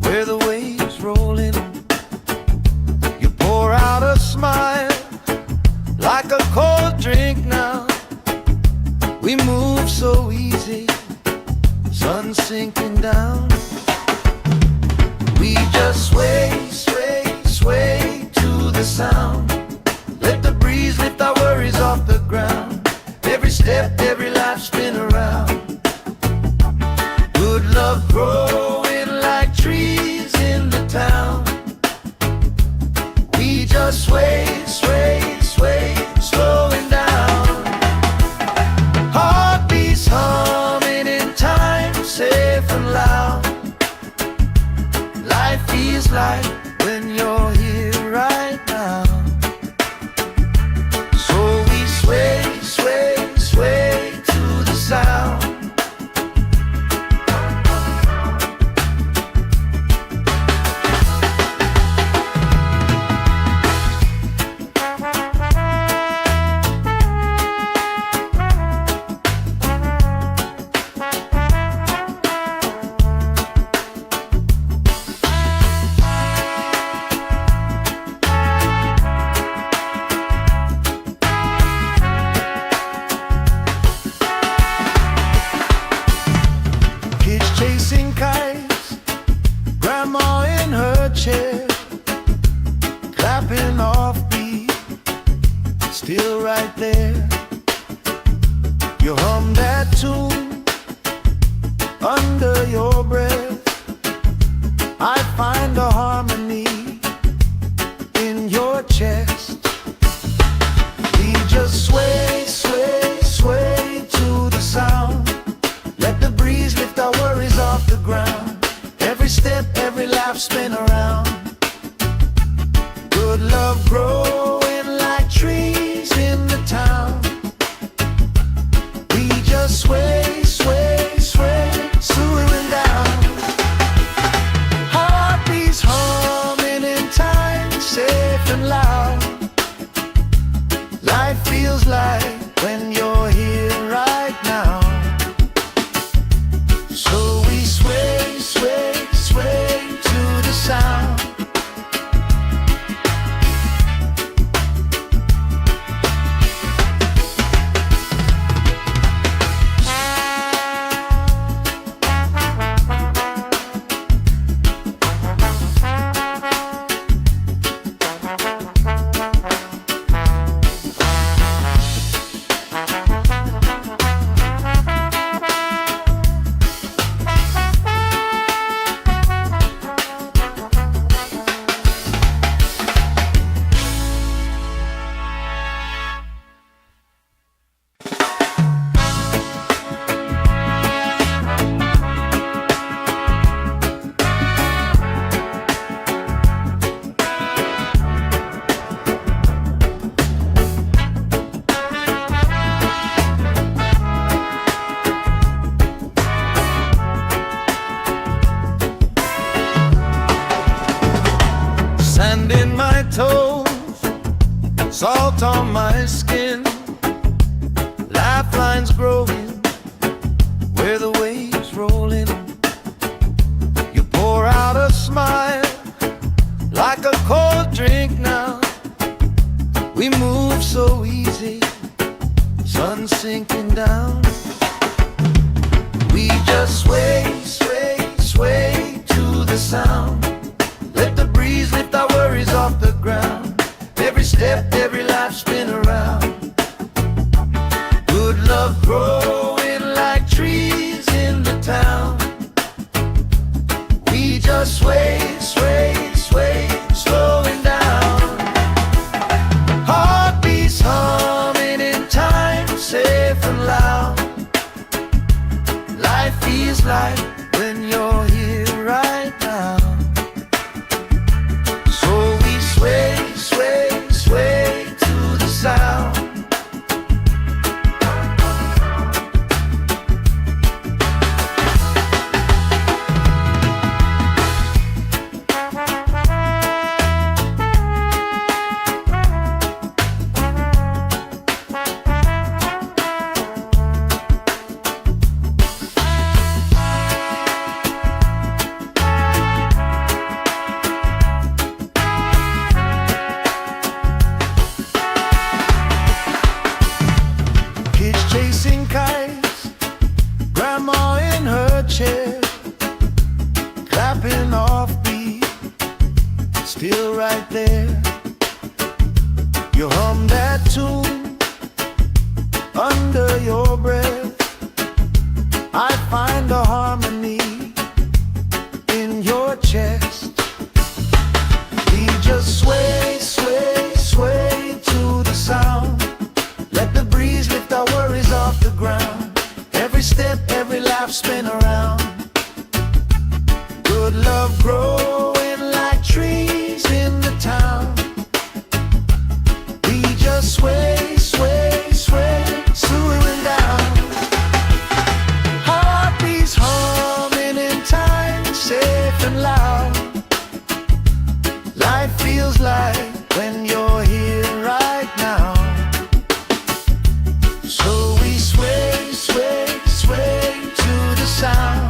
where the waves roll in. You pour out a smile like a cold drink now. We move so easy, sun sinking down. We just sway, sway, sway to the sound. Let the breeze lift our worries off the ground. Every step, every life, spin around. Good love growing like trees in the town. We just sway, sway, sway, slowing down. Heartbeats humming in time, safe and loud. Life feels like when you're here right now. Sway, sway, sway to the sound. Chasing kites, grandma in her chair, clapping off beat, still right there. You hum that tune under your breath. I find a harmony in your chest. We just sway, sway, sway to the sound. Let the breeze lift our worries off the ground. Every step, every laugh, spin around. Good love growing like trees in the town. We just sway, sway, sway, slowing down. Heartbeats humming in time, safe and loud. Life feels like when you're here right now. So we sway, sway, sway to the sound. salt on my skin, lifelines growing where the waves roll in. You pour out a smile like a cold drink now. We move so easy, sun sinking down. We just sway, sway, sway to the sound. Let the breeze lift our worries off the ground. Every step, every life spin around. Good love growing like trees in the town. We just sway, sway, sway, slowing down. Heartbeats humming in time, safe and loud. Life feels like when you're here right now. So we sway, sway, sway to the sound. Chasing kites, grandma in her chair, clapping off beat, still right there. You hum that tune under your breath. I find a harmony in your chest. We just sway, sway, sway to the sound. Let the breeze lift our worries off the ground. Every step, every life spin around. Good love growing like trees in the town. We just sway, sway, sway, slowing down. Heartbeats humming in time, safe and loud. Life feels like when you're here right now. So we sway, sway, sway to the sound.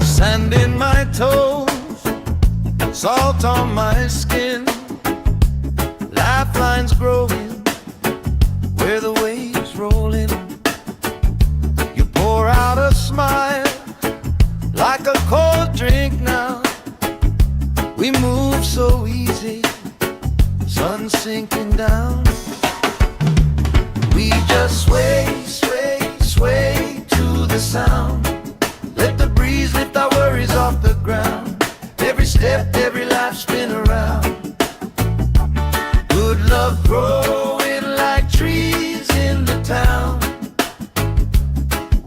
Sand in my toes, salt on my skin, lifelines growing where the waves roll in. You pour out a smile like a cold drink now. We move so easy, sun sinking down. We just sway, sway, sway to the sound. Let the breeze lift our worries off the ground. Every step, every life spin around. Good love growing like trees in the town.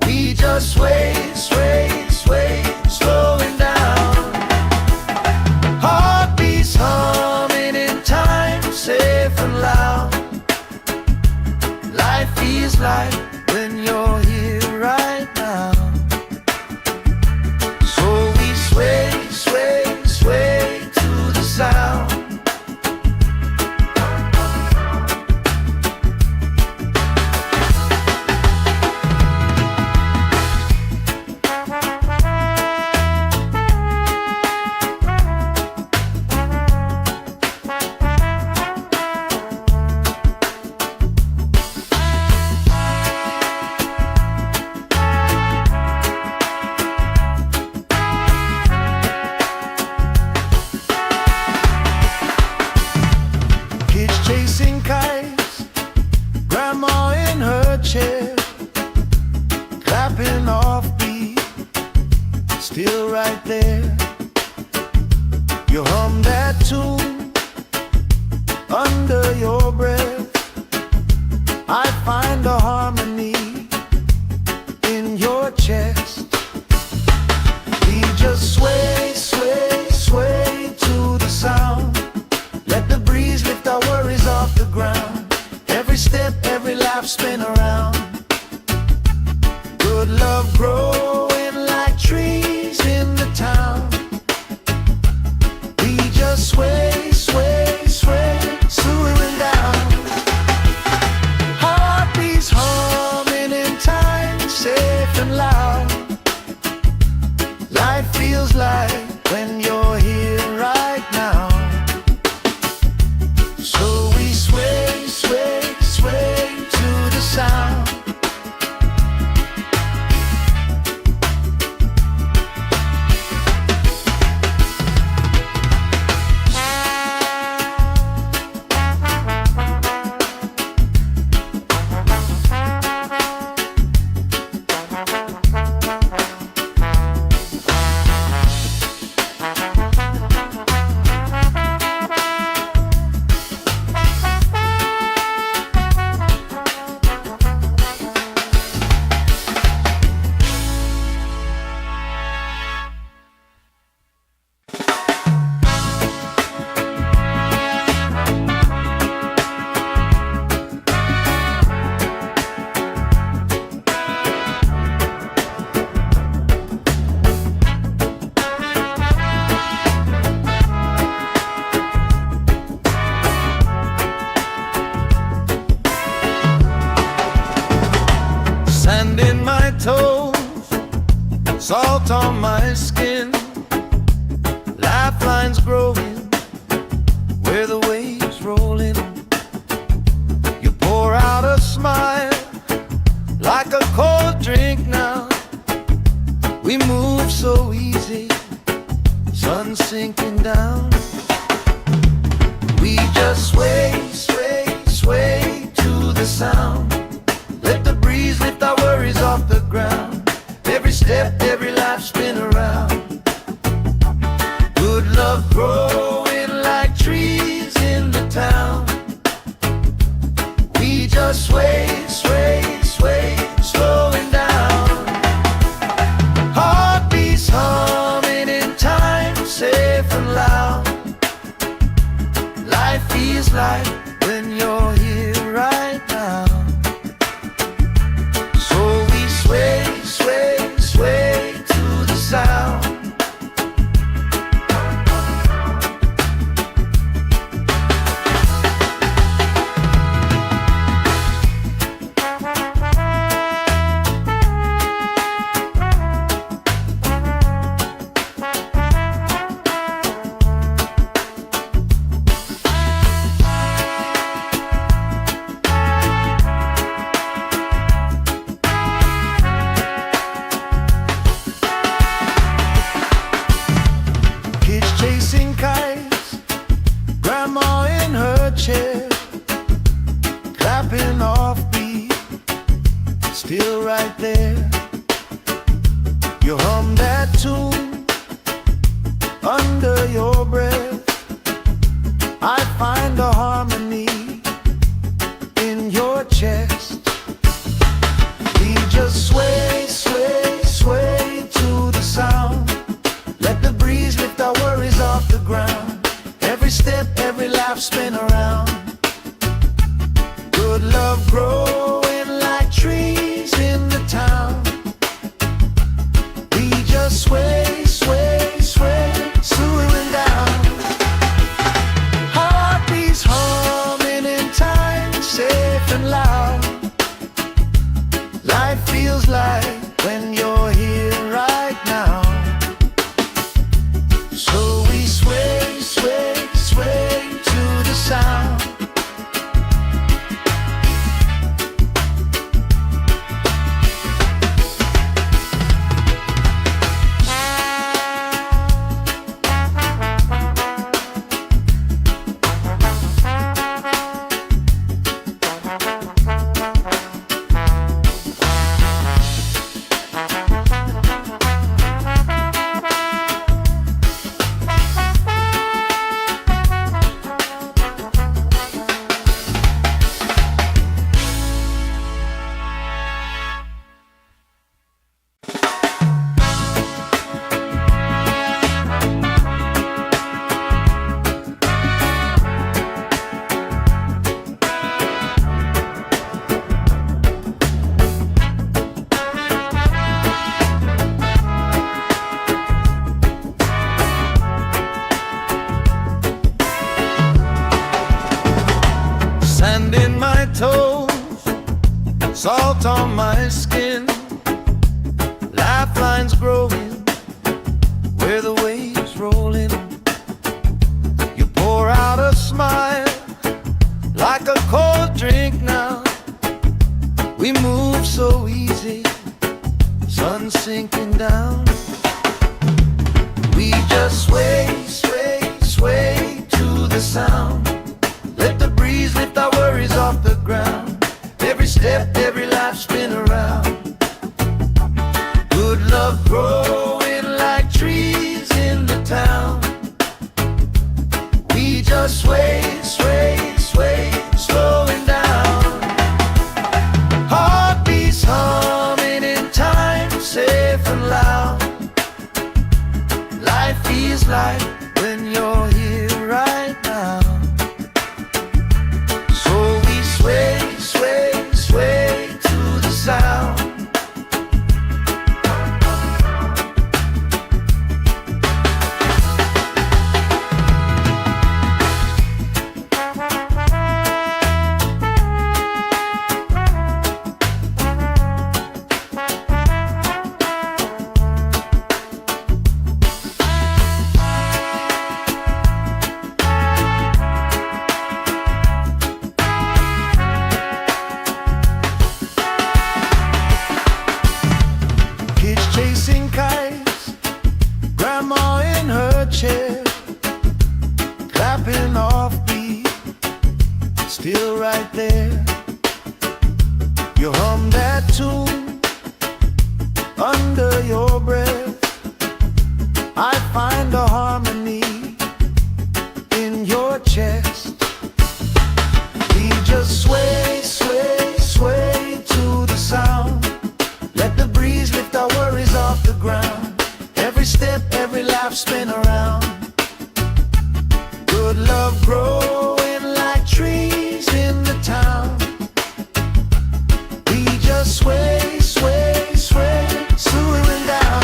We just sway, sway, sway, slowing down. Heartbeats humming in time, safe and loud. Life feels like when you're here right now. So we sway, sway, sway to the sound. clapping off beat, still right there. You hum that tune under your breath. I find a harmony in your chest. We just sway, sway, sway to the sound. Let the breeze lift our worries off the ground. Every step, every lap, spin around. Good love growing like trees in the town. We just sway, sway, sway, swooing down. Heartbeats humming in time, safe and loud. Life feels like when you're here right now. So we sway, sway, sway to the sound. Sand in my toes, salt on my skin, lifelines growing where the waves roll in. You pour out a smile like a cold drink now. We move so easy, sun sinking down. We just sway, sway, sway to the sound. Let the breeze lift our worries off the ground. Every step, every life, spin around. Good love growing like trees in the town. We just sway, sway, sway, slowing down. Heartbeats humming in time, safe and loud. Life feels like when you're here right now. Sway, sway, sway to the sound. Chasing kites, grandma in her chair, clapping off beat, still right there. You hum that tune under your breath. I find a harmony in your chest. We just sway, sway, sway to the sound. Let the breeze lift our worries off the ground. Every step, every lap, spin around. Good love growing like trees in the town. We just sway, sway, sway, swooing down. Lifelines growing where the waves rolling. You pour out a smile like a cold drink now. We move so easy, sun sinking down. We just sway, sway, sway to the sound. Let the breeze lift our worries off the ground. Every step, every life spin around. Good love growing like trees in the town. We just sway, sway, sway, slowing down. Heartbeats humming in time, safe and loud. Life feels like when you're here right now. So we sway, sway, sway to the sound. Chasing kites, grandma in her chair, clapping off beat, still right there. You hum that tune under your breath. I find a harmony in your chest. We just sway, sway, sway to the sound. Let the breeze lift our worries off the ground. Every step, every life spin around. Good love growing like trees in the town. We just sway, sway, sway, slowing down.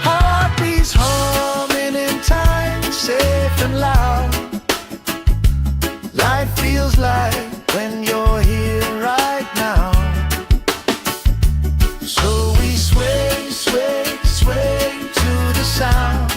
Heartbeats humming in time, safe and loud. Life feels like when you're here right now. So we sway, sway, sway to the sound.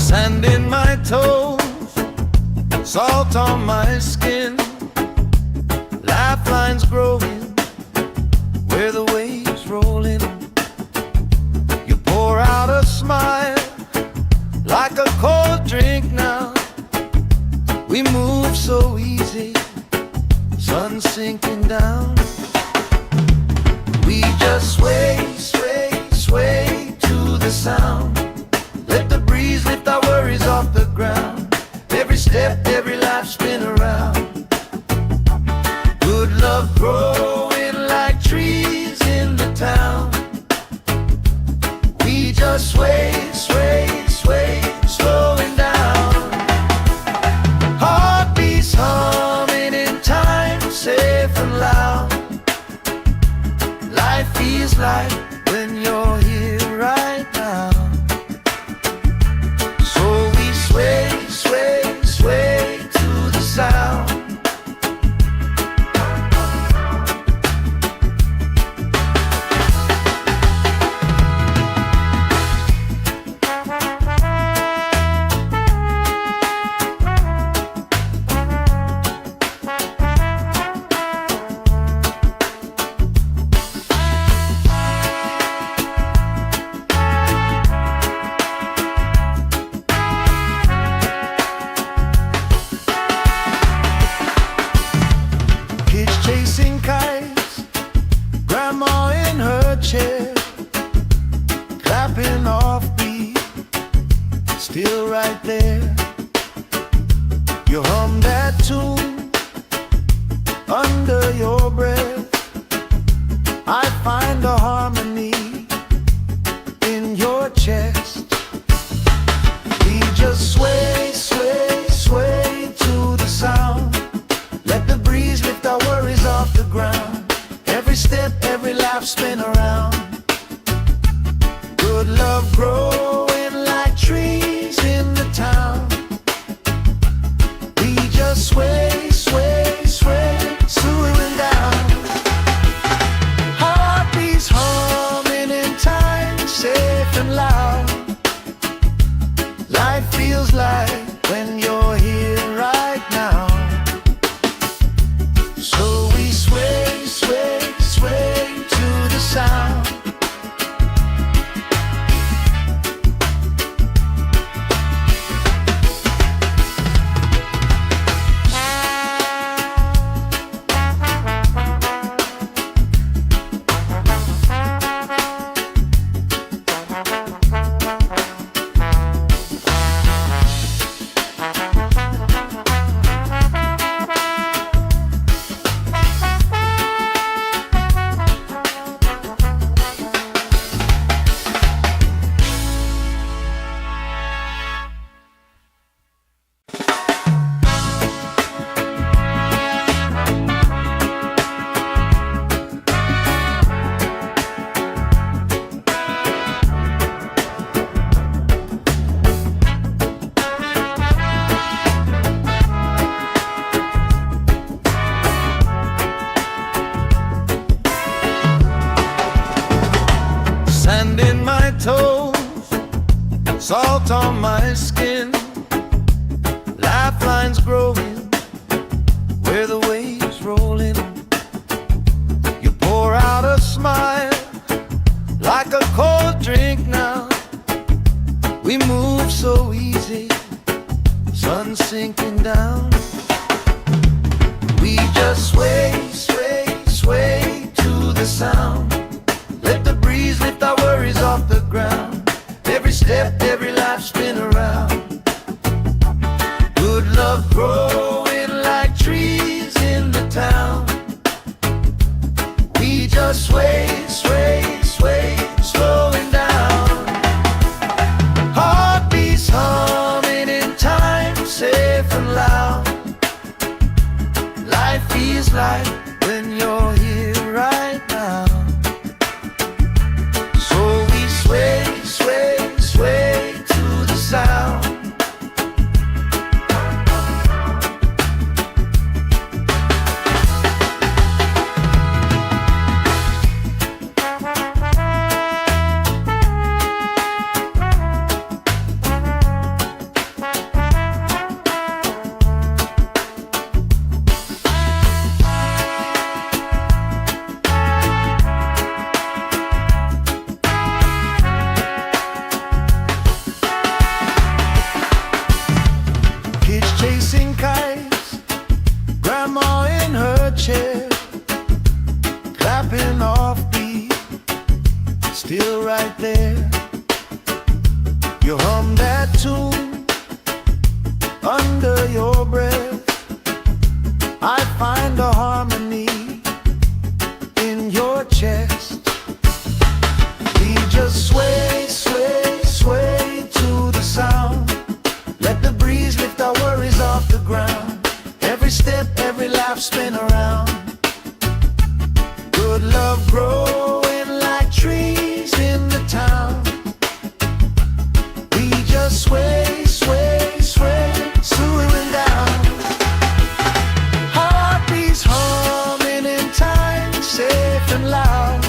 Sand in my toes, salt on my skin. Lifelines growing where the waves rolling. You pour out a smile like a cold drink now. We move so easy, sun sinking down. We just sway, sway, sway to the sound. Let the breeze lift our worries off the ground. Every step, every life spin around. Good love growing like trees in the town. We just sway, sway, sway, slowing down. Heartbeats humming in time, safe and loud. Life feels like when you're here right now. So we sway, sway, sway to the sound. chair, clapping off beat, still right there. You hum that tune under your breath. I find a harmony in your chest. We just sway, sway, sway to the sound. Let the breeze lift our worries off the ground. Every step, every laugh, spin around. Good love growing like trees in the town. We just sway, sway, sway, swooing down. Heartbeats humming in time, safe and loud. Life feels like when you're here right now. So we sway, sway, sway to the sound. Sand in my toes, salt on my skin, lifelines growing where the waves roll in. You pour out a smile like a cold drink now. We move so easy, sun sinking down. We just sway, sway, sway to the sound. Let the breeze lift our worries off the ground. Every step, every life, spin around. Good love growing like trees in the town. We just sway, sway, sway, slowing down. Heartbeats humming in time, safe and loud. Life feels like when you're here right now. Sway, sway, sway to the sound. Chasing kites, grandma in her chair, clapping off beat, still right there. You hum that tune under your breath. I find a harmony in your chest. We just sway, sway, sway to the sound. Let the breeze lift our worries off the ground. Every step, every laugh, spin around. Good love growing like trees in the town. We just sway, sway, sway, swooing down. Heartbeats humming in time, safe and loud.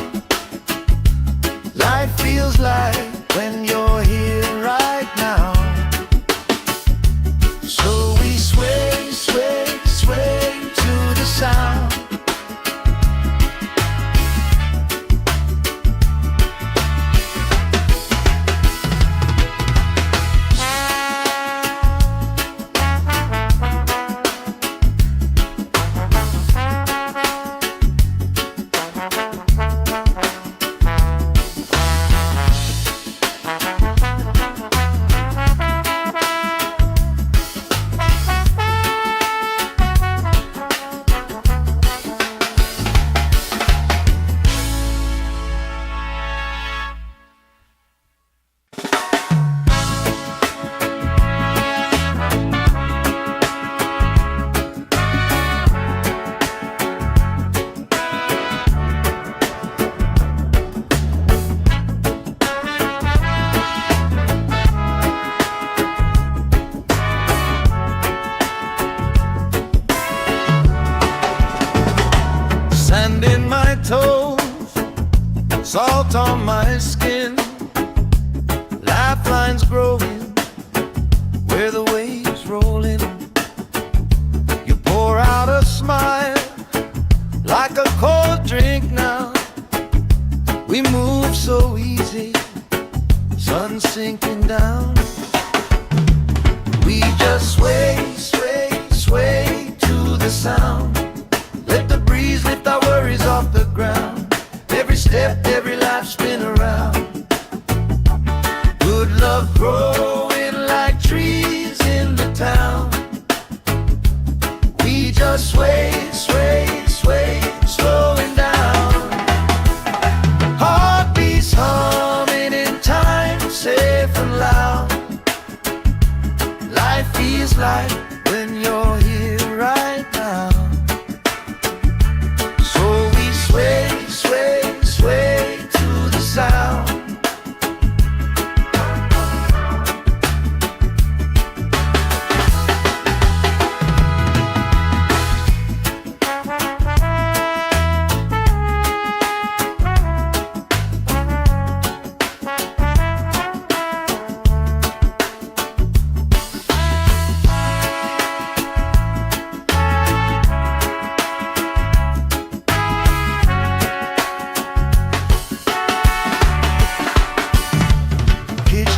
salt on my skin, lifelines growing where the waves rolling. You pour out a smile like a cold drink now. We move so easy, sun sinking down. We just sway, sway, sway to the sound. Let the breeze lift our worries off the ground. Every step, every life spin around. Good love growing like trees in the town. We just sway, sway, sway, slowing down. Heartbeats humming in time, safe and loud. Life feels like when you're here right now. So we sway, sway, sway to the sound.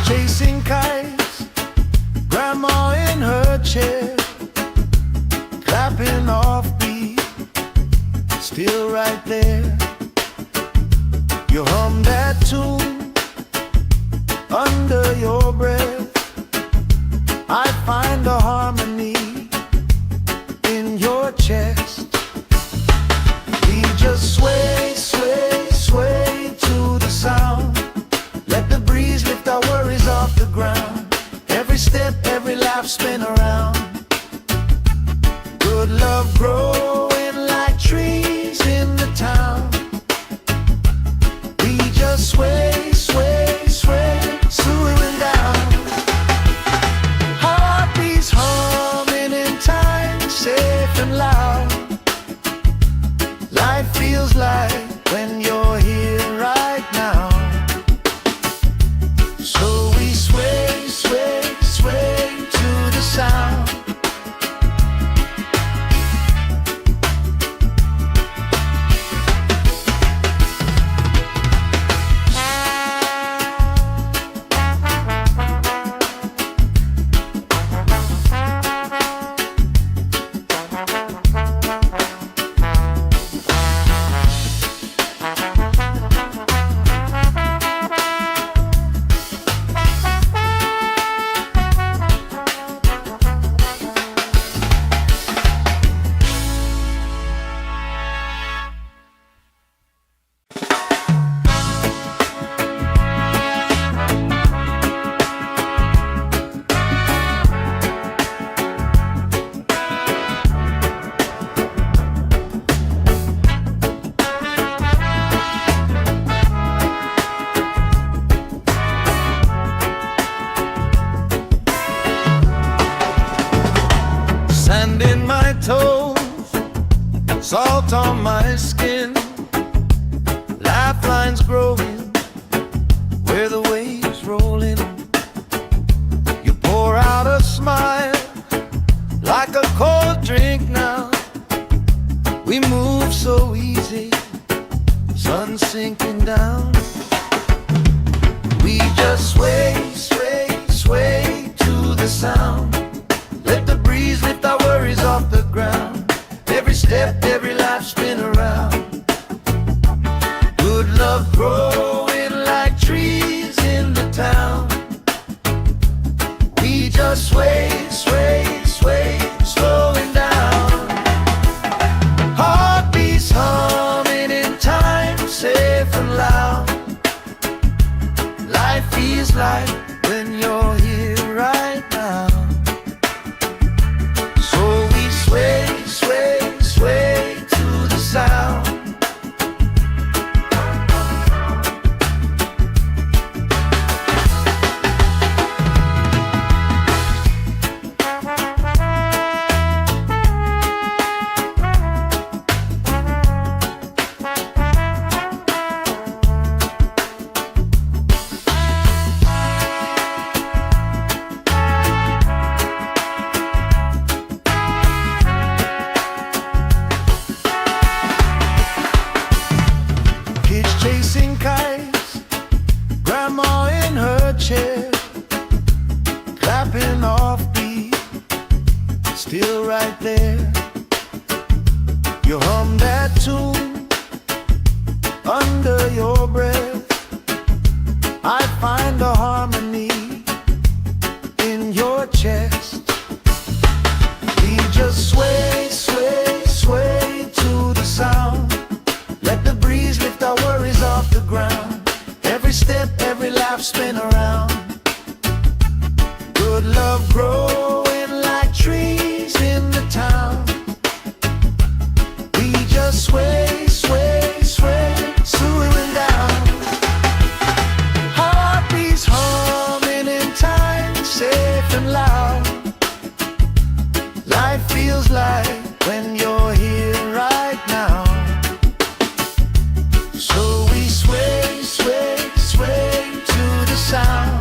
Chasing kites, grandma in her chair, clapping off beat, still right there. You hum that tune under your breath. I find a harmony in your chest. We just sway, sway, sway to the sound. Let the breeze lift our worries off the ground. Every step, every life spin around. Good love growing like trees in the town. We just sway, sway, sway, slowing down. Heartbeats humming in time, safe and loud. Life feels like when you're here right now. So we sway, sway, sway to the sound. Sand in my toes, salt on my skin, lifelines growing where the waves rolling. You pour out a smile like a cold drink now. We move so easy, sun sinking down. We just sway, sway, sway to the sound. Let the breeze lift our worries off the ground. Every step, every life spin around. Good love growing like trees in the town. We just sway, sway, sway, slowing down. Heartbeats humming in time, safe and loud. Life feels like when you're here right now. So we sway, sway, sway to the sound. chasing kites, grandma in her chair, clapping off beat, still right there. You hum that tune under your breath. I find a harmony in your chest. We just sway, sway, sway to the sound. Let the breeze lift our worries off the ground. Every step, every laugh, spin around. Good love growing like trees in the town. We just sway, sway, sway, swooing down. Heartbeats humming in time, safe and loud. Life feels like when you're here right now. So we sway, sway, sway to the sound.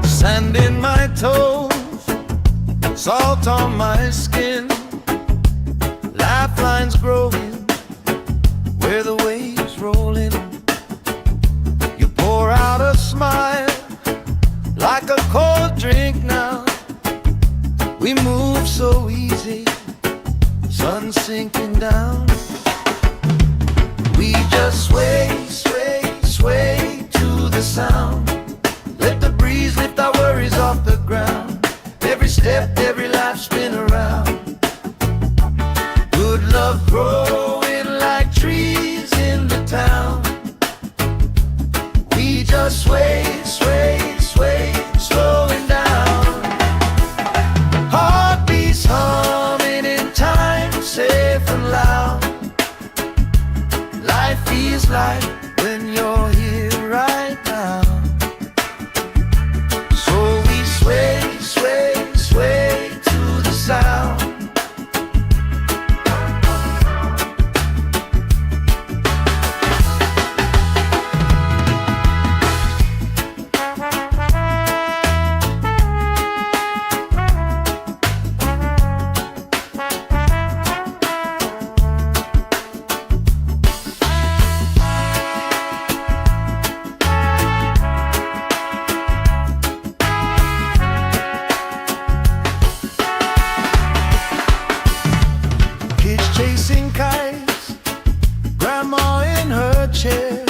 Sand in my toes, salt on my skin, lifelines growing where the waves roll in. You pour out a smile like a cold drink now. We move so easy, sun sinking down. We just sway, sway, sway to the sound. Let the breeze lift our worries off the ground. Every step, every life, spin around. Good love growing like trees in the town. We just sway, sway, sway, slowing down. Heartbeats humming in time, safe and loud. Life feels like when you're here right now. Sway, sway, sway to the sound. Chasing kites, grandma in her chair,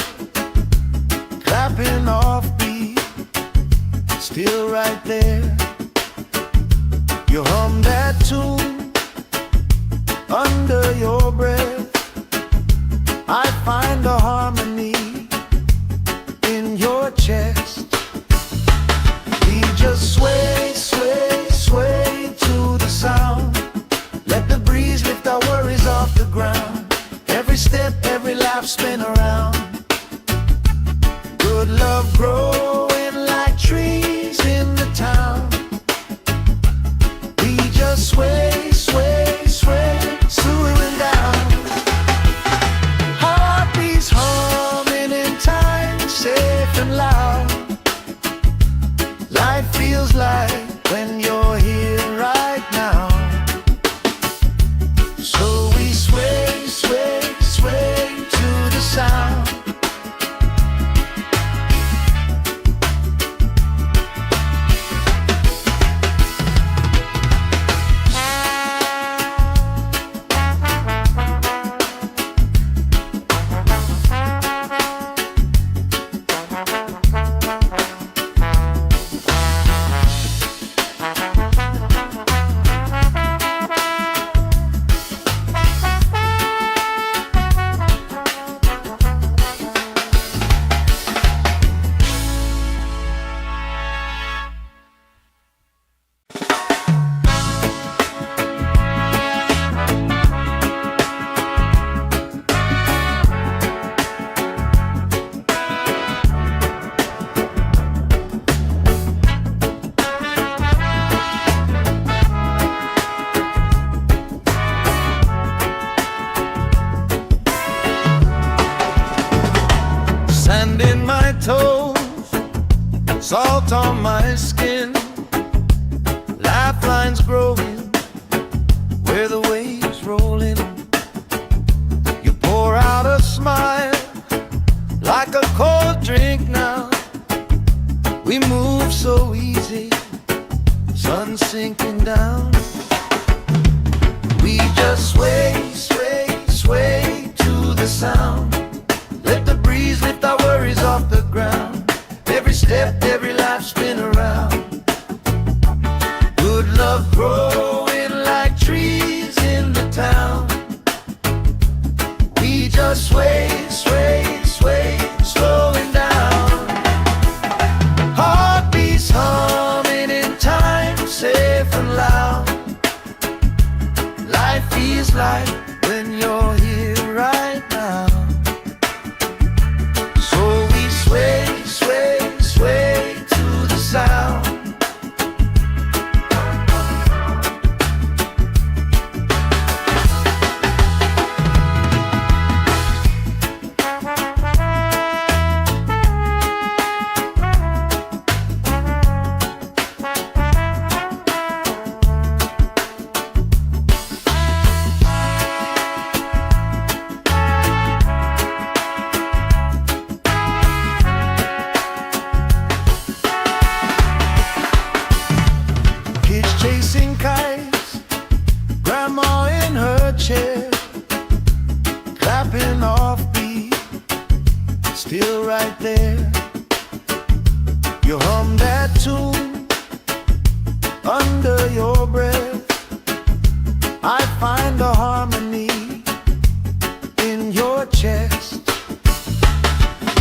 clapping off beat, still right there. You hum that tune under your breath. I find a harmony in your chest. We just sway, sway, sway to the sound. Let the breeze lift our worries off the ground. Every step, every laugh, spin around. Good love growing like trees in the town. We just sway, sway, sway, swooing down. Heartbeats humming in time, safe and loud. Life feels like when you're here right now. So we sway, sway, sway to the sound. toes, salt on my skin, lifelines growing where the waves rolling. You pour out a smile like a cold drink now. We move so easy, sun sinking down. We just sway, sway, sway to the sound. Let the breeze lift our worries off the ground. Every step, every life spin around. Good love growing like trees in the town. We just sway, sway, sway, slowing down. Heartbeats humming in time, safe and loud. Life feels like when you're here right now. So we sway, sway, sway to the sound. Chasing kites, grandma in her chair, clapping off beat, still right there. You hum that tune under your breath. I find a harmony in your chest.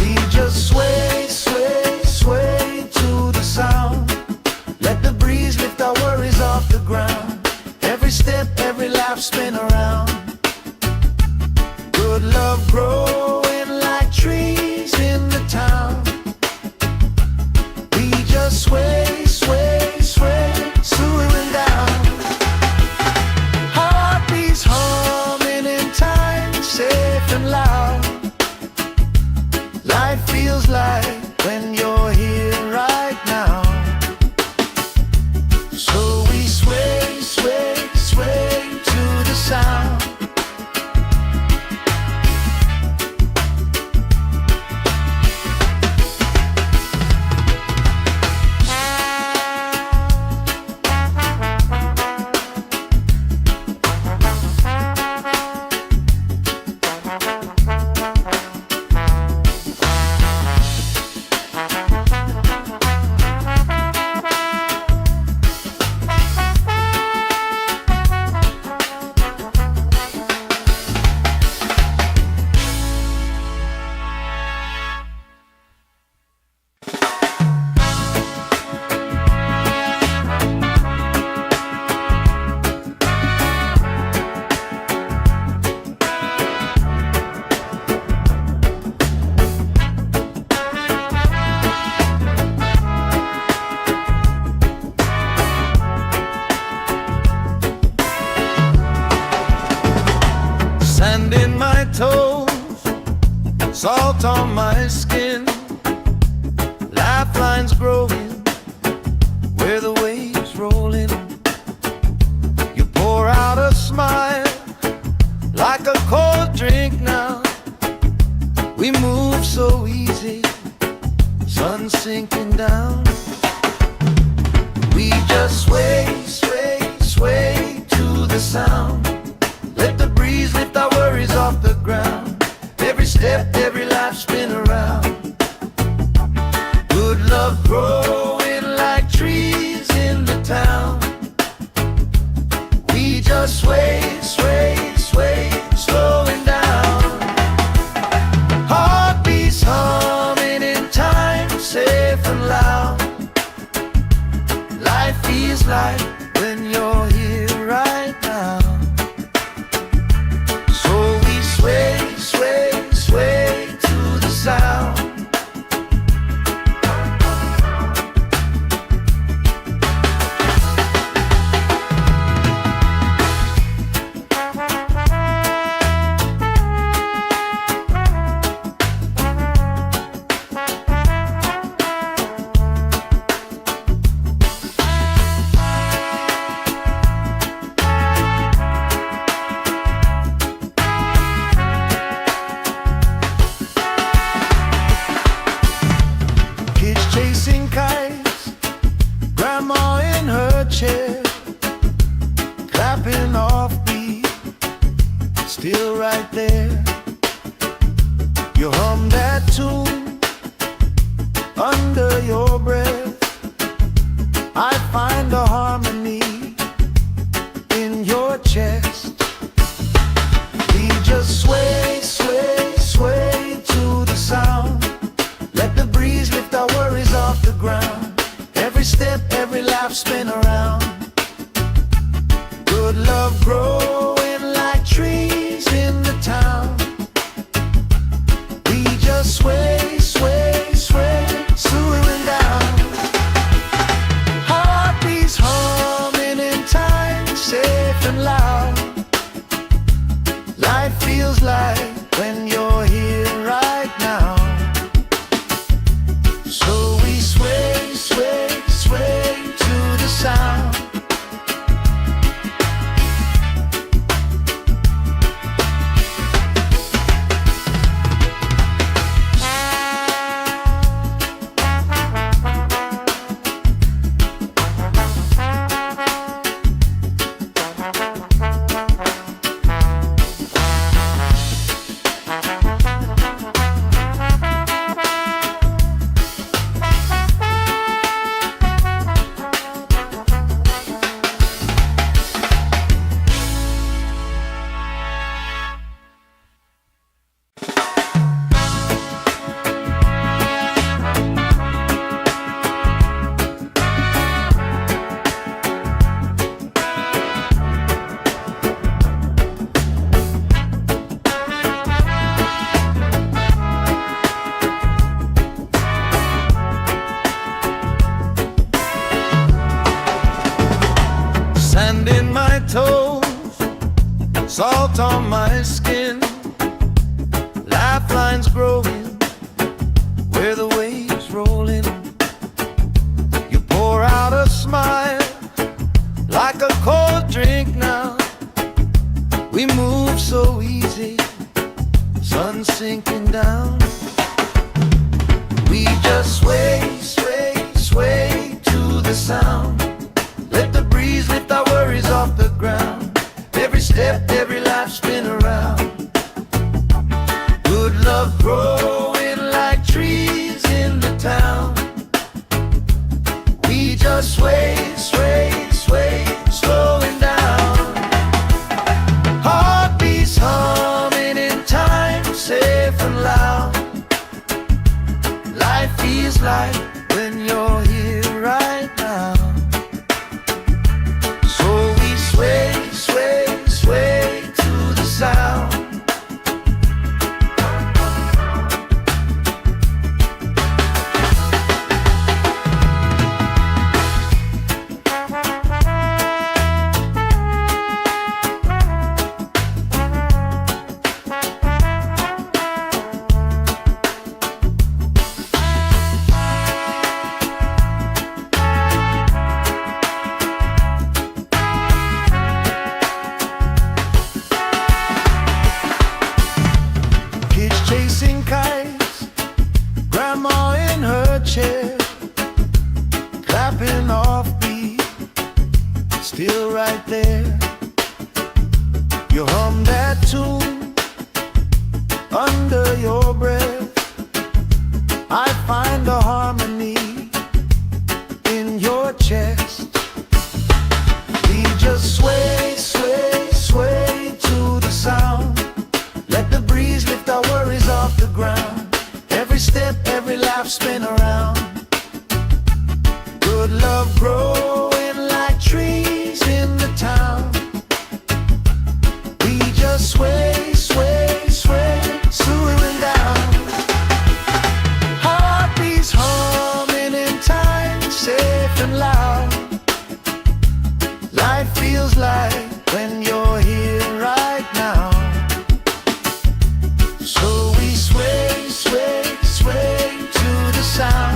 We just sway, sway, sway to the sound. Let the breeze lift our worries off the ground. Every step, every laugh spin around. Good love growing like trees in the town. We just sway, sway, sway, slowing down. Heartbeats humming in time, safe and loud. Life feels like when you're here right now. So we sway, sway, sway to the sound. Sand in my toes, salt on my skin, lifelines growing where the waves rolling. You pour out a smile like a cold drink now. We move so easy, sun sinking down. We just sway, sway, sway to the sound. Let the breeze lift our worries off the ground. Every step, every life spin around. Good love growing like trees in the town. We just sway, sway, sway, slowing down. Heartbeats humming in time, safe and loud. Life feels like when you're here right now. So we sway, sway, sway to the sound. under your breath. I find a harmony in your chest. We just sway, sway, sway to the sound. Let the breeze lift our worries off the ground. Every step, every laugh, spin around. Good love growing like trees in the town. We just sway, sway, sway, slowing down. Heartbeats humming in time, safe and loud. Life feels like when you're here right now. So we sway, sway, sway to the sound. Sand in my toes, salt on my skin, lifelines growing where the waves roll in. You pour out a smile like a cold drink now. We move so easy, sun sinking down. We just sway, sway, sway to the sound. Let the breeze lift our worries off the ground. Every step, every life, spin around. Good love growing like trees in the town. We just sway, sway, sway, slowing down. Heartbeats humming in time, safe and loud. Life feels like when you're here right now. Sway, sway, sway to the sound. Chasing kites, grandma in her chair, clapping off beat, still right there. You hum that tune under your breath. I find a harmony in your chest. We just sway, sway, sway to the sound. Let the breeze lift our worries off the ground. Every step, every laugh, spin around. Good love growing like trees in the town. We just sway, sway, sway, slowing down. Heartbeats humming in time, safe and loud. Life feels like when you're here right now. So we sway, sway, sway to the sound.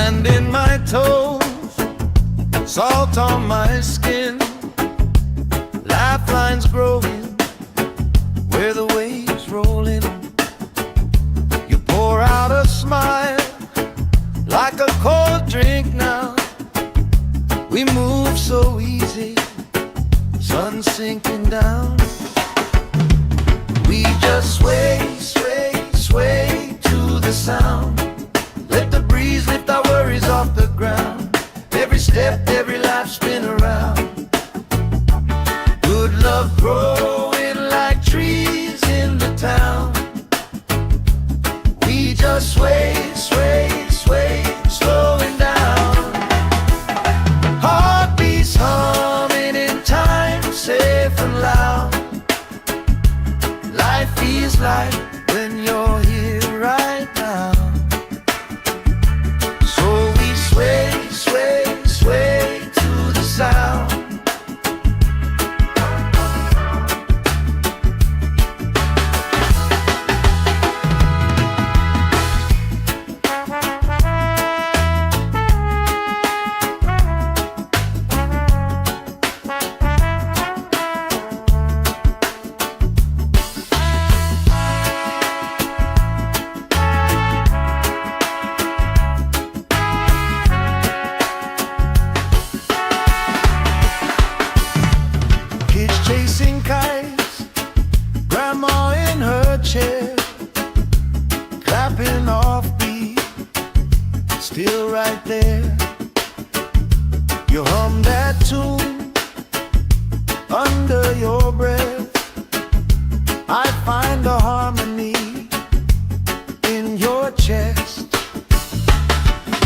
Sand in my toes, salt on my skin, lifelines growing where the waves roll in. You pour out a smile like a cold drink now. We move so easy, sun sinking down. We just sway, sway, sway to the sound. Let the breeze lift our worries off the ground. Every step, every life spin around. Good love growing like trees in the town. We just sway, sway, sway, slowing down. Heartbeats humming in time, safe and loud. Life feels like when you're here right now. So we sway, sway, sway to the sound. Chasing kites, grandma in her chair, clapping off beat, still right there. You hum that tune under your breath. I find a harmony in your chest.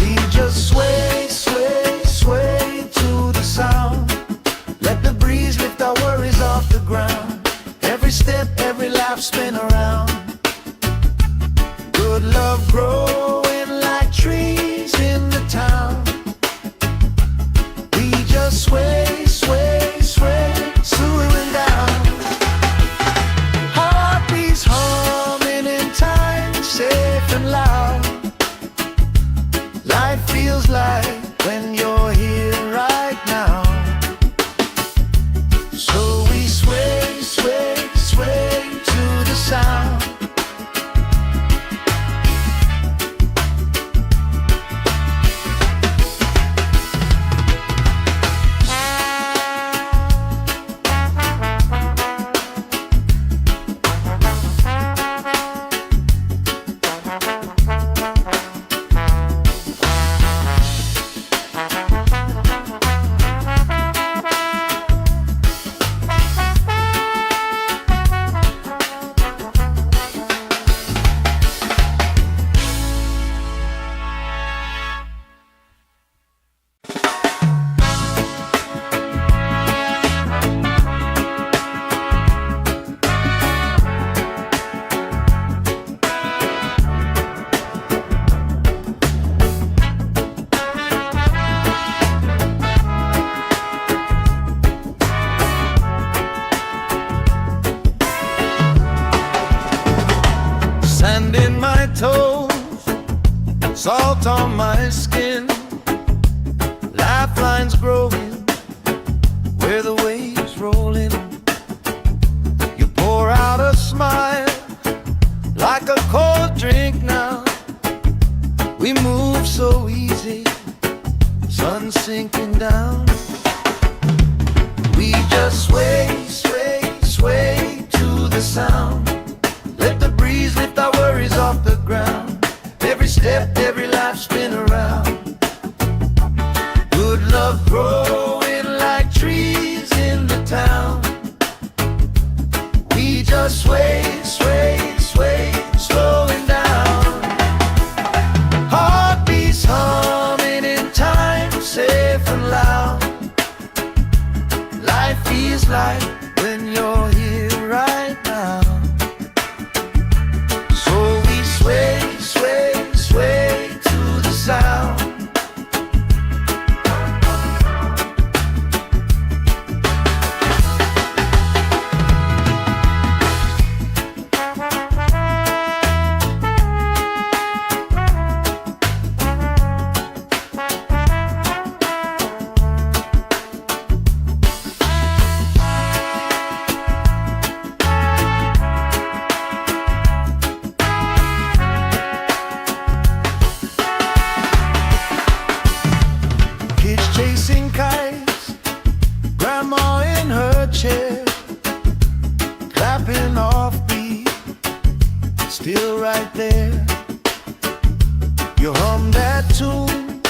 We just sway, sway, sway to the sound. Let the breeze lift our worries off the ground. Every step, every laugh spin around. Good love growing like trees in the town. We just sway, sway, sway, slowing down. Heartbeats humming in time, safe and loud. Life feels like when you're here right now. So we sway, sway, sway to the sound. Sand in my toes, salt on my skin, lifelines growing where the waves roll in. You pour out a smile like a cold drink now. We move so easy, sun sinking down. We just sway, sway, sway to the sound. Let the breeze lift our worries off the ground. Every step, every life spin around. Good love growing like trees in the town. We just sway, sway, sway, slowing down. Heartbeats humming in time, safe and loud. Life feels like when you're here right now. So we sway, sway, sway to the sound. You hum that tune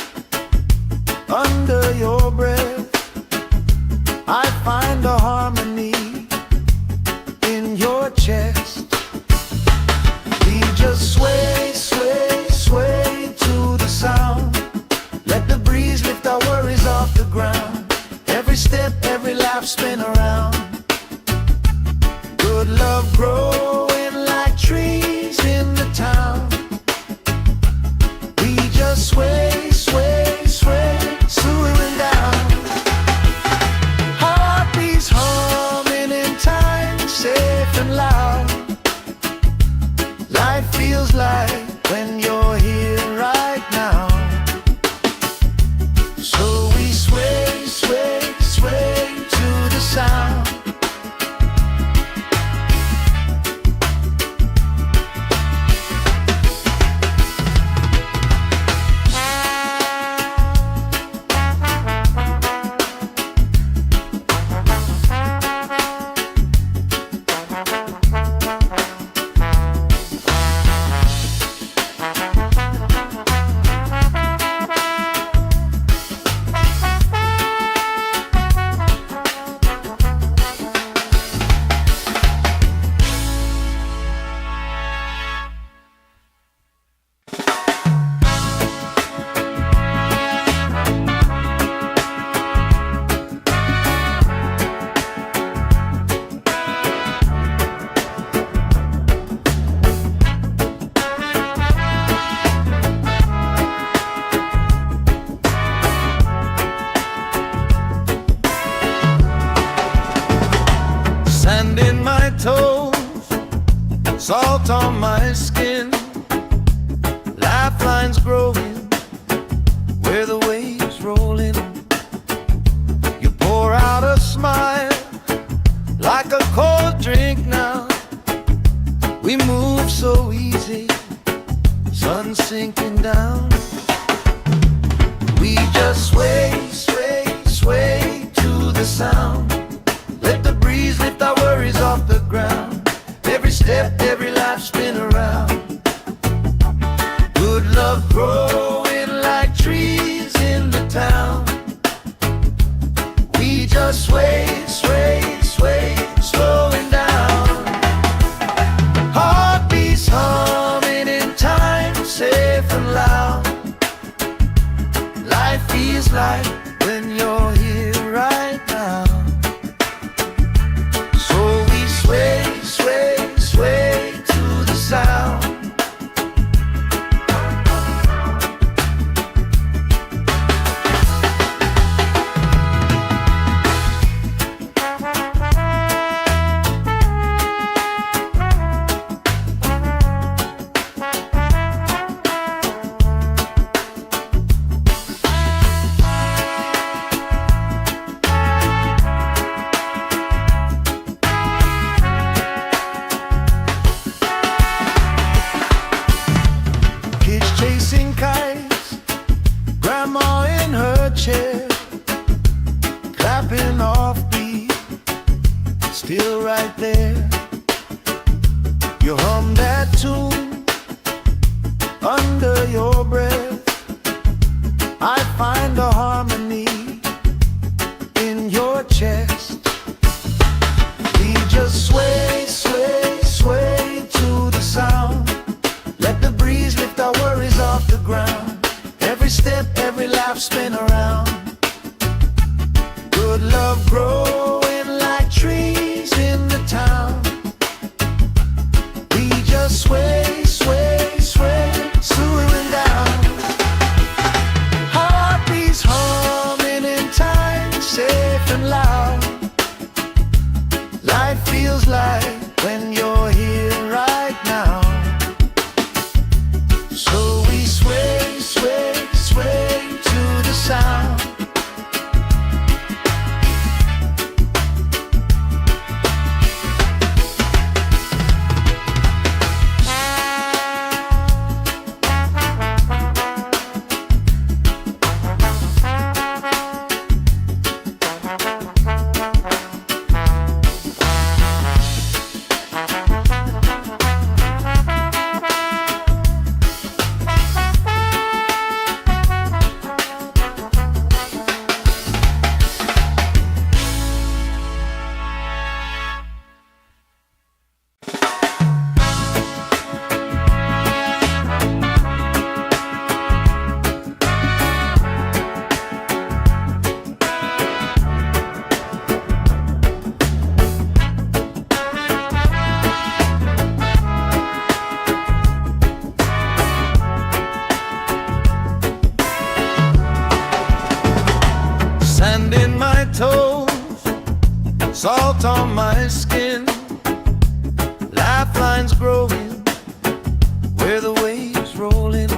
under your breath. I find a harmony in your chest. We just sway, sway, sway to the sound. Let the breeze lift our worries off the ground. Every step, every lap, spin around. Good love growing like trees in the town. We just sway, sway, sway, swooing down. Heartbeats humming in time, safe and loud. Life feels like when you're here right now. So we sway, sway, sway to the sound. Sand in my toes, salt on my skin, lifelines growing where the waves roll in. You pour out a smile like a cold drink now. We move so easy, sun sinking down. We just sway, sway, sway to the sound. Let the breeze lift our worries off the ground. Every step, every life, spin around. Good love growing like trees in the town. We just sway, sway, sway, slowing down. Heartbeats humming in time, safe and loud. Life feels like when you're here right now. So we sway, sway, sway to the sound. salt on my skin, lifelines growing where the waves roll in.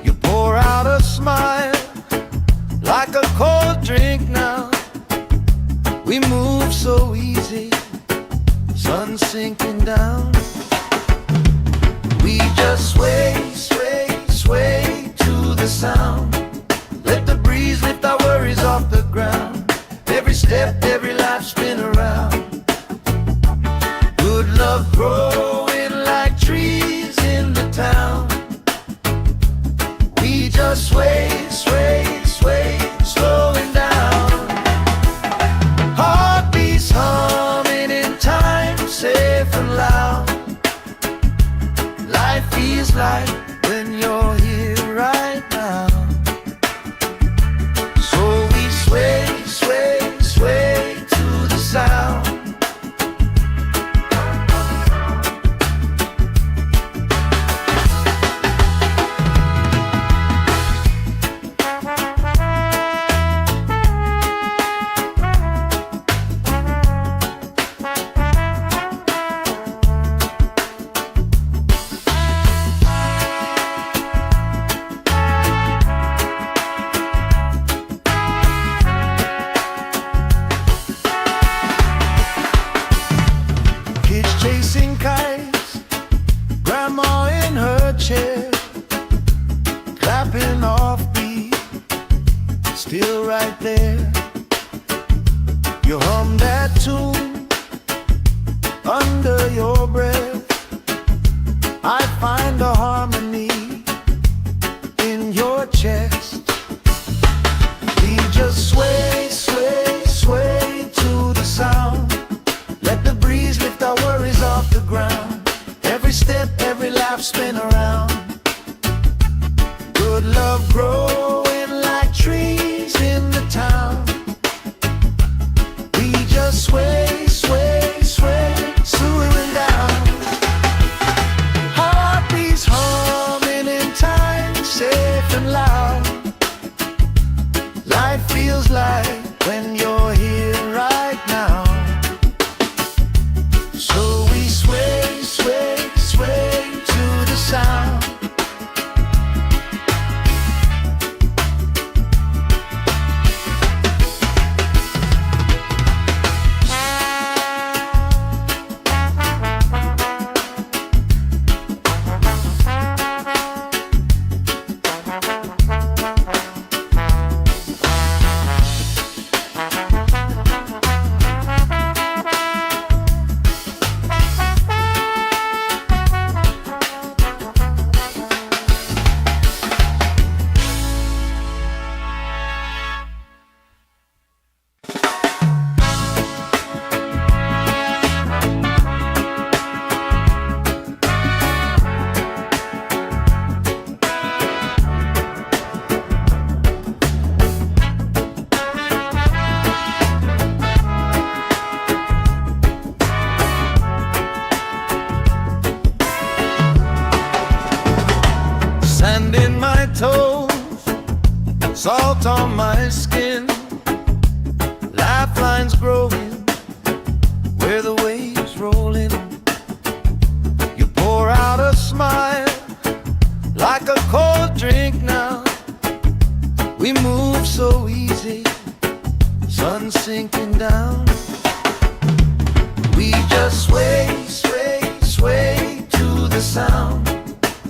You pour out a smile like a cold drink now. We move so easy, sun sinking down. We just sway, sway, sway to the sound. Let the breeze lift our worries off the ground. Every step, every life spin around. Good love growing like trees in the town. We just sway, sway, sway, slowing down. Heartbeats humming in time, safe and loud. Life feels like when you're here right now. So we sway, sway, sway to the sound. Chasing kites, grandma in her chair, clapping off beat, still right there. You hum that tune under your breath. I find a harmony in your chest. We just sway, sway, sway to the sound. Let the breeze lift our worries off the ground. Every step, every laugh spin around. Good love growing like trees in the town. We just sway, sway, sway, slowing down. Heartbeats humming in time, safe and loud. Life feels like when you're here right now. So we sway, sway, sway to the sound. Sand in my toes, salt on my skin, lifelines growing where the waves roll in. You pour out a smile like a cold drink now. We move so easy, sun sinking down. We just sway, sway, sway to the sound.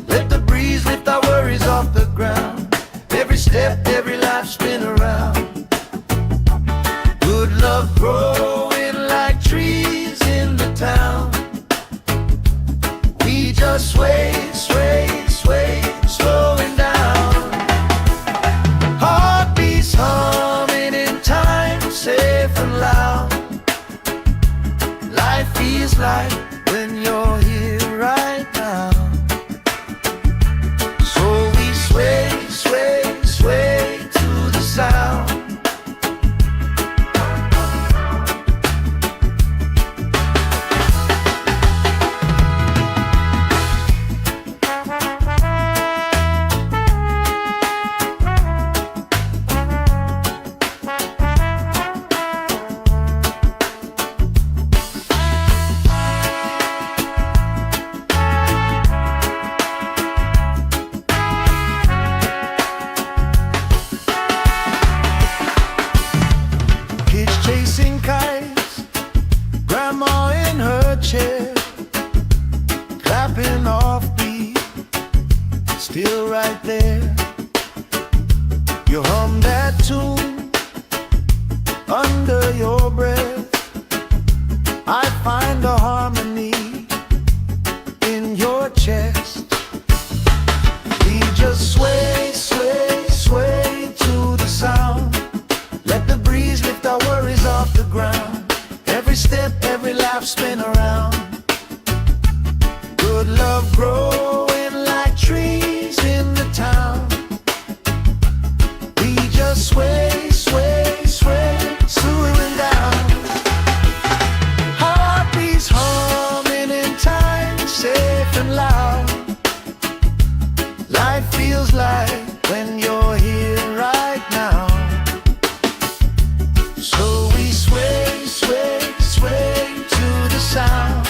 Let the breeze lift our worries off the ground. Every step, every life spin around. Good love growing like trees in the town. We just sway, sway, sway, slowing down. Heartbeats humming in time, safe and loud. Life feels like when you're here right now. right there. You hum that tune under your breath. I find a harmony in your chest. We just sway, sway, sway to the sound. Let the breeze lift our worries off the ground. Every step, every laugh, spin around. Good love growing like trees in the town. We just sway, sway, sway, swooing down. Heartbeats humming in time, safe and loud. Life feels like when you're here right now. So we sway, sway, sway to the sound.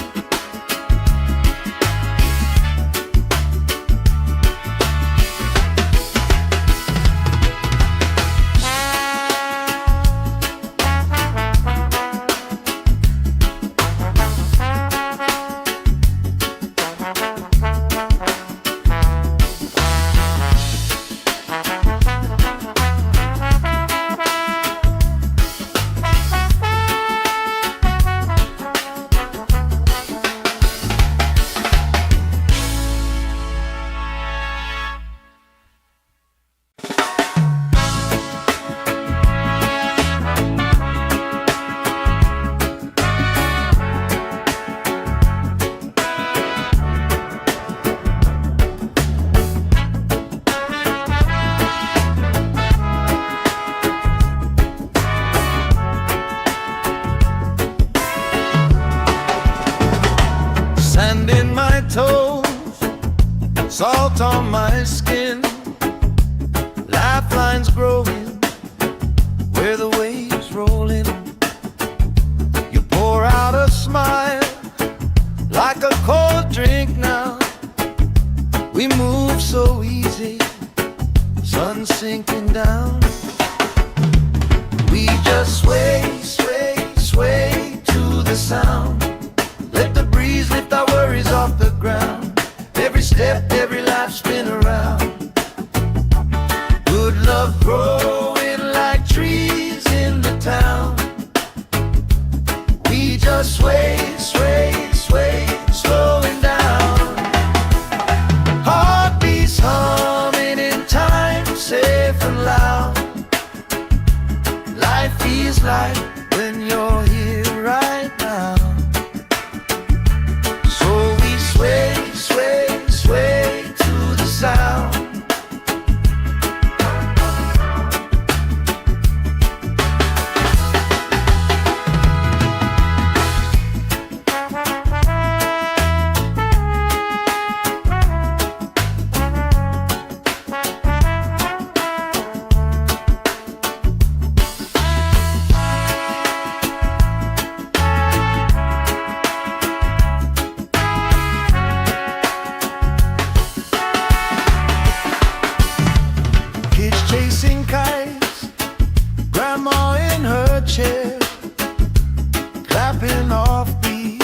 Sand in my toes, salt on my skin, lifelines growing where the waves roll in. You pour out a smile like a cold drink now. We move so easy, sun sinking down. We just sway, sway, sway to the sound. Let the breeze lift our worries off the ground. Every step, every life, spin around. Good love growing like trees in the town. We just sway, sway, sway, slowing down. Heartbeats humming in time, safe and loud. Life feels like when you're here right now. Sway, sway, sway to the sound. Chasing kites, grandma in her chair, clapping off beat,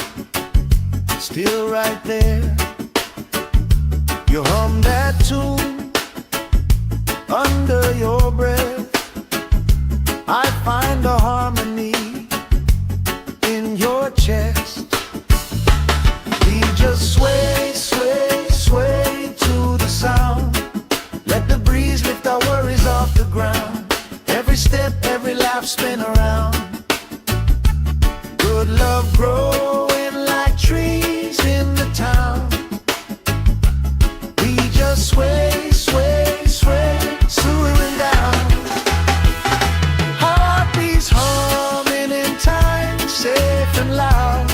still right there. You hum that tune under your breath. I find a harmony in your chest. We just sway, sway, sway to the sound. Let the breeze lift our worries off the ground. Every step, every laugh, spin around. Good love growing like trees in the town. We just sway, sway, sway, swooing down. Heartbeats humming in time, safe and loud.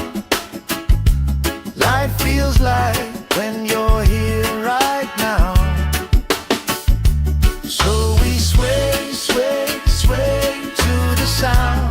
Life feels like when you're here right now. So we sway, sway, sway to the sound.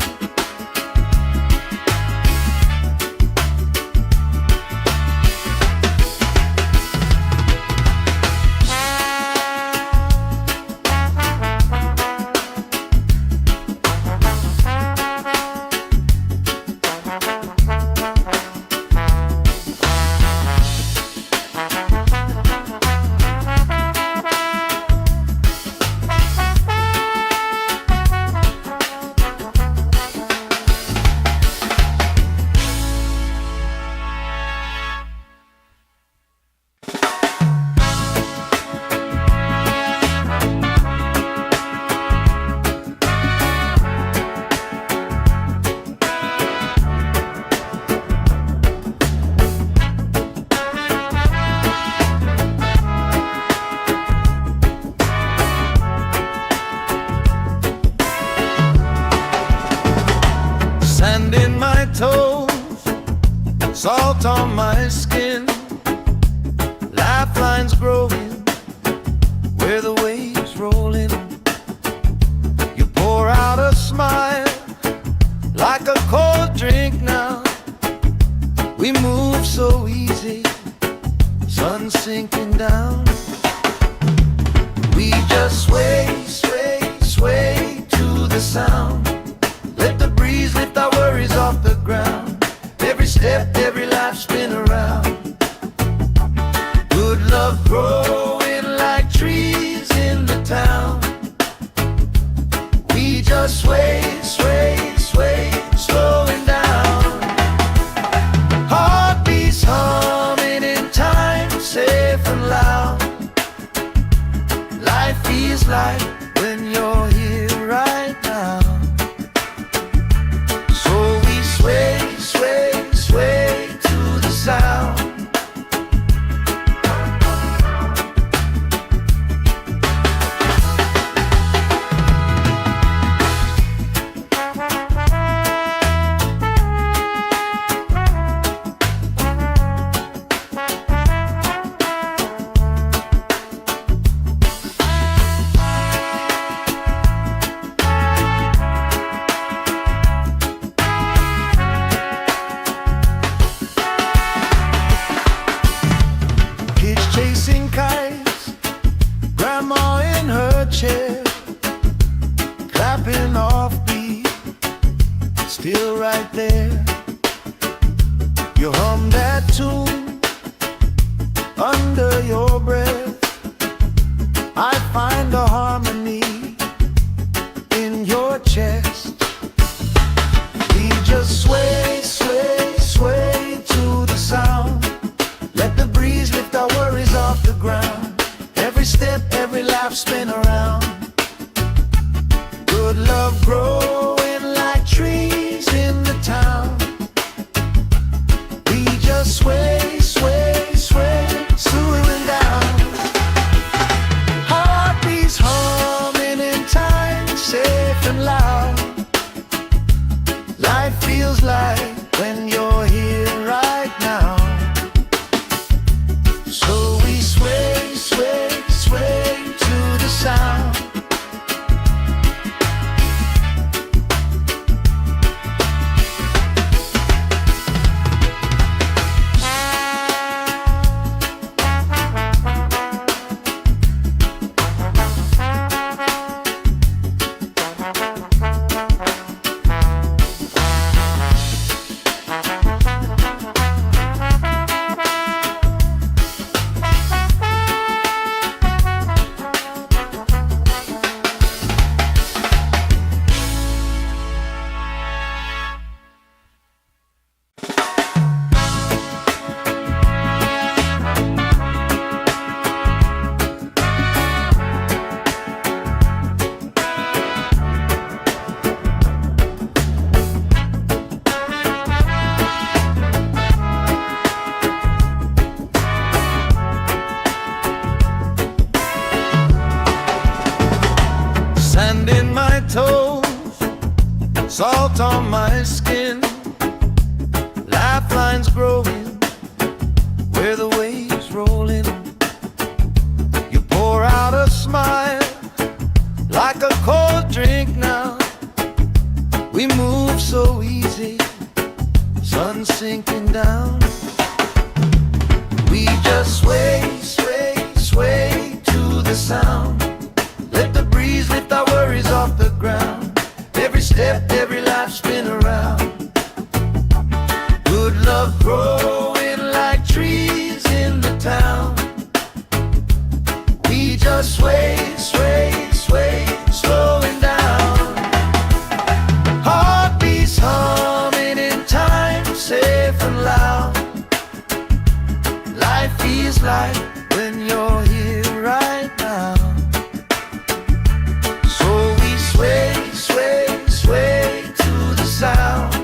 Sand in my toes, salt on my skin, lifelines growing where the waves rolling. You pour out a smile like a cold drink now. We move so easy, sun sinking down. We just sway, sway, sway to the sound. Let the breeze lift our worries off the ground. Every step, every life spin around. Good love growing like trees in the town. We just sway, sway, sway, slowing down. Heartbeats humming in time, safe and loud. Life feels like when you're here right now. So we sway, sway, sway to the sound. Chasing kites, grandma in her chair, clapping off beat, still right there. You hum that tune under your breath. I find a harmony in your chest. We just sway, sway, sway to the sound. Let the breeze lift our worries off the ground. Every step, every life spin around. Good love growing like trees in the town. We just sway, sway, sway, swooning down. Heartbeats humming in time, safe and loud. Life feels like when you're here right now. So we sway, sway, sway to the sound. Sand in my toes, salt on my skin, lifelines growing where the waves rolling. You pour out a smile like a cold drink now. We move so easy, sun sinking down. We just sway, sway, sway to the sound. Let the breeze lift our worries off the ground. Every step, every life spin around. Good love growing like trees in the town. We just sway, sway, sway, slowing down. Heartbeats humming in time, safe and loud. Life feels like when you're here right now. So we sway, sway, sway to the sound.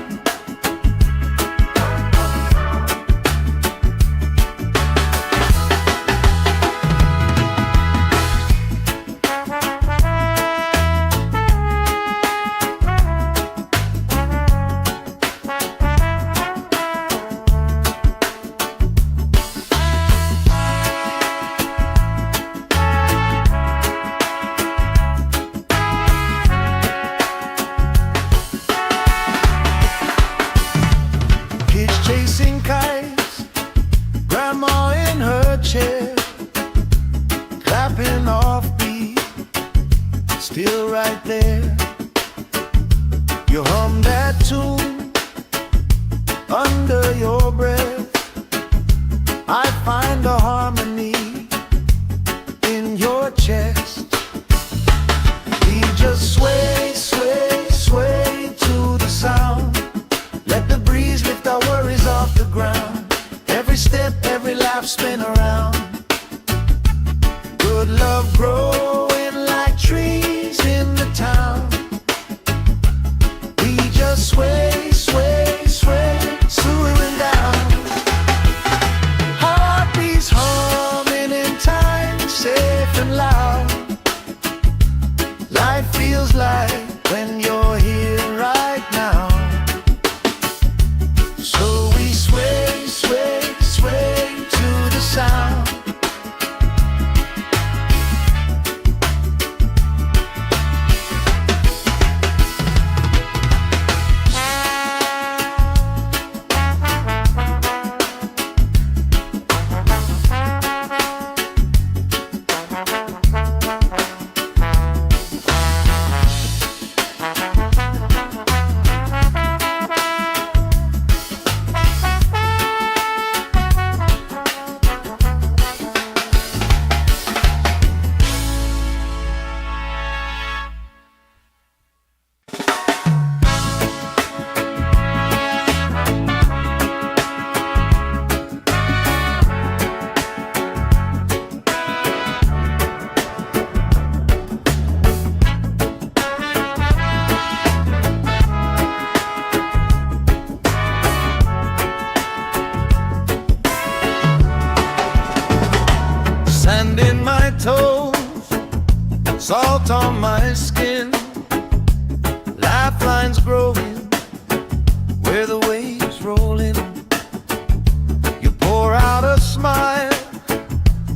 still right there. You hum that tune under your breath. I find a harmony in your chest. We just sway, sway, sway to the sound. Let the breeze lift our worries off the ground. Every step, every laugh, spin around. Good love growing like trees in the town. We just sway, sway, sway, swaying down. Heartbeats humming in time, safe and loud. Life feels like when you're here right now. So we sway, sway, sway to the sound. Sand in my toes, salt on my skin, lifelines growing where the waves roll in. You pour out a smile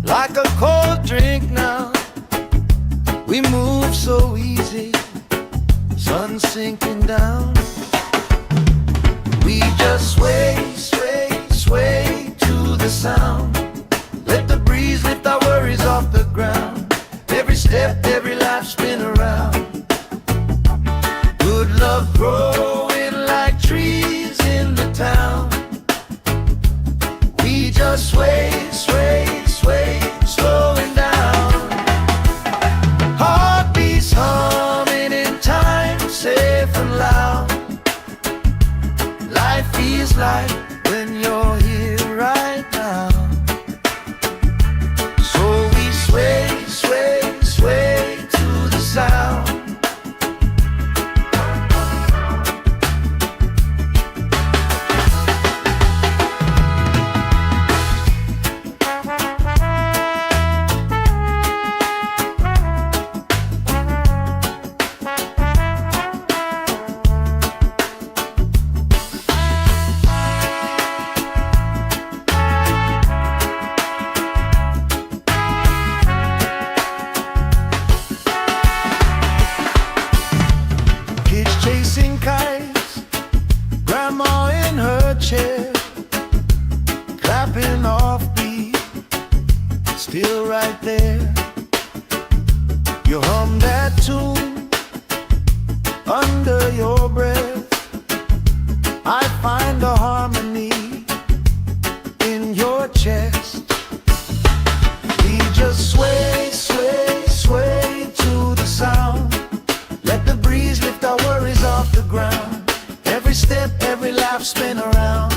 like a cold drink now. We move so easy, sun sinking down. We just sway, sway, sway to the sound. Let the breeze lift our worries off the ground. Every step, every life, spin around. Good love growing like trees in the town. We just sway, sway, sway, slowing down. Heartbeats humming in time, safe and loud. Life feels like when you're here right now. Sway, sway, sway to the sound. Chasing kites, grandma in her chair, clapping off beat, still right there. You hum that tune under your breath. I find a harmony in your chest. We just sway, sway, sway to the sound. Let the breeze lift our worries off the ground. Every step, every laugh, spin around.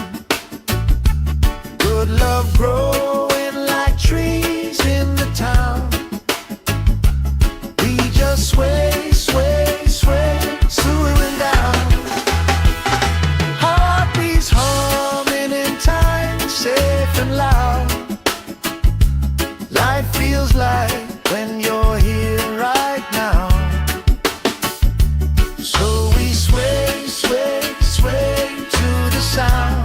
Good love growing like trees in the town. We just sway, sway, sway, swaying down. Heartbeats humming in time, safe and loud. Life feels like when you're here right now. So we sway, sway, sway to the sound.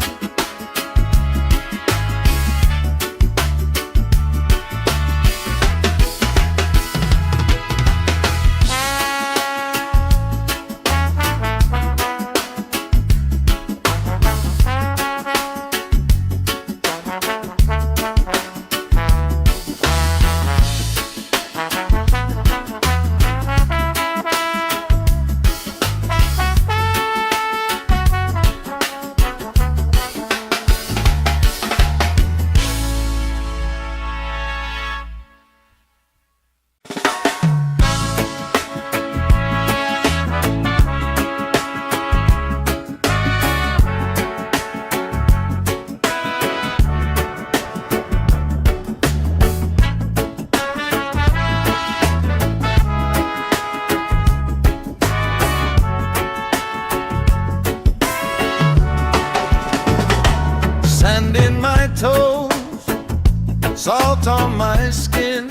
salt on my skin,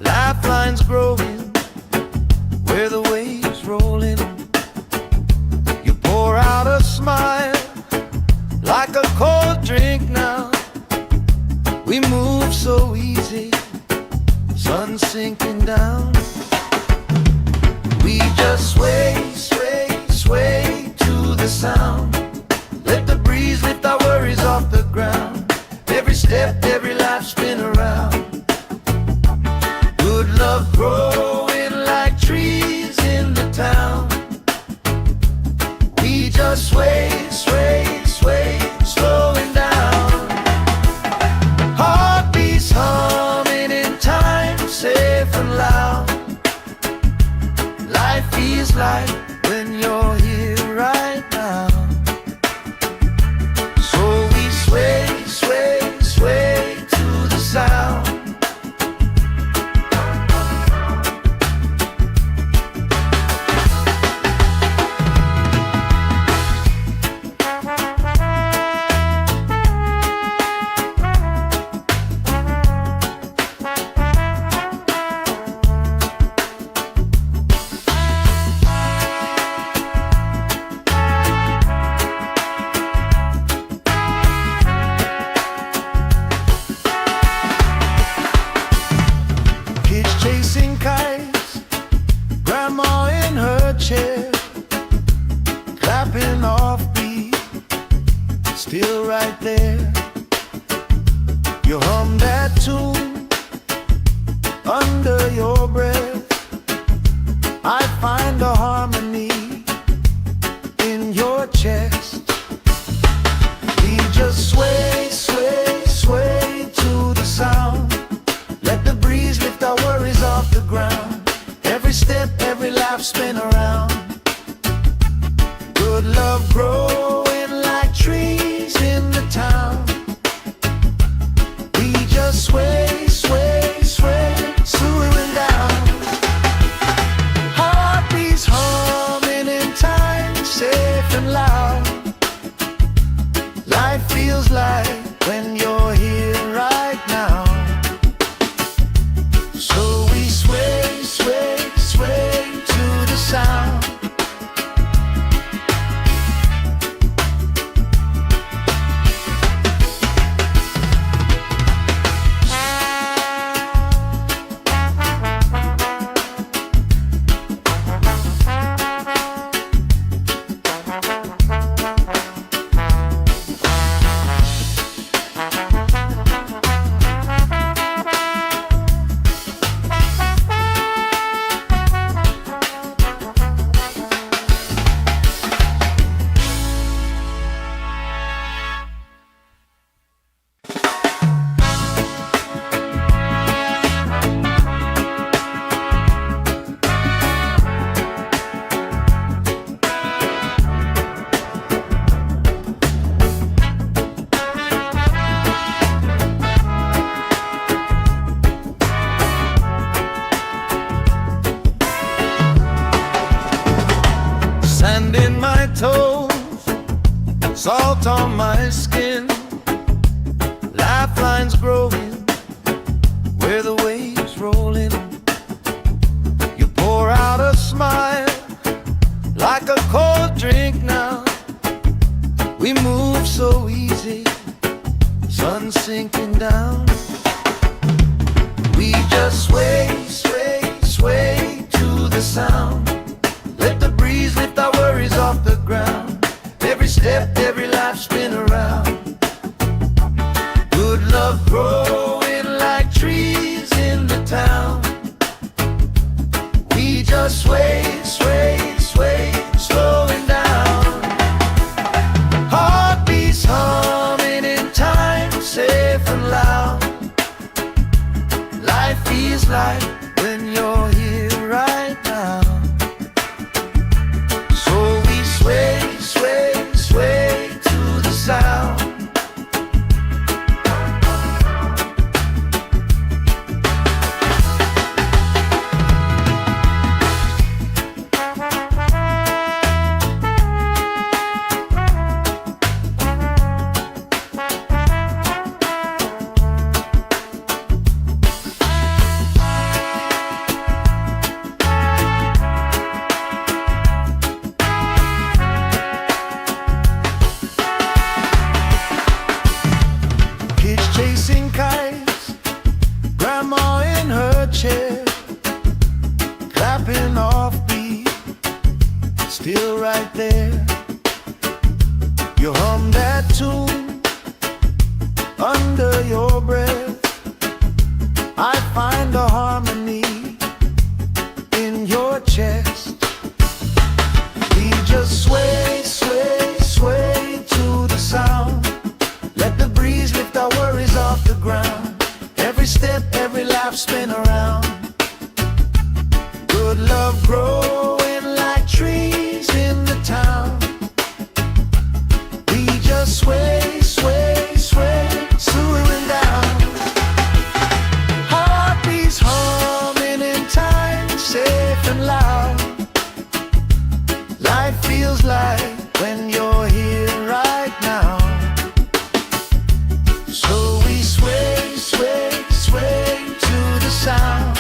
lifelines growing where the waves rolling. You pour out a smile like a cold drink now. We move so easy, sun sinking down. We just sway, sway, sway to the sound. Let the breeze lift our worries off the ground. Every step, every life spin around. Good love growing like trees in the town. We just sway, sway, sway, slowing down. Heartbeats humming in time, safe and loud. Life feels like when you're here right now. So we sway, sway, sway to the sound. Chasing kites, grandma in her chair, clapping off beat, still right there. You hum that tune under your breath. I find a harmony in your chest. We just sway, sway, sway to the sound. Let the breeze lift our worries off the ground. Every step, every life spin around. Good love growing like trees in the town. We just sway, sway, sway, slowing down. Heartbeats humming in time, safe and loud. Life feels like when you're here right now. So we sway, sway, sway to the sound. Sand in my toes, salt on my skin, lifelines growing where the waves rolling. You pour out a smile like a cold drink now. We move so easy, sun sinking down. We just sway, sway, sway to the sound. Let the breeze lift our worries off the ground. Every step, every life spin around. Good love growing like trees in the town. We just sway, sway, sway, slowing down. Heartbeats humming in time, safe and loud. Life feels like still right there. You hum that tune under your breath. I find a harmony in your chest. We just sway, sway, sway to the sound. Let the breeze lift our worries off the ground. Every step, every laugh, spin around. Good love growing like trees in the town. We just sway, sway, sway, slowing down. Heartbeats humming in time, safe and loud. Life feels like when you're here right now. So we sway, sway, sway to the sound.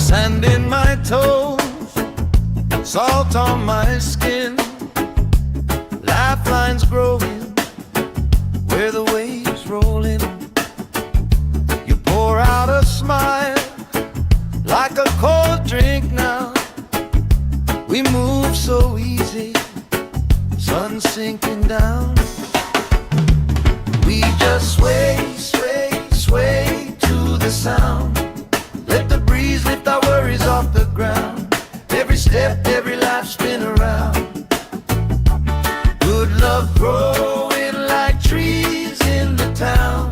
Sand in my toes, salt on my skin, lifelines growing where the waves roll in. You pour out a smile like a cold drink now. We move so easy, sun sinking down. We just sway, sway, sway to the sound. Let the breeze lift our worries off the ground. Every step, every life, spin around. Good love growing like trees in the town.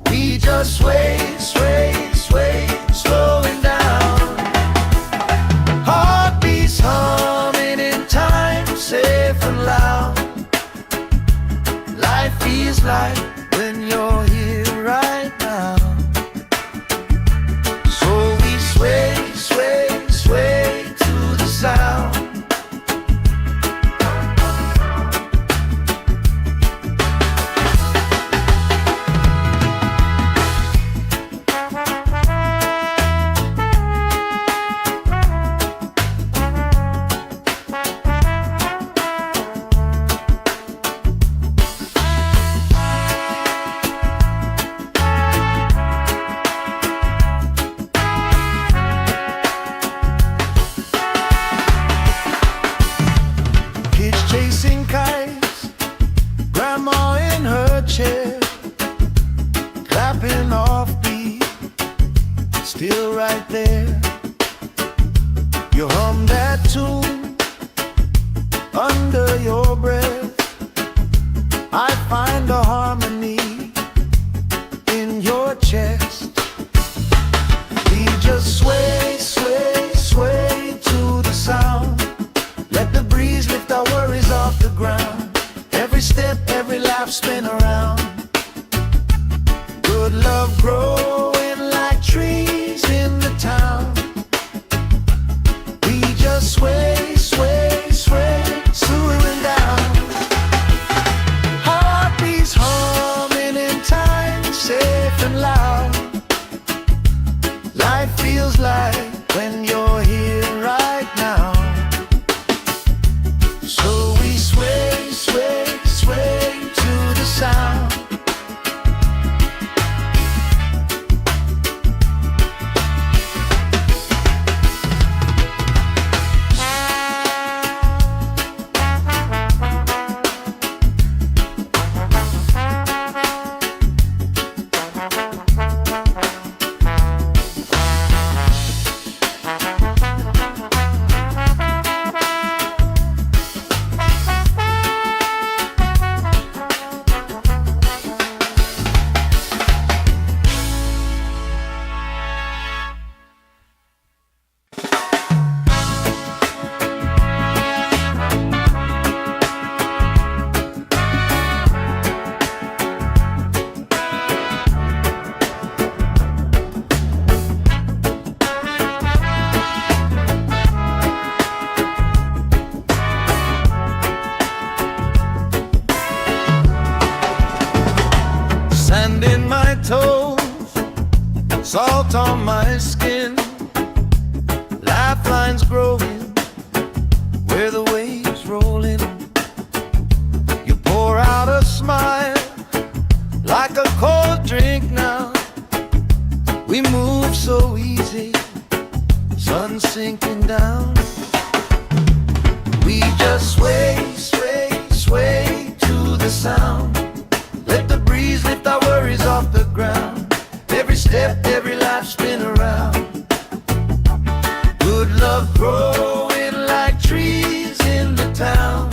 We just sway, sway, sway, slowing down. Heartbeats humming in time, safe and loud. Life feels like when you're here right now. Sway, sway, sway to the sound. Chasing kites, grandma in her chair, clapping off beat, still right there. You hum that tune under your breath. I find a harmony in your chest. We just sway, sway, sway to the sound. Let the breeze lift our worries off the ground. Every step, every laugh, spin around. Good love growing like trees in the town. We just sway, sway, sway, slowing down. Heartbeats humming in time, safe and loud. Lifelines growing where the waves rolling. You pour out a smile like a cold drink now. We move so easy, sun sinking down. We just sway, sway, sway to the sound. Let the breeze lift our worries off the ground. Every step, every life spin around. Good love growing like trees in the town.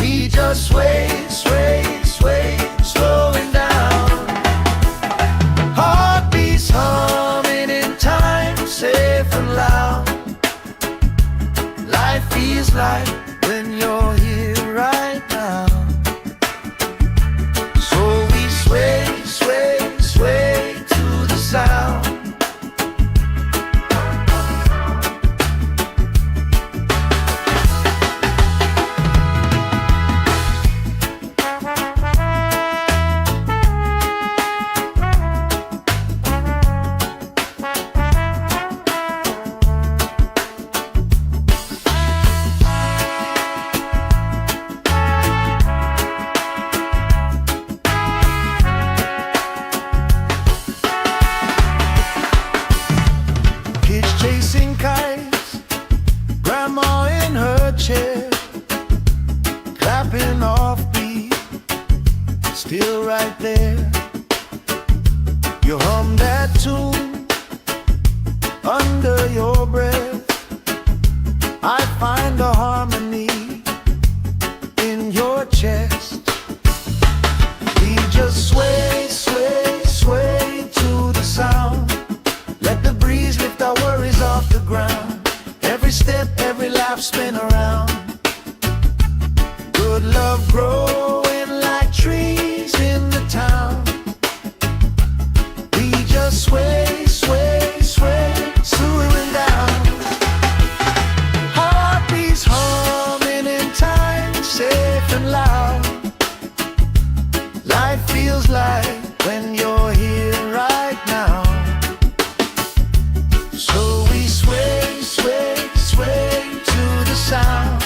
We just sway, sway, sway, slowing down. Heartbeats humming in time, safe and loud. Life feels like when you're here right now. So we sway, sway, sway to the sound. Chasing kites, grandma in her chair, clapping off beat, still right there. You hum that tune under your breath. I find a harmony in your chest. We just sway, sway, sway to the sound. Let the breeze lift our worries off the ground. Every step, every laugh spin around. Good love growing like trees in the town. We just sway, sway, sway, slowing down. Heartbeats humming in time, safe and loud. Life feels like when you're here right now. So we sway, sway, sway to the sound.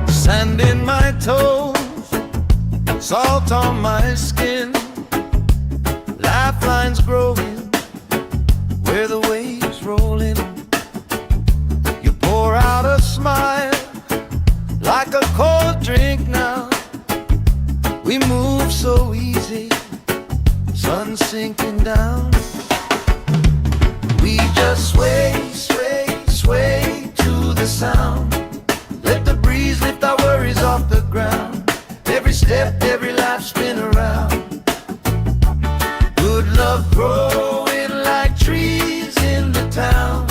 Sand in my toes, salt on my skin. Lifelines growing where the waves rolling. You pour out a smile like a cold drink now. We move so easy, sun sinking down. We just sway, sway, sway to the sound. Let the breeze lift our worries off the ground. Every step, every life spin around. Good love growing like trees in the town.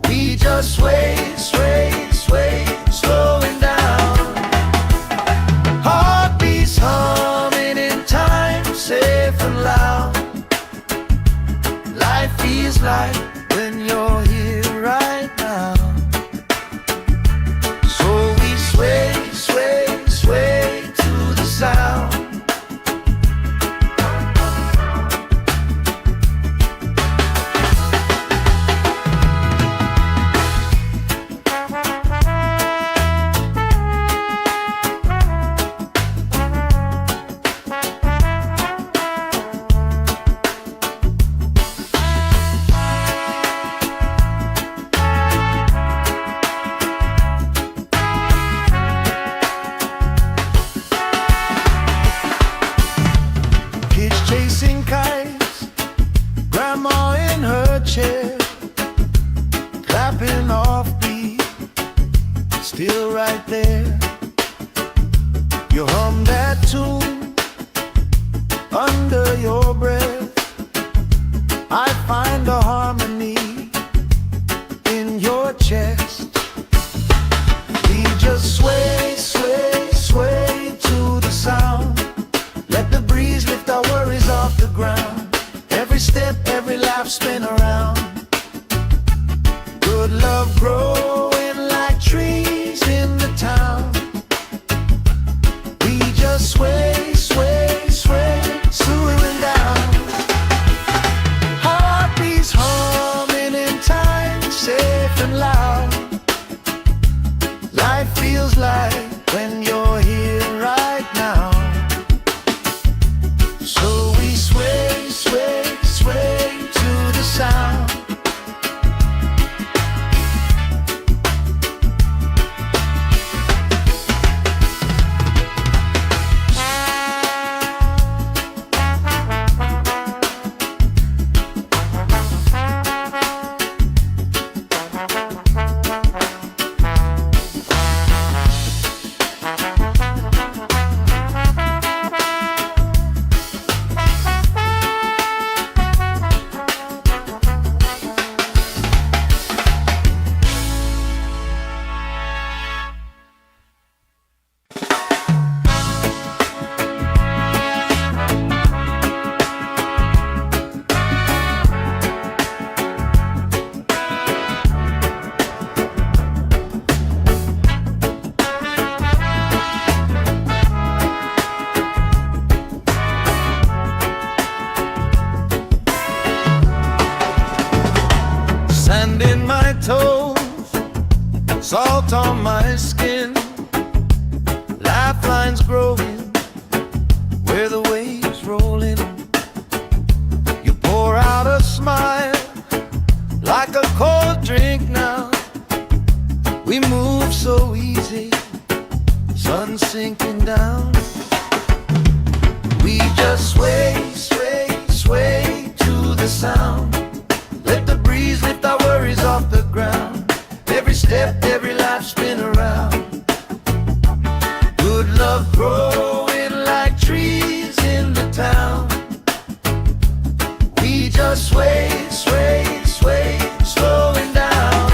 We just sway, sway, sway, slowing down. Heartbeats humming in time, safe and loud. Life feels like when you're here right now. So we sway, sway, sway to the sound. chair, clapping off beat, still right there. You hum that tune under your breath. I find a harmony in your chest. We just sway, sway, sway to the sound. Let the breeze lift our worries off the ground. Every step, every lap, spin around. Good love growing like trees in the town. We just sway, sway, sway, slowing down. Heartbeats humming in time, safe and loud. Life feels like when you're here right now. So we sway, sway, sway to the sound. Sand in my toes, salt on my skin, lifelines growing where the waves rolling. You pour out a smile like a cold drink now. We move so easy, sun sinking down. We just sway, sway, sway to the sound. Let the breeze lift our worries off the ground. Every step, every lap, spin around. Good love growing like trees in the town. We just sway, sway, sway, slowing down.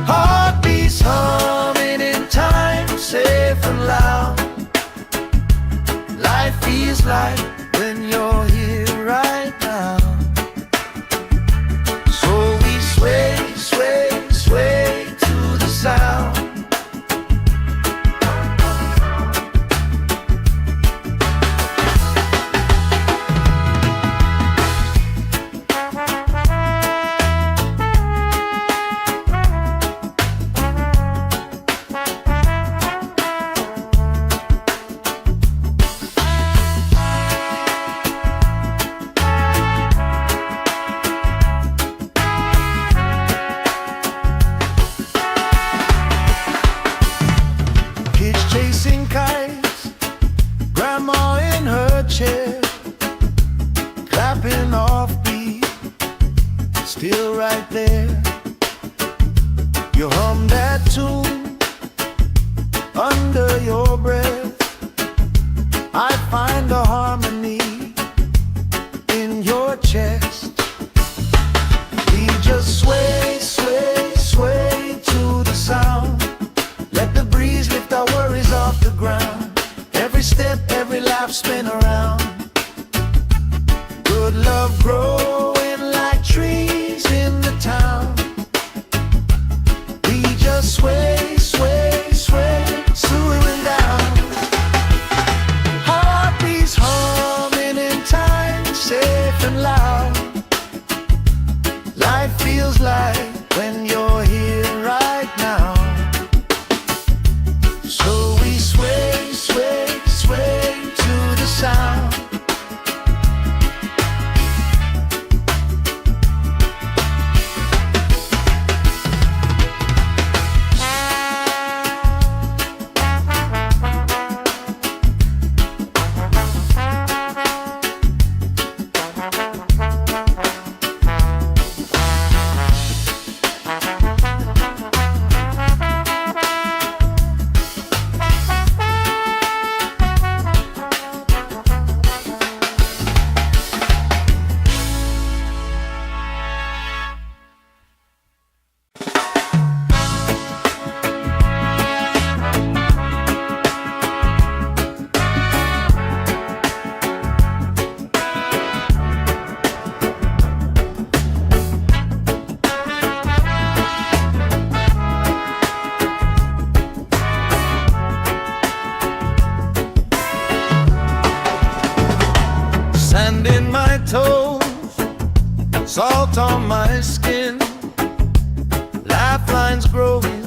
Heartbeats humming in time, safe and loud. Life feels like when you're here right now. Sway, sway, sway to the sound. Chasing kites, grandma in her chair, clapping off beat, still right there. You hum that tune under your breath. I find a harmony in your chest. We just sway, sway, sway to the sound. Let the breeze lift our worries off the ground. Every step, every lap, spin around. Good love growing like trees in the town. We just sway, sway, sway, slowing down. Heartbeats humming in time, safe and loud. Life feels like when you're here right now. So we sway, sway, sway to the sound. Salt on my skin, lifelines growing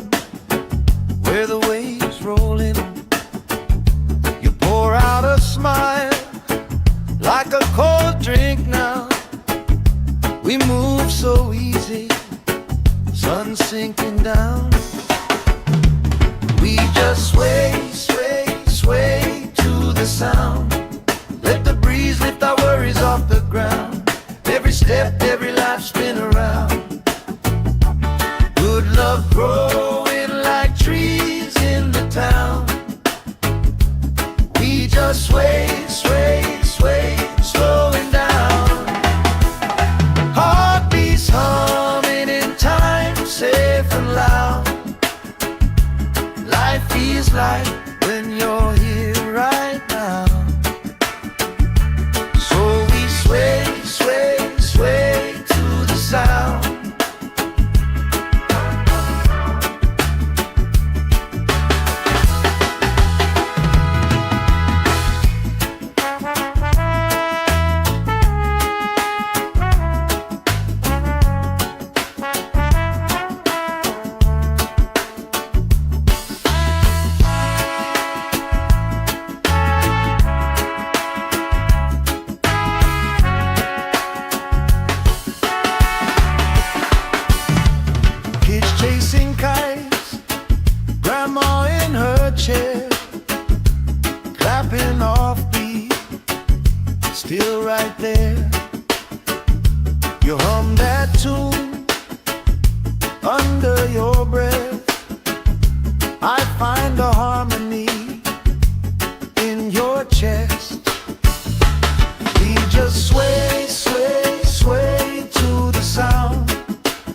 where the waves roll in. You pour out a smile like a cold drink now. We move so easy, sun sinking down. We just sway, sway, sway to the sound. Let the breeze lift our worries off the ground. Every step, every life spin around. Good love growing like trees in the town. We just sway, sway, sway, slowing down. Heartbeats humming in time, safe and loud. Life feels like when you're here right now. So we sway, sway, sway to the sound. Chasing kites, grandma in her chair, clapping off beat, still right there. You hum that tune under your breath. I find a harmony in your chest. We just sway, sway, sway to the sound.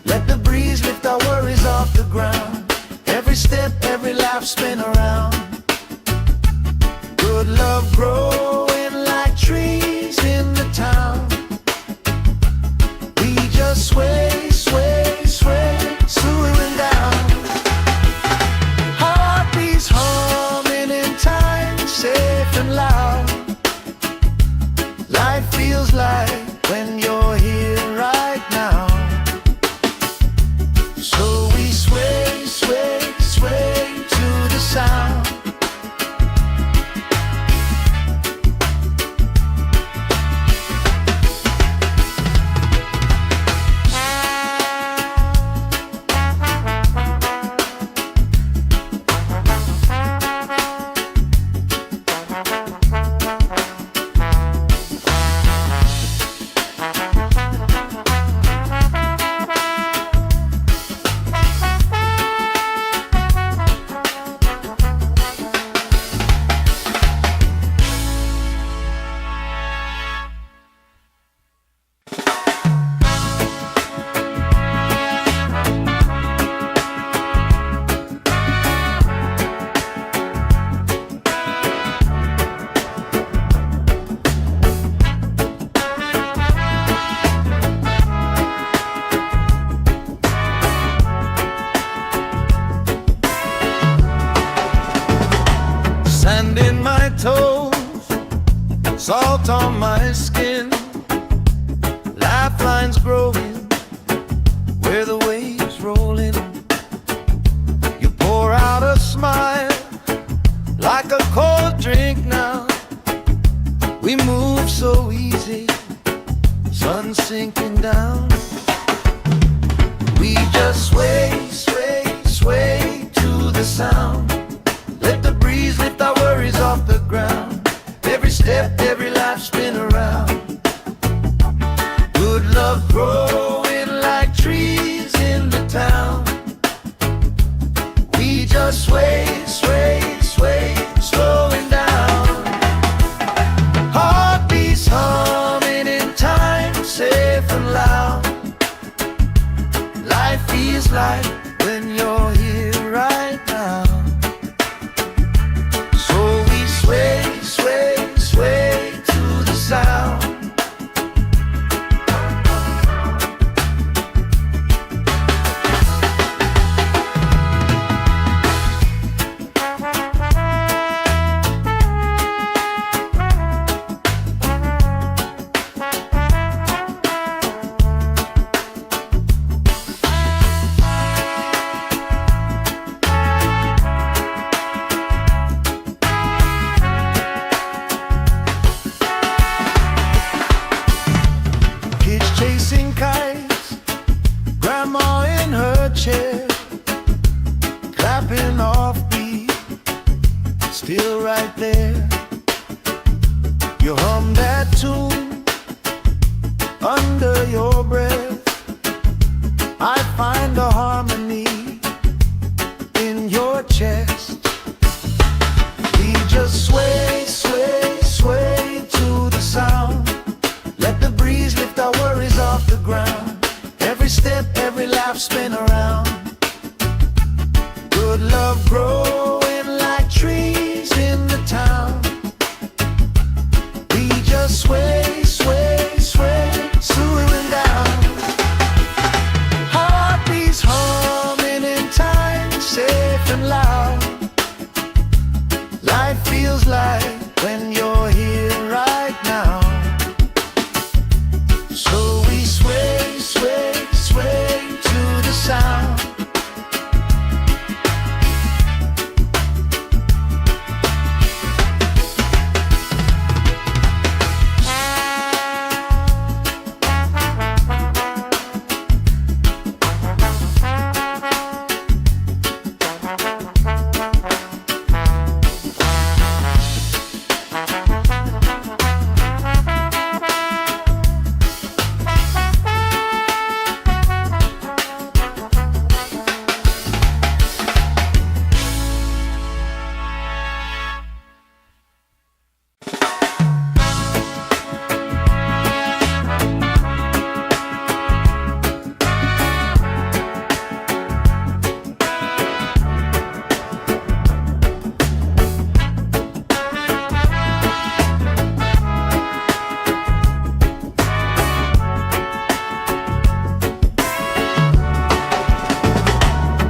Let the breeze lift our worries off the ground. Every step, every laugh spin around. Good love growing like trees in the town. We just sway, sway, sway, slowing down. Heartbeats humming in time, safe and loud. Life feels like when you're here right now. So we sway, sway, sway to the sound. Sand in my toes, salt on my skin, lifelines growing where the waves roll in. You pour out a smile like a cold drink now. We move so easy, sun sinking down. We just sway, sway, sway to the sound. Let the breeze lift our worries off the ground. Every step, every life spin around. Good love growing like trees in the town. We just sway, sway, sway, slowing down. Heartbeats humming in time, safe and loud. Life feels like when you're here right now. So we sway, sway, sway to the sound. chasing kites, grandma in her chair, clapping off beat, still right there. You hum that tune under your breath. I find a harmony in your chest. We just sway, sway, sway to the sound. Let the breeze lift our worries off the ground. Every step, every laugh, spin around. Good love growing like trees in the town. We just sway, sway, sway, swooing down. Heartbeats humming in time, safe and loud. Life feels like when you're here right now. So we sway, sway, sway to the sound.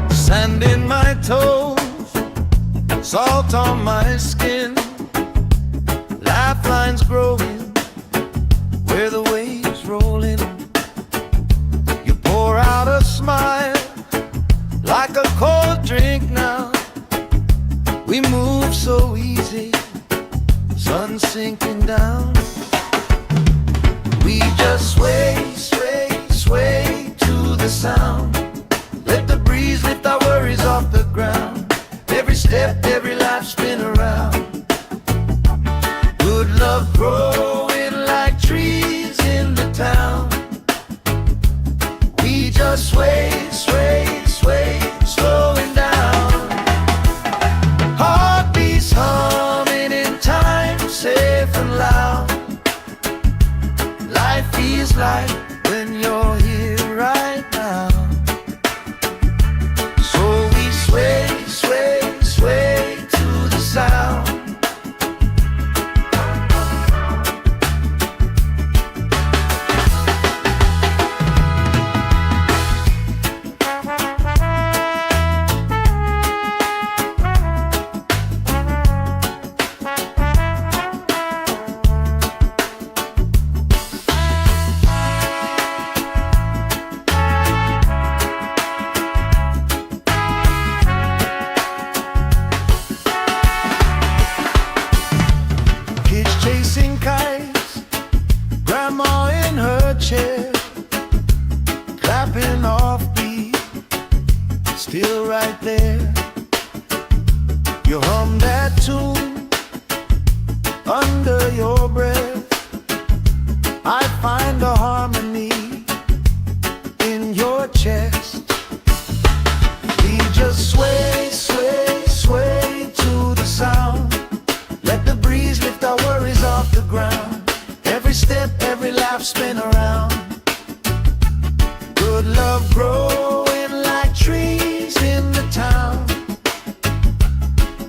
Sand in my toes, salt on my skin, lifelines growing where the waves roll in. You pour out a smile like a cold drink now. We move so easy, sun sinking down. We just sway, sway, sway to the sound. Let the breeze lift our worries off the ground. Every step, every life, spin around. Good love growing like trees in the town. We just sway, sway, sway, slowing down. Heartbeats humming in time, safe and loud. Life feels like when you're here right now. Sway, sway, sway to the sound. Chasing kites, grandma in her chair, clapping off beat, still right there. You hum that tune under your breath. I find a harmony in your chest. We just sway, sway, sway to the sound. Let the breeze lift our worries off the ground. Every step, every laugh, spin around. Good love growing like trees in the town.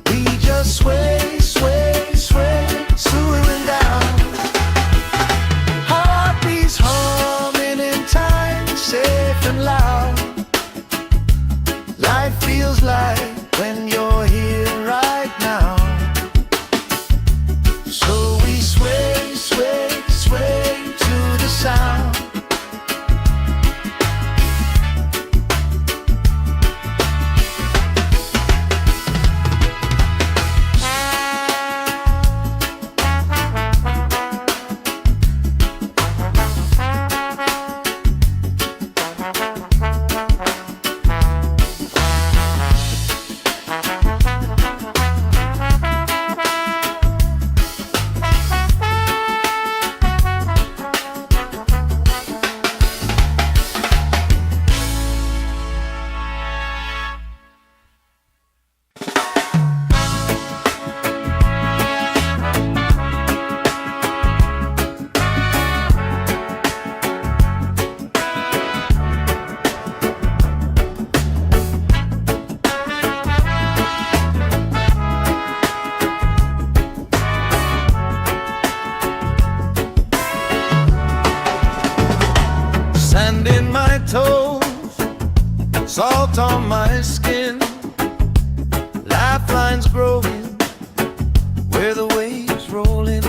We just sway, sway, sway, swooing down. Heartbeats humming in time, safe and loud. Life feels like when you're here right now. So we sway, sway, sway to the sound. sand in my toes, salt on my skin, lifelines growing where the waves rolling.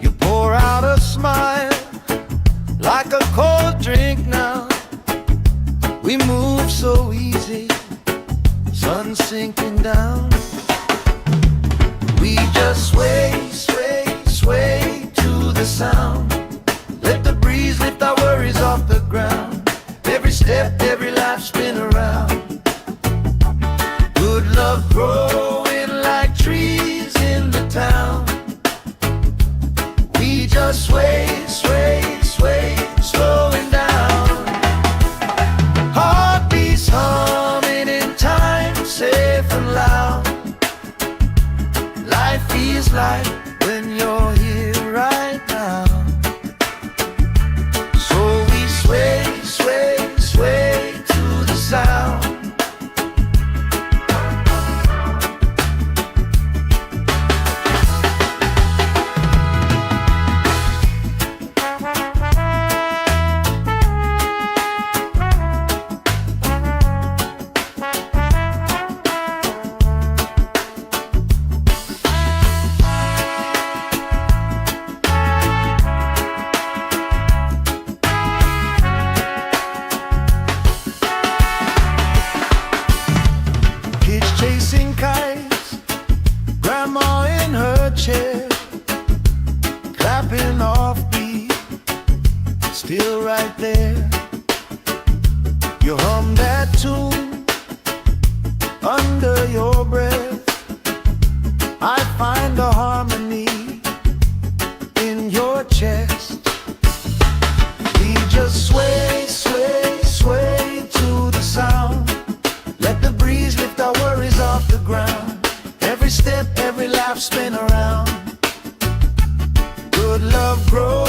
You pour out a smile like a cold drink now. We move so easy, sun sinking down. We just sway, sway, sway to the sound. Let the breeze lift our worries off the ground. Every step, every life spin around. Good love growing like trees in the town. We just sway, sway, sway, slowing down. Heartbeats humming in time, safe and loud. Life feels like when you're here right now. So we sway, sway, sway to the sound. Chasing kites, grandma in her chair, clapping off beat, still right there. You hum that tune under your breath. I find a harmony in your chest. We just sway, sway, sway to the sound. Let the breeze lift our worries off the ground. Every step, every laugh spin around. Good love grows